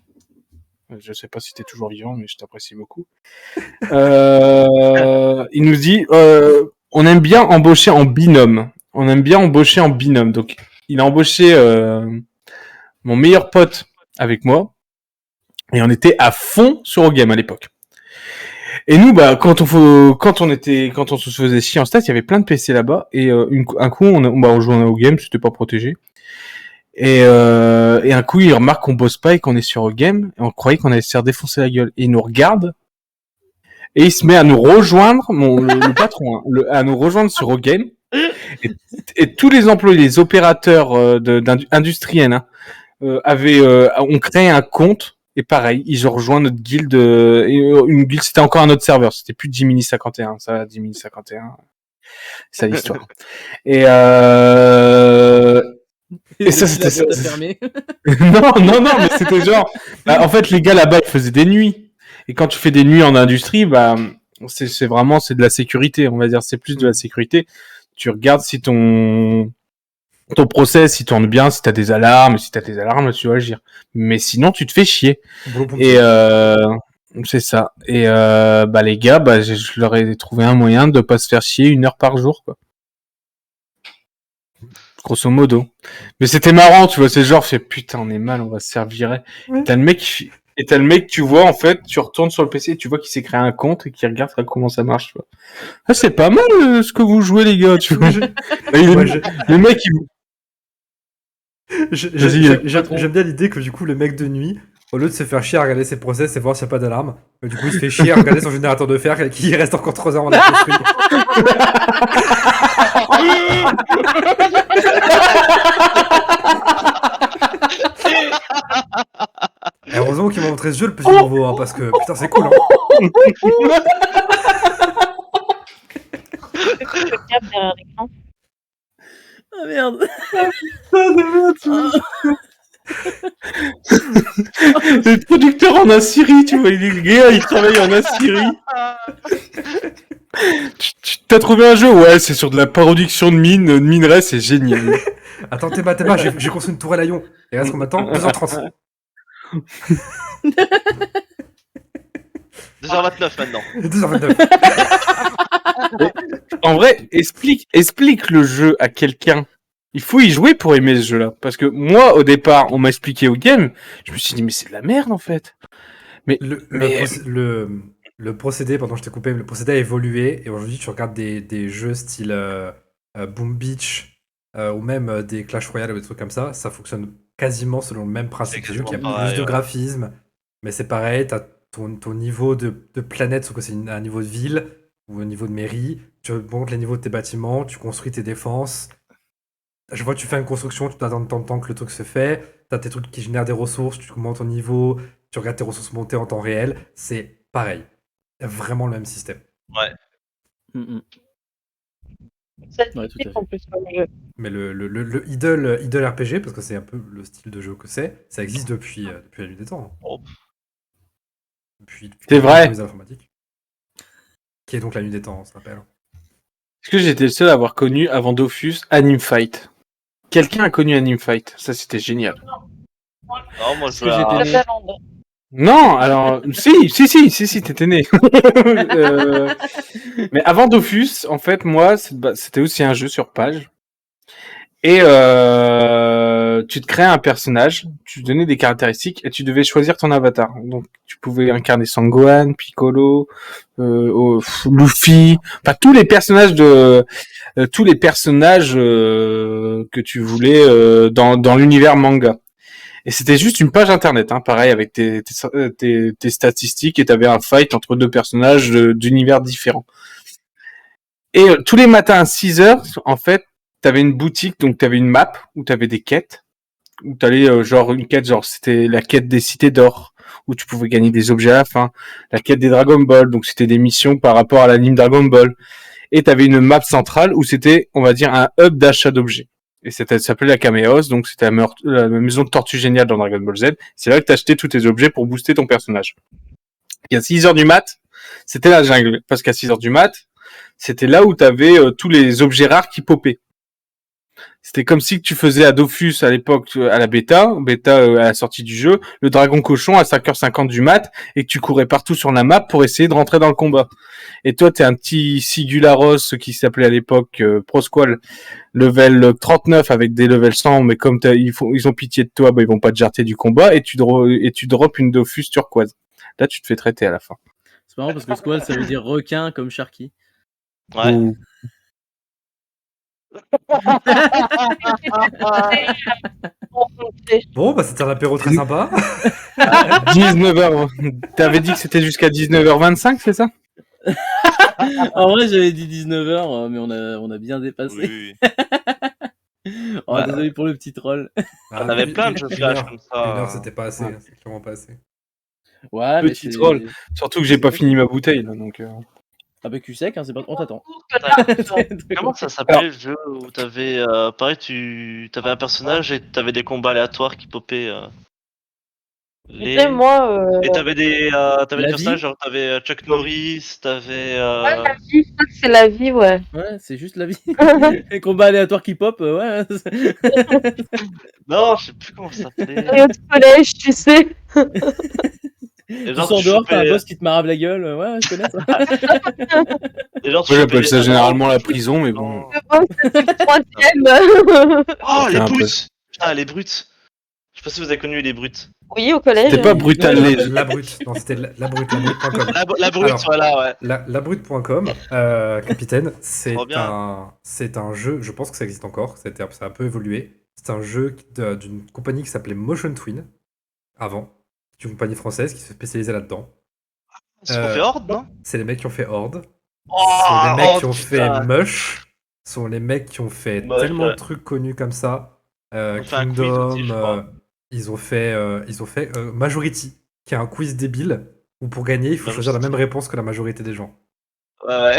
[SPEAKER 6] Je sais pas si t'es toujours vivant, mais je t'apprécie beaucoup. Il nous dit, on aime bien embaucher en binôme. Donc, il a embauché mon meilleur pote avec moi. Et on était à fond sur OGame à l'époque. Et nous, quand on se faisait chier en stats, il y avait plein de PC là-bas. Et un coup, on jouait au game, c'était pas protégé. Et un coup, il remarque qu'on bosse pas et qu'on est sur OGame. Et on croyait qu'on allait se faire défoncer la gueule. Et il nous regarde. Et il se met à nous rejoindre, le patron, à nous rejoindre sur OGame. Et tous les employés, les opérateurs industriels, ont créé un compte. Et pareil, ils ont rejoint notre guilde. Une guilde, c'était encore un autre serveur. C'était plus Jiminy 51. Ça, Jiminy 51. C'est l'histoire. Et ça, c'était ça.
[SPEAKER 1] Fermé.
[SPEAKER 6] non, mais c'était genre. En fait, les gars là-bas, ils faisaient des nuits. Et quand tu fais des nuits en industrie, c'est vraiment de la sécurité. On va dire, c'est plus de la sécurité. Tu regardes si ton process, il tourne bien, si t'as des alarmes, tu dois agir. Mais sinon, tu te fais chier. Et c'est ça. Et les gars, je leur ai trouvé un moyen de pas se faire chier 1 heure par jour, quoi. Grosso modo. Mais c'était marrant, tu vois, c'est genre, putain, on est mal, on va se faire virer. Ouais. T'as le mec, tu vois, en fait, tu retournes sur le PC et tu vois qu'il s'est créé un compte et qu'il regarde comment ça marche, tu vois. Ah, c'est pas mal ce que vous jouez, les gars, tu vois. Le mec,
[SPEAKER 2] J'aime bien l'idée que du coup le mec de nuit, au lieu de se faire chier à regarder ses process et voir s'il n'y a pas d'alarme, du coup il se fait chier à regarder son générateur de fer et qu'il reste encore 3 heures en la construire. Heureusement qu'il m'a montré ce jeu le petit nouveau, hein, parce que putain c'est cool. Hein.
[SPEAKER 1] Ah merde.
[SPEAKER 6] Le producteur en Assyrie, tu vois, le gars, il travaille en Assyrie. T'as trouvé un jeu? Ouais, c'est sur de la production de minerais, c'est génial.
[SPEAKER 2] Attends, Théma, j'ai construit une tourelle à ion. Et reste qu'on m'attend 2h30.
[SPEAKER 3] 2h29 maintenant.
[SPEAKER 2] 2h29.
[SPEAKER 6] En vrai, explique le jeu à quelqu'un. Il faut y jouer pour aimer ce jeu-là. Parce que moi, au départ, on m'a expliqué au game, je me suis dit, mais c'est de la merde, en fait. Mais
[SPEAKER 2] le procédé, pardon, je t'ai coupé, le procédé a évolué. Et aujourd'hui, tu regardes des jeux style Boom Beach ou même des Clash Royale ou des trucs comme ça, ça fonctionne quasiment selon le même principe. Il y a plus de graphisme, mais c'est pareil, t'as ton niveau de planète, sauf que c'est un niveau de ville ou un niveau de mairie. Tu montes les niveaux de tes bâtiments, tu construis tes défenses. Je vois, tu fais une construction, tu t'attends tant de temps que le truc se fait. T'as tes trucs qui génèrent des ressources, tu montes ton niveau, tu regardes tes ressources monter en temps réel. C'est pareil. Vraiment le même système.
[SPEAKER 3] Ouais.
[SPEAKER 1] Ouais, tout à fait.
[SPEAKER 5] En plus, comme jeu.
[SPEAKER 2] Mais le idle RPG, parce que c'est un peu le style de jeu que c'est, ça existe depuis la nuit des temps. Hein.
[SPEAKER 3] Oh.
[SPEAKER 2] Depuis
[SPEAKER 6] c'est vrai.
[SPEAKER 2] Les informatiques. Qui est donc la nuit des temps, on se rappelle.
[SPEAKER 6] Est-ce que j'étais le seul à avoir connu avant Dofus Anime Fight? Quelqu'un a connu Anime Fight? Ça, c'était génial.
[SPEAKER 3] Non, moi je
[SPEAKER 6] Non, alors si, t'étais né. Mais avant Dofus, en fait, moi, c'était aussi un jeu sur page. Et tu te créais un personnage, tu donnais des caractéristiques et tu devais choisir ton avatar. Donc tu pouvais incarner Sangohan, Piccolo, Luffy, enfin tous les personnages que tu voulais dans l'univers manga. Et c'était juste une page internet, hein, pareil, avec tes statistiques, et t'avais un fight entre 2 personnages d'univers différents. Et tous les matins à 6h, en fait, t'avais une boutique, donc t'avais une map où t'avais des quêtes, où t'allais genre une quête, genre c'était la quête des cités d'or, où tu pouvais gagner des objets à la fin, la quête des Dragon Ball, donc c'était des missions par rapport à l'anime Dragon Ball, et t'avais une map centrale où c'était, on va dire, un hub d'achat d'objets. Et ça s'appelait la Kameos, donc c'était la maison de Tortue Géniale dans Dragon Ball Z. C'est là que t'achetais tous tes objets pour booster ton personnage. Et à 6h du mat, c'était la jungle, parce qu'à 6h du mat, c'était là où t'avais tous les objets rares qui popaient. C'était comme si tu faisais à Dofus à l'époque, à la bêta à la sortie du jeu, le dragon cochon à 5h50 du mat, et que tu courais partout sur la map pour essayer de rentrer dans le combat. Et toi, t'es un petit Sigularos qui s'appelait à l'époque Prosquall, level 39 avec des levels 100, mais comme ils ont pitié de toi, bah, ils vont pas te jarter du combat, et tu drops une Dofus turquoise. Là, tu te fais traiter à la fin.
[SPEAKER 1] C'est marrant parce que Squall, ça veut dire requin comme Sharky.
[SPEAKER 3] Ouais.
[SPEAKER 6] Ou-
[SPEAKER 2] Bon, bah c'était un apéro très sympa.
[SPEAKER 6] 19h. T'avais dit que c'était jusqu'à 19h25, c'est ça?
[SPEAKER 1] En vrai, j'avais dit 19h, mais on a bien dépassé.
[SPEAKER 3] Oui, oui.
[SPEAKER 1] Oh, désolé pour le petit troll.
[SPEAKER 3] On avait plein de jeux flash comme ça.
[SPEAKER 2] Une heure, c'était pas assez. C'est clairement pas assez.
[SPEAKER 1] Ouais, mais
[SPEAKER 6] Petit troll. Surtout que j'ai pas fini ma bouteille, là, donc.
[SPEAKER 1] Ah bah cul sec, hein, c'est pas. On t'attend.
[SPEAKER 3] Comment ça s'appelait le jeu où t'avais. Pareil, t'avais un personnage et t'avais des combats aléatoires qui popaient.
[SPEAKER 5] Tu sais, moi,
[SPEAKER 3] Et t'avais des
[SPEAKER 1] La
[SPEAKER 3] personnages,
[SPEAKER 1] vie
[SPEAKER 3] genre t'avais Chuck Norris, t'avais.
[SPEAKER 5] ouais, la vie, je crois que c'est la vie, ouais.
[SPEAKER 1] Ouais, c'est juste la vie. Les combats aléatoires qui pop, ouais.
[SPEAKER 3] Non, je sais plus comment ça s'appelait.
[SPEAKER 5] Période collège, tu sais.
[SPEAKER 3] Et
[SPEAKER 1] Tu
[SPEAKER 3] genre,
[SPEAKER 1] sors
[SPEAKER 3] tu
[SPEAKER 1] dehors, t'as un
[SPEAKER 3] chopais-
[SPEAKER 1] boss qui te marave la gueule. Ouais, je connais ça.
[SPEAKER 3] et genre, tu
[SPEAKER 6] Moi,
[SPEAKER 3] chopais
[SPEAKER 6] j'appelle
[SPEAKER 3] les
[SPEAKER 6] ça
[SPEAKER 3] talents,
[SPEAKER 6] généralement la
[SPEAKER 3] tu chopais
[SPEAKER 6] prison, mais
[SPEAKER 3] les
[SPEAKER 6] bon.
[SPEAKER 3] talents.
[SPEAKER 5] Le boss, c'est le troisième.
[SPEAKER 3] Oh,
[SPEAKER 6] C'est
[SPEAKER 3] les
[SPEAKER 6] un peu-
[SPEAKER 3] brutes! Putain, les brutes! Je sais pas si vous avez connu les brutes.
[SPEAKER 5] Oui, au collège.
[SPEAKER 6] C'était pas brutal.
[SPEAKER 1] Ouais,
[SPEAKER 6] les-
[SPEAKER 2] La brute. Non, c'était la brute. La brute.com.
[SPEAKER 3] La brute,
[SPEAKER 2] Alors,
[SPEAKER 3] voilà, ouais.
[SPEAKER 2] La brute.com, capitaine,
[SPEAKER 3] Trop bien.
[SPEAKER 2] c'est un jeu, je pense que ça existe encore, ça a un peu évolué. C'est un jeu d'une compagnie qui s'appelait Motion Twin, avant. C'est une compagnie française qui se spécialisait là-dedans.
[SPEAKER 3] C'est ce qu'on fait Horde, non?
[SPEAKER 2] C'est les mecs qui ont fait Horde.
[SPEAKER 3] Oh,
[SPEAKER 2] Ce sont les mecs qui ont
[SPEAKER 3] Horde,
[SPEAKER 2] fait
[SPEAKER 3] putain.
[SPEAKER 2] Mush. Ce sont les mecs qui ont fait
[SPEAKER 3] Mush,
[SPEAKER 2] tellement de
[SPEAKER 3] ouais.
[SPEAKER 2] trucs connus comme ça.
[SPEAKER 3] Ils ont fait un quiz
[SPEAKER 2] Kingdom,
[SPEAKER 3] aussi, je crois.
[SPEAKER 2] ils ont fait Majority, qui est un quiz débile où pour gagner, il faut choisir la même réponse que la majorité des gens.
[SPEAKER 3] Ouais,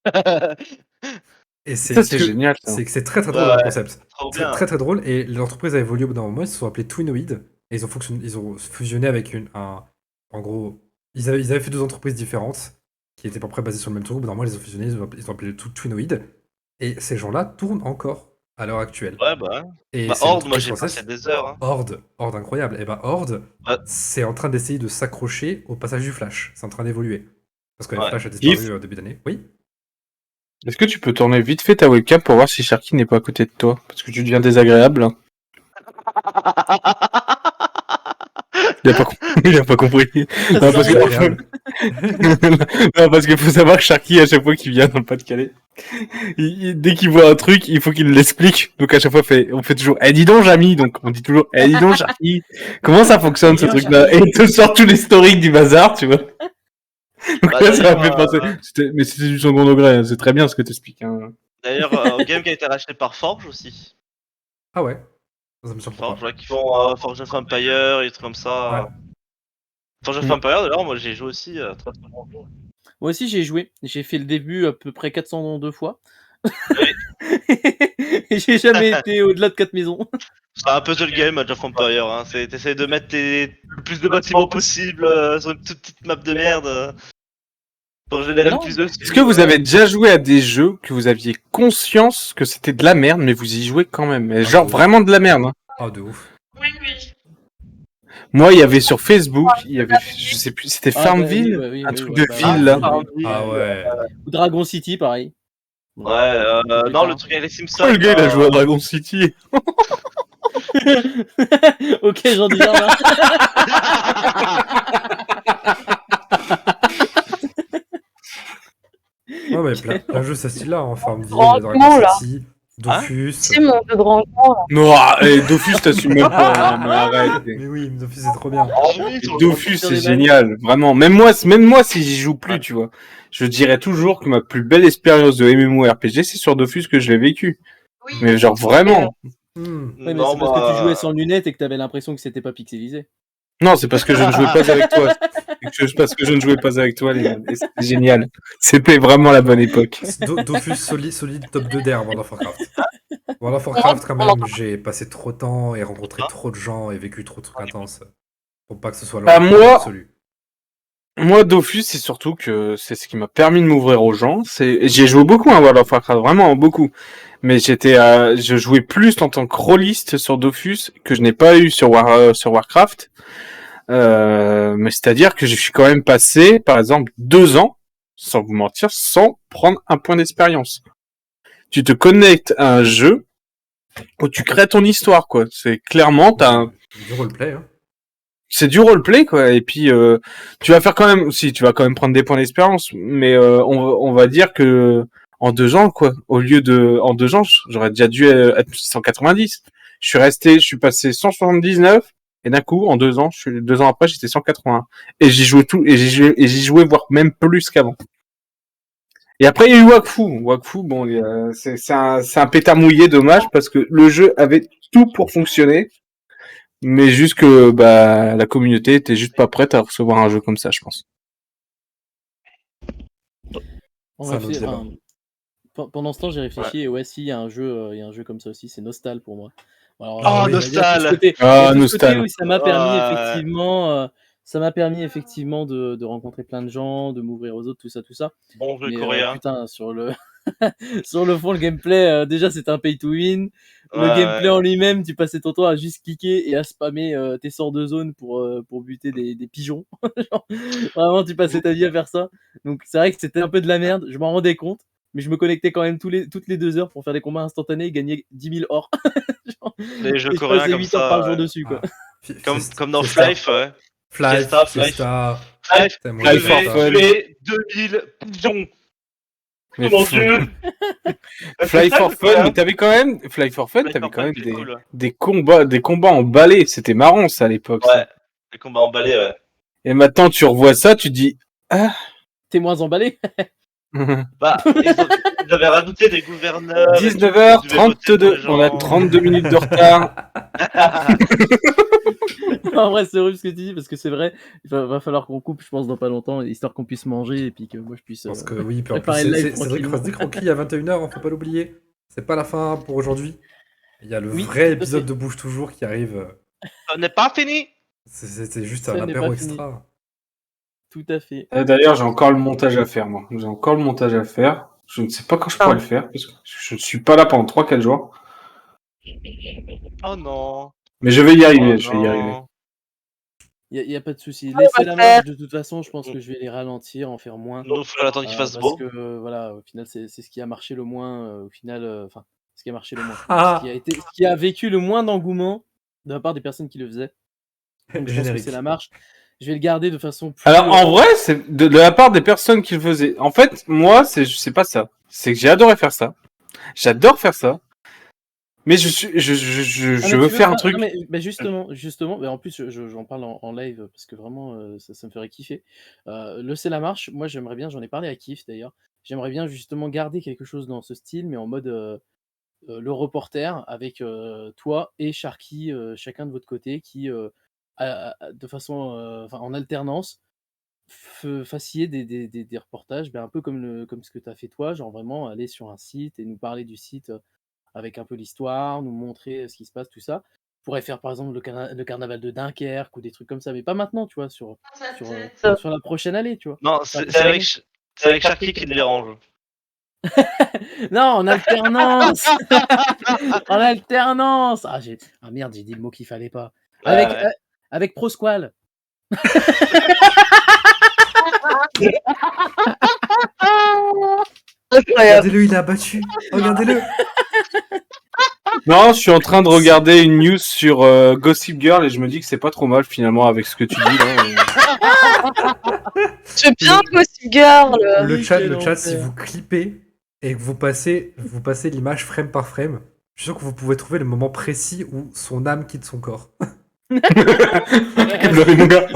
[SPEAKER 3] ouais.
[SPEAKER 2] Et c'est
[SPEAKER 6] Ça, c'est génial, ça.
[SPEAKER 2] c'est très très drôle
[SPEAKER 3] Ouais,
[SPEAKER 2] le concept.
[SPEAKER 3] Trop
[SPEAKER 2] C'est
[SPEAKER 3] bien.
[SPEAKER 2] très très drôle et l'entreprise a évolué au bout d'un moment. Ils se sont appelés Twinoid et ils ont fusionné avec en gros, ils avaient fait deux entreprises différentes qui étaient à peu près basées sur le même truc. Au bout d'un moment, ils ont fusionné, ils ont appelé le tout Twinoid et ces gens-là tournent encore à l'heure actuelle.
[SPEAKER 3] Ouais, bah.
[SPEAKER 2] Et
[SPEAKER 3] Bah,
[SPEAKER 2] c'est une
[SPEAKER 3] Horde, moi
[SPEAKER 2] entreprise
[SPEAKER 3] j'ai
[SPEAKER 2] française.
[SPEAKER 3] passé des heures. Hein.
[SPEAKER 2] Horde incroyable. Et ben Horde,
[SPEAKER 3] Ouais.
[SPEAKER 2] c'est en train d'essayer de s'accrocher au passage du Flash. C'est en train d'évoluer parce que le
[SPEAKER 3] Ouais.
[SPEAKER 2] Flash a disparu
[SPEAKER 6] Yves
[SPEAKER 2] au début d'année. Oui.
[SPEAKER 6] Est-ce que tu peux tourner vite fait ta webcam pour voir si Sharky n'est pas à côté de toi? Parce que tu deviens désagréable. Hein. Il a pas compris. Non, parce que...
[SPEAKER 2] Désagréable.
[SPEAKER 6] non, parce qu'il faut savoir que Sharky, à chaque fois qu'il vient dans le Pas-de-Calais, dès qu'il voit un truc, il faut qu'il l'explique. Donc à chaque fois, on fait toujours dis donc, Jamy. Donc on dit toujours dis donc, Sharky. Comment ça fonctionne ce
[SPEAKER 1] Dis donc,
[SPEAKER 6] truc-là? Et il te sort tout l'historique du bazar, tu vois. Donc
[SPEAKER 3] Bah,
[SPEAKER 6] là, ça m'a fait
[SPEAKER 3] d'ailleurs,
[SPEAKER 6] penser. Mais c'était du second degré, hein. C'est très bien ce que tu expliques. Hein.
[SPEAKER 3] D'ailleurs, Game qui a été racheté par Forge aussi.
[SPEAKER 2] Ah ouais. Ça me surprend
[SPEAKER 3] Forge,
[SPEAKER 2] pas.
[SPEAKER 3] ouais, qui font Forge of Empire et des trucs comme ça.
[SPEAKER 2] Ouais.
[SPEAKER 3] Forge of Empire, d'ailleurs, moi j'ai joué aussi très très bon jeu.
[SPEAKER 1] Moi aussi, j'ai joué. J'ai fait le début à peu près 402 fois. Et j'ai jamais été au-delà de 4 maisons.
[SPEAKER 3] C'est un puzzle game, Age of Empire. Hein. T'essayes de mettre le plus de bâtiments possible sur une toute petite map de merde. Pour générer le
[SPEAKER 1] Non.
[SPEAKER 3] plus de.
[SPEAKER 6] Est-ce que vous avez déjà joué à des jeux que vous aviez conscience que c'était de la merde, mais vous y jouez quand même? Mais genre vraiment de la merde. Hein.
[SPEAKER 2] Oh, de ouf.
[SPEAKER 6] Moi, il y avait sur Facebook, il y avait, je sais plus, c'était
[SPEAKER 1] Ah,
[SPEAKER 6] Farmville,
[SPEAKER 1] bah oui,
[SPEAKER 6] un
[SPEAKER 1] oui,
[SPEAKER 6] truc
[SPEAKER 1] ouais,
[SPEAKER 6] de
[SPEAKER 1] bah,
[SPEAKER 6] ville là.
[SPEAKER 2] Ah ouais.
[SPEAKER 1] Ou Dragon City, pareil.
[SPEAKER 3] Ouais, non, le truc avec les Simpsons.
[SPEAKER 6] Oh, le gars, il a joué à Dragon City.
[SPEAKER 1] Ok, j'en dis rien.
[SPEAKER 2] Ouais, mais plein de jeux ce style-là, hein. Farmville,
[SPEAKER 5] Grand
[SPEAKER 2] Dragon
[SPEAKER 5] nom, là.
[SPEAKER 2] City, Dofus.
[SPEAKER 5] C'est mon jeu de rangement, là.
[SPEAKER 6] Non, Dofus, t'assumes même pas. hein, mais arrête.
[SPEAKER 2] Mais oui, Dofus c'est trop bien.
[SPEAKER 6] Dofus, c'est génial, vraiment. Même moi, si j'y joue plus, tu vois, je dirais toujours que ma plus belle expérience de MMORPG, c'est sur Dofus que je l'ai vécu. Mais genre vraiment.
[SPEAKER 2] Hmm.
[SPEAKER 1] Ouais, mais
[SPEAKER 3] Non,
[SPEAKER 1] c'est parce que tu
[SPEAKER 3] moi,
[SPEAKER 1] jouais sans lunettes et que t'avais l'impression que c'était pas pixelisé.
[SPEAKER 6] Non, c'est parce que je ne jouais pas avec toi. Parce que je ne jouais pas avec toi, les gars. Et c'était génial. C'était vraiment la bonne époque.
[SPEAKER 2] Dofus solide top 2 d'air World of Warcraft. World of Warcraft, quand même, j'ai passé trop de temps et rencontré trop de gens et vécu trop de trucs intenses pour pas que ce soit
[SPEAKER 6] Bah, moi-
[SPEAKER 2] absolu.
[SPEAKER 6] Moi, Dofus, c'est surtout que c'est ce qui m'a permis de m'ouvrir aux gens. J'ai joué beaucoup à World of Warcraft, vraiment beaucoup. Mais je jouais plus en tant que rôliste sur Dofus que je n'ai pas eu sur Warcraft. Mais c'est-à-dire que je suis quand même passé, par exemple, 2 ans, sans vous mentir, sans prendre un point d'expérience. Tu te connectes à un jeu où tu crées ton histoire, quoi. C'est clairement,
[SPEAKER 2] Du roleplay, hein.
[SPEAKER 6] c'est du roleplay, quoi. Et puis, tu vas quand même prendre des points d'expérience, mais on va dire que en 2 ans, quoi, en 2 ans, j'aurais déjà dû être 190. Je suis passé 179. Et d'un coup, en 2 ans, 2 ans après, j'étais 180. Et j'y jouais voire même plus qu'avant. Et après, il y a eu Wakfu. Wakfu, bon, c'est un pétard mouillé, dommage, parce que le jeu avait tout pour fonctionner. Mais juste que, la communauté était juste pas prête à recevoir un jeu comme ça, je pense.
[SPEAKER 1] En
[SPEAKER 2] C'est un
[SPEAKER 1] vrai,
[SPEAKER 2] autre débat.
[SPEAKER 1] pendant ce temps, j'ai réfléchi et ouais, si, il y a un jeu comme ça aussi, c'est Nostal pour moi. Alors,
[SPEAKER 3] Oh,
[SPEAKER 1] il y a tout ce
[SPEAKER 3] Nostal.
[SPEAKER 1] côté-
[SPEAKER 6] Ah,
[SPEAKER 1] il y a tout ce
[SPEAKER 6] Nostal.
[SPEAKER 1] côté où ça m'a permis
[SPEAKER 3] Ouais.
[SPEAKER 1] effectivement de rencontrer plein de gens, de m'ouvrir aux autres, tout ça.
[SPEAKER 3] Bon jeu
[SPEAKER 1] Mais
[SPEAKER 3] coréen.
[SPEAKER 1] putain, sur le sur le fond, le gameplay, déjà c'était un pay to win. Le
[SPEAKER 3] Ouais,
[SPEAKER 1] gameplay
[SPEAKER 3] ouais.
[SPEAKER 1] en lui-même, tu passais ton temps à juste cliquer et à spammer tes sorts de zone pour buter des pigeons. Genre, vraiment, tu passais ta vie à faire ça. Donc c'est vrai que c'était un peu de la merde, je m'en rendais compte. Mais je me connectais quand même toutes les 2 heures pour faire des combats instantanés et gagner 10 000 or. Genre,
[SPEAKER 3] Les jeux
[SPEAKER 1] et je
[SPEAKER 3] coréens
[SPEAKER 1] passais
[SPEAKER 3] comme
[SPEAKER 1] 8 heures par
[SPEAKER 3] ça,
[SPEAKER 1] jour
[SPEAKER 3] ouais.
[SPEAKER 1] dessus, quoi.
[SPEAKER 2] Ah.
[SPEAKER 3] Comme dans
[SPEAKER 2] Fiesta.
[SPEAKER 3] Flife, ouais.
[SPEAKER 2] Fiesta.
[SPEAKER 3] Flife,
[SPEAKER 2] Putain, moi,
[SPEAKER 3] je
[SPEAKER 6] Flife for
[SPEAKER 3] vais
[SPEAKER 6] Fun.
[SPEAKER 3] tuer 2000 pigeons.
[SPEAKER 6] Mais
[SPEAKER 3] Oh mon dieu.
[SPEAKER 6] Fly for Fun, mais t'avais quand même des combats emballés. C'était marrant, ça, à l'époque. ça.
[SPEAKER 3] Ouais, les combats emballés, ouais.
[SPEAKER 6] Et maintenant, tu revois ça, tu dis,
[SPEAKER 1] T'es moins emballé.
[SPEAKER 3] Bah, ils avaient rajouté des gouverneurs. et tout, tu devais voter pour
[SPEAKER 6] 19h32,
[SPEAKER 3] les
[SPEAKER 6] on a
[SPEAKER 3] gens.
[SPEAKER 6] 32 minutes de retard.
[SPEAKER 1] En vrai, c'est horrible ce que tu dis parce que c'est vrai. Va falloir qu'on coupe, je pense, dans pas longtemps, histoire qu'on puisse manger et puis que moi je puisse.
[SPEAKER 2] Parce que oui, puis en plus,
[SPEAKER 1] préparer le live
[SPEAKER 2] c'est Cédric
[SPEAKER 1] tranquillement.
[SPEAKER 2] Rocky à 21h, faut pas l'oublier. C'est pas la fin pour aujourd'hui. Il y a le
[SPEAKER 1] Oui,
[SPEAKER 2] vrai
[SPEAKER 1] tout à
[SPEAKER 2] épisode
[SPEAKER 1] fait.
[SPEAKER 2] de Bouge Toujours qui arrive.
[SPEAKER 3] On n'est pas fini.
[SPEAKER 2] C'est juste
[SPEAKER 1] Ça
[SPEAKER 2] un
[SPEAKER 1] n'est
[SPEAKER 2] apéro
[SPEAKER 1] pas fini.
[SPEAKER 2] extra.
[SPEAKER 1] Tout à fait.
[SPEAKER 6] D'ailleurs, j'ai encore le montage à faire, moi. J'ai encore le montage à faire. Je ne sais pas quand je pourrai le faire, parce que je ne suis pas là pendant 3-4 jours.
[SPEAKER 3] Oh non.
[SPEAKER 6] Mais je vais y arriver,
[SPEAKER 3] Oh
[SPEAKER 6] je vais y arriver.
[SPEAKER 3] non.
[SPEAKER 1] Il y a pas de souci.
[SPEAKER 5] on va
[SPEAKER 1] Laissez la
[SPEAKER 5] le faire.
[SPEAKER 1] marge, de toute façon, je pense que je vais les ralentir, en faire moins.
[SPEAKER 3] Il faut attendre qu'il fasse
[SPEAKER 1] Parce
[SPEAKER 3] beau.
[SPEAKER 1] que voilà, au final, c'est ce qui a marché le moins. Au final, enfin, ce qui a marché le moins.
[SPEAKER 2] Ah,
[SPEAKER 1] Ce qui a vécu le moins d'engouement de la part des personnes qui le faisaient. Donc, je pense que
[SPEAKER 2] générique.
[SPEAKER 1] c'est la marche. Je vais le garder de façon plus.
[SPEAKER 6] Alors, en vrai, c'est de la part des personnes qui le faisaient. En fait, moi, c'est pas ça. C'est que j'ai adoré faire ça. J'adore faire ça. Mais je veux faire un truc.
[SPEAKER 1] Non, mais justement, mais en plus, j'en parle en live parce que vraiment, ça me ferait kiffer. Le C'est la marche, moi, j'aimerais bien, j'en ai parlé à Kif d'ailleurs, j'aimerais bien justement garder quelque chose dans ce style, mais en mode le reporter avec toi et Sharky, chacun de votre côté, qui, de façon, en alternance, fassiez des reportages, un peu comme ce que tu as fait toi, genre vraiment aller sur un site et nous parler du site avec un peu l'histoire, nous montrer ce qui se passe, tout ça. On pourrait faire par exemple le carnaval de Dunkerque ou des trucs comme ça, mais pas maintenant, tu vois, sur la prochaine année, tu vois.
[SPEAKER 3] Non, c'est avec Sharky qui le dérange.
[SPEAKER 1] Non, en alternance. En alternance. Ah merde, j'ai dit le mot qu'il fallait pas.
[SPEAKER 3] Ouais.
[SPEAKER 1] Avec Prosqual.
[SPEAKER 5] Incroyable.
[SPEAKER 2] regardez-le, il a battu. Regardez-le.
[SPEAKER 6] Non, je suis en train de regarder une news sur Gossip Girl et je me dis que c'est pas trop mal finalement avec ce que tu dis là.
[SPEAKER 5] J'aime bien Gossip Girl.
[SPEAKER 2] Le
[SPEAKER 1] Quel
[SPEAKER 2] chat, si
[SPEAKER 1] enfer.
[SPEAKER 2] vous clippez et que vous passez l'image frame par frame, je suis sûr que vous pouvez trouver le moment précis où son âme quitte son corps.
[SPEAKER 6] Mon gars.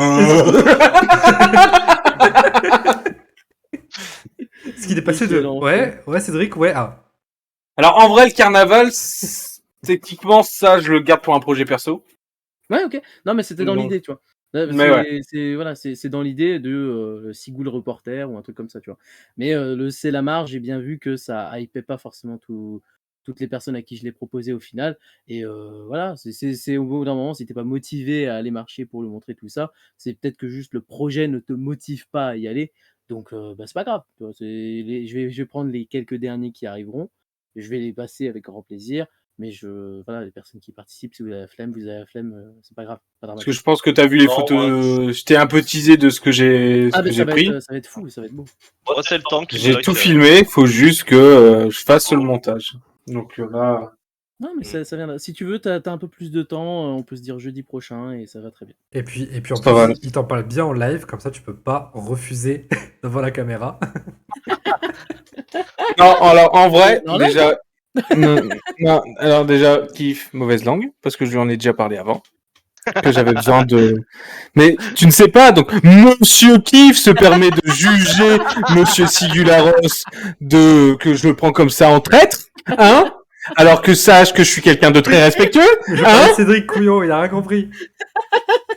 [SPEAKER 2] Ce qui est passé de
[SPEAKER 1] Quel enfer.
[SPEAKER 2] ouais, Cédric, ouais, ah.
[SPEAKER 6] Alors, en vrai, le carnaval, techniquement, ça, je le garde pour un projet perso.
[SPEAKER 1] Ouais, ok. Non, mais c'était dans
[SPEAKER 6] Donc,
[SPEAKER 1] l'idée, tu vois.
[SPEAKER 6] mais ouais.
[SPEAKER 1] C'est dans l'idée de Sigou le reporter ou un truc comme ça, tu vois. Mais le C'est la marge, j'ai bien vu que ça hypait pas forcément toutes les personnes à qui je l'ai proposé au final. Et voilà, c'est au bout d'un moment, si t'es pas motivé à aller marcher pour le montrer tout ça, c'est peut-être que juste le projet ne te motive pas à y aller. Donc, bah, c'est pas grave. Tu vois, je vais prendre les quelques derniers qui arriveront. Je vais les passer avec grand plaisir. Mais voilà, les personnes qui participent, si vous avez la flemme, c'est pas grave, pas
[SPEAKER 6] Parce que
[SPEAKER 1] dramatique.
[SPEAKER 6] je pense que t'as vu les
[SPEAKER 3] Non,
[SPEAKER 6] photos. Je t'ai un peu teasé de ce que j'ai
[SPEAKER 1] Ah, mais
[SPEAKER 6] pris.
[SPEAKER 1] ça va être fou, ça va être beau.
[SPEAKER 3] Moi, c'est le temps qui
[SPEAKER 6] J'ai
[SPEAKER 3] bloque.
[SPEAKER 6] tout filmé, faut juste que je fasse le montage. Donc là.
[SPEAKER 1] Non, mais ça viendra. Si tu veux, t'as un peu plus de temps, on peut se dire jeudi prochain et ça va très bien.
[SPEAKER 2] Et puis en
[SPEAKER 6] Ça va.
[SPEAKER 2] plus, il t'en parle bien en live, comme ça tu peux pas refuser devant la caméra.
[SPEAKER 6] Non, alors en vrai,
[SPEAKER 1] Non,
[SPEAKER 6] déjà. non, alors déjà, Kiff, mauvaise langue, parce que je lui en ai déjà parlé avant. Que j'avais besoin de. Mais tu ne sais pas, donc Monsieur Kiff se permet de juger Monsieur Sigularos que je le prends comme ça en traître, hein? Alors que sache que je suis quelqu'un de très respectueux,
[SPEAKER 2] Je parlais de
[SPEAKER 6] hein?
[SPEAKER 2] Cédric Couillon, il a rien compris.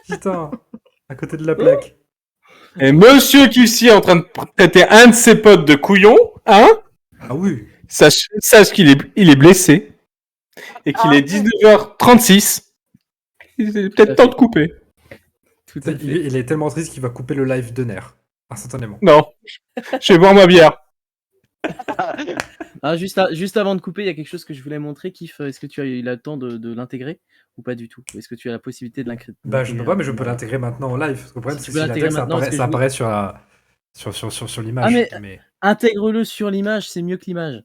[SPEAKER 2] Putain, à côté de la plaque.
[SPEAKER 6] Et Monsieur Kiff est en train de traiter un de ses potes de couillon, hein?
[SPEAKER 2] Ah oui.
[SPEAKER 6] Sache qu'il est blessé et qu'il est 19h36. Il est peut-être temps de couper.
[SPEAKER 1] Tout à fait.
[SPEAKER 2] Il est tellement triste qu'il va couper le live de nerfs. Instantanément.
[SPEAKER 6] Non, je vais boire ma bière.
[SPEAKER 1] Ah, juste avant de couper, il y a quelque chose que je voulais montrer, Kiff. Est-ce que tu as eu le temps de l'intégrer ou pas du tout? Ou est-ce que tu as la possibilité de l'intégrer?
[SPEAKER 2] Bah, je peux pas, mais je peux l'intégrer maintenant en live. Parce que le problème,
[SPEAKER 1] Si
[SPEAKER 2] c'est
[SPEAKER 1] tu veux
[SPEAKER 2] que si
[SPEAKER 1] l'intégrer
[SPEAKER 2] l'attaque,
[SPEAKER 1] maintenant, parce que
[SPEAKER 2] ça
[SPEAKER 1] je
[SPEAKER 2] apparaît sur l'image.
[SPEAKER 1] Ah,
[SPEAKER 2] mais
[SPEAKER 1] intègre-le sur l'image, c'est mieux que l'image.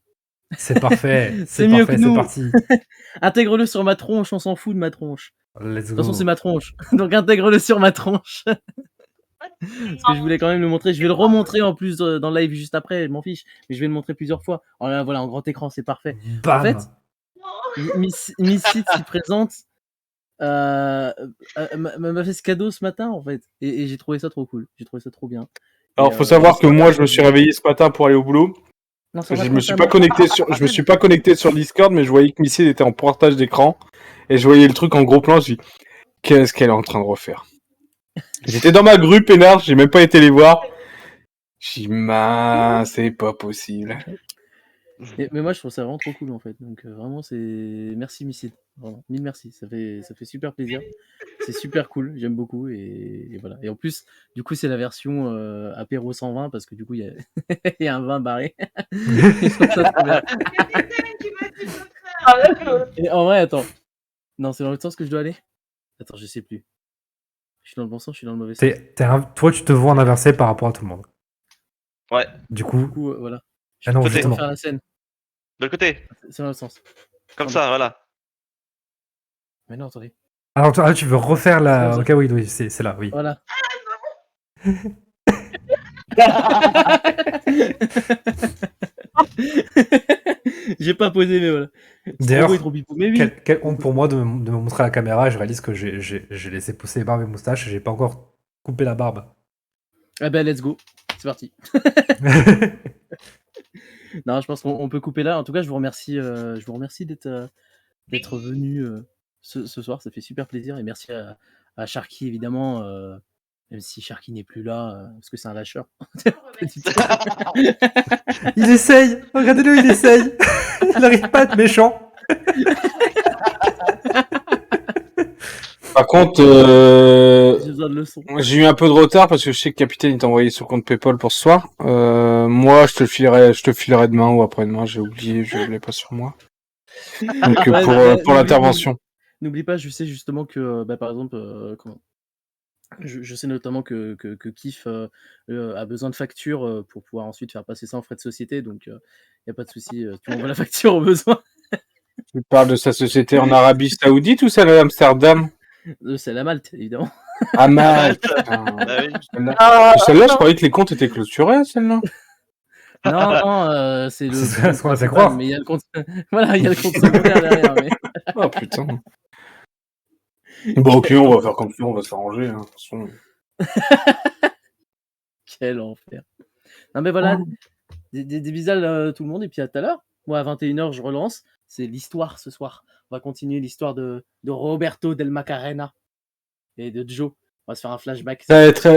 [SPEAKER 2] c'est parfait.
[SPEAKER 1] C'est mieux
[SPEAKER 2] parfait,
[SPEAKER 1] que nous.
[SPEAKER 2] c'est parti.
[SPEAKER 1] Intègre-le sur ma tronche, on s'en fout de ma tronche.
[SPEAKER 2] Let's
[SPEAKER 1] De toute
[SPEAKER 2] go.
[SPEAKER 1] façon, c'est ma tronche. Donc intègre-le sur ma tronche. Parce que je voulais quand même le montrer. Je vais le remontrer en plus dans le live juste après, je m'en fiche. Mais je vais le montrer plusieurs fois. Oh là, voilà, en grand écran, c'est parfait.
[SPEAKER 2] Bam.
[SPEAKER 1] En fait, Miss Seed s'y présente. M'a fait ce cadeau ce matin, en fait. Et j'ai trouvé ça trop cool. J'ai trouvé ça trop bien.
[SPEAKER 6] Alors, faut savoir que moi, je me suis réveillé ce matin pour aller au boulot.
[SPEAKER 1] Non, ça va
[SPEAKER 6] Je me suis
[SPEAKER 1] commencer
[SPEAKER 6] pas je me suis pas connecté sur Discord, mais je voyais que Missy était en partage d'écran et je voyais le truc en gros plan. Je dis, qu'est-ce qu'elle est en train de refaire? J'étais dans ma grue peinard, j'ai même pas été les voir. Je dis, c'est pas possible.
[SPEAKER 1] Mais moi, je trouve ça vraiment trop cool, en fait. Donc, vraiment, c'est. Merci, Missy. Vraiment, mille merci. Ça fait super plaisir. C'est super cool. J'aime beaucoup. Et voilà. Et en plus, du coup, c'est la version apéro 120 parce que du coup, il y a... il y a un vin barré. Et je trouve ça trop bien. Et en vrai, attends. Non, c'est dans le sens que je dois aller? Attends, je sais plus. Je suis dans le bon sens, je suis dans le mauvais sens.
[SPEAKER 2] Toi, tu te vois en inversé par rapport à tout le monde.
[SPEAKER 3] Ouais.
[SPEAKER 2] Du coup,
[SPEAKER 1] voilà.
[SPEAKER 2] ah non,
[SPEAKER 3] Côté.
[SPEAKER 1] Je vais
[SPEAKER 2] justement.
[SPEAKER 1] faire la scène.
[SPEAKER 3] De côté.
[SPEAKER 1] C'est dans le sens.
[SPEAKER 3] Comme ça, voilà.
[SPEAKER 1] Mais non, attendez.
[SPEAKER 2] Alors, tu veux refaire la.
[SPEAKER 1] C'est
[SPEAKER 2] Ok, oui, c'est là, oui.
[SPEAKER 1] Voilà. J'ai pas posé, mais voilà.
[SPEAKER 2] D'ailleurs,
[SPEAKER 1] Trop pipou. Mais oui.
[SPEAKER 2] quelle honte pour moi de me montrer à la caméra. Je réalise que j'ai laissé pousser barbe et moustache et j'ai pas encore coupé la barbe.
[SPEAKER 1] Ah ben, let's go. C'est parti. Non, je pense qu'on peut couper là. En tout cas, je vous remercie d'être venu ce soir. Ça fait super plaisir. Et merci à Sharky, évidemment. Même si Sharky n'est plus là, parce que c'est un lâcheur.
[SPEAKER 2] Il essaye. Regardez-le, il essaye. Il n'arrive pas à être méchant.
[SPEAKER 6] Par contre,
[SPEAKER 1] J'ai besoin de leçons.
[SPEAKER 6] j'ai eu un peu de retard parce que je sais que Capitaine t'a envoyé son compte PayPal pour ce soir. Moi, je te filerai demain ou après-demain. J'ai oublié, je l'ai pas sur moi. Donc pour l'intervention.
[SPEAKER 1] N'oublie pas, je sais justement que, par exemple, je sais notamment que Kif a besoin de factures pour pouvoir ensuite faire passer ça en frais de société, donc il n'y a pas de souci, tu m'envoies la facture au besoin.
[SPEAKER 6] Tu parles de sa société en Arabie Saoudite ou celle à Amsterdam?
[SPEAKER 1] C'est la Malte, évidemment.
[SPEAKER 6] Ah, Malte. Celle-là, je croyais que les comptes étaient clôturés, celle-là.
[SPEAKER 1] Non, c'est le.
[SPEAKER 2] C'est ce qu'on a fait croire.
[SPEAKER 1] Mais il y a le compte. Voilà, il y a le compte secondaire derrière. Mais...
[SPEAKER 6] Oh putain. Bon, ok, on va faire comme ça, on va s'arranger. Hein, de toute façon.
[SPEAKER 1] Quel enfer. Non, mais voilà, des bisous à tout le monde et puis à tout à l'heure. Moi, à 21h, je relance. C'est l'histoire ce soir. On va continuer l'histoire de Roberto Del Macarena et de Joe. On va se faire un flashback.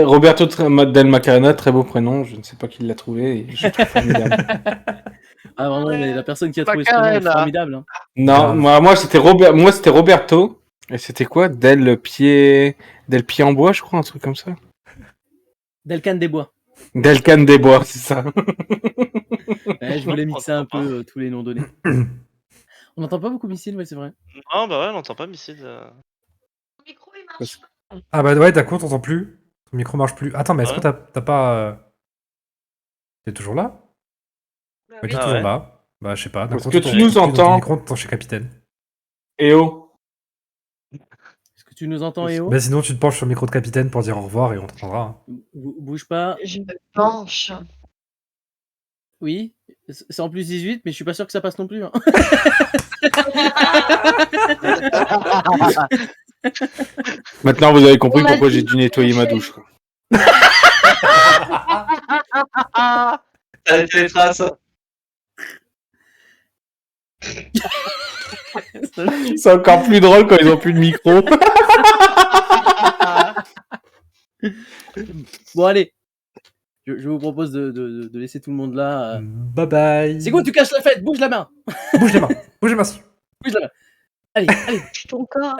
[SPEAKER 6] Roberto Del Macarena, très beau prénom. Je ne sais pas qui l'a trouvé. Et je le trouve formidable.
[SPEAKER 1] Ah, vraiment, mais la personne qui a trouvé ce prénom est
[SPEAKER 3] Macarena.
[SPEAKER 1] formidable. Hein.
[SPEAKER 6] Non, moi c'était Roberto. Et c'était quoi Del pied en bois, je crois, un truc comme ça.
[SPEAKER 1] Delcan des Bois.
[SPEAKER 6] Delcan des bois, c'est ça.
[SPEAKER 1] Ouais, je voulais mixer un peu tous les noms donnés. On n'entend pas beaucoup Missile, ouais, c'est vrai.
[SPEAKER 3] Non, bah ouais, on n'entend pas Missile.
[SPEAKER 5] Mon micro, il marche.
[SPEAKER 2] Ah bah ouais, d'accord, t'entends plus. Ton micro marche plus. Attends, mais est-ce
[SPEAKER 3] Ouais.
[SPEAKER 2] que t'as pas... T'es toujours là?
[SPEAKER 5] Bah
[SPEAKER 2] Bah,
[SPEAKER 5] oui.
[SPEAKER 2] qui est
[SPEAKER 3] Ah
[SPEAKER 2] toujours
[SPEAKER 3] ouais.
[SPEAKER 2] là? Bah je sais pas.
[SPEAKER 6] Est-ce que tu nous entends?
[SPEAKER 2] Ton micro, t'entends chez Capitaine.
[SPEAKER 6] Et oh.
[SPEAKER 1] Est-ce que tu nous entends, EO?
[SPEAKER 2] Bah sinon, tu te penches sur le micro de Capitaine pour dire au revoir et on t'entendra. Hein.
[SPEAKER 1] Bouge pas.
[SPEAKER 5] Je me penche.
[SPEAKER 1] Oui, c'est en plus 18, mais je suis pas sûr que ça passe non plus. Hein.
[SPEAKER 6] Maintenant, vous avez compris
[SPEAKER 5] On m'a
[SPEAKER 6] pourquoi
[SPEAKER 5] dit
[SPEAKER 6] j'ai dû nettoyer ma douche. Quoi.
[SPEAKER 3] T'as été les traces.
[SPEAKER 6] C'est encore plus drôle quand ils ont plus de micro.
[SPEAKER 1] Bon, allez. Je vous propose de laisser tout le monde là.
[SPEAKER 2] Bye bye.
[SPEAKER 1] C'est quoi, tu casses la fête? Bouge la main.
[SPEAKER 2] Bouge les mains. Bouge les mains.
[SPEAKER 1] Bouge la main. Allez, allez.
[SPEAKER 5] Ton corps.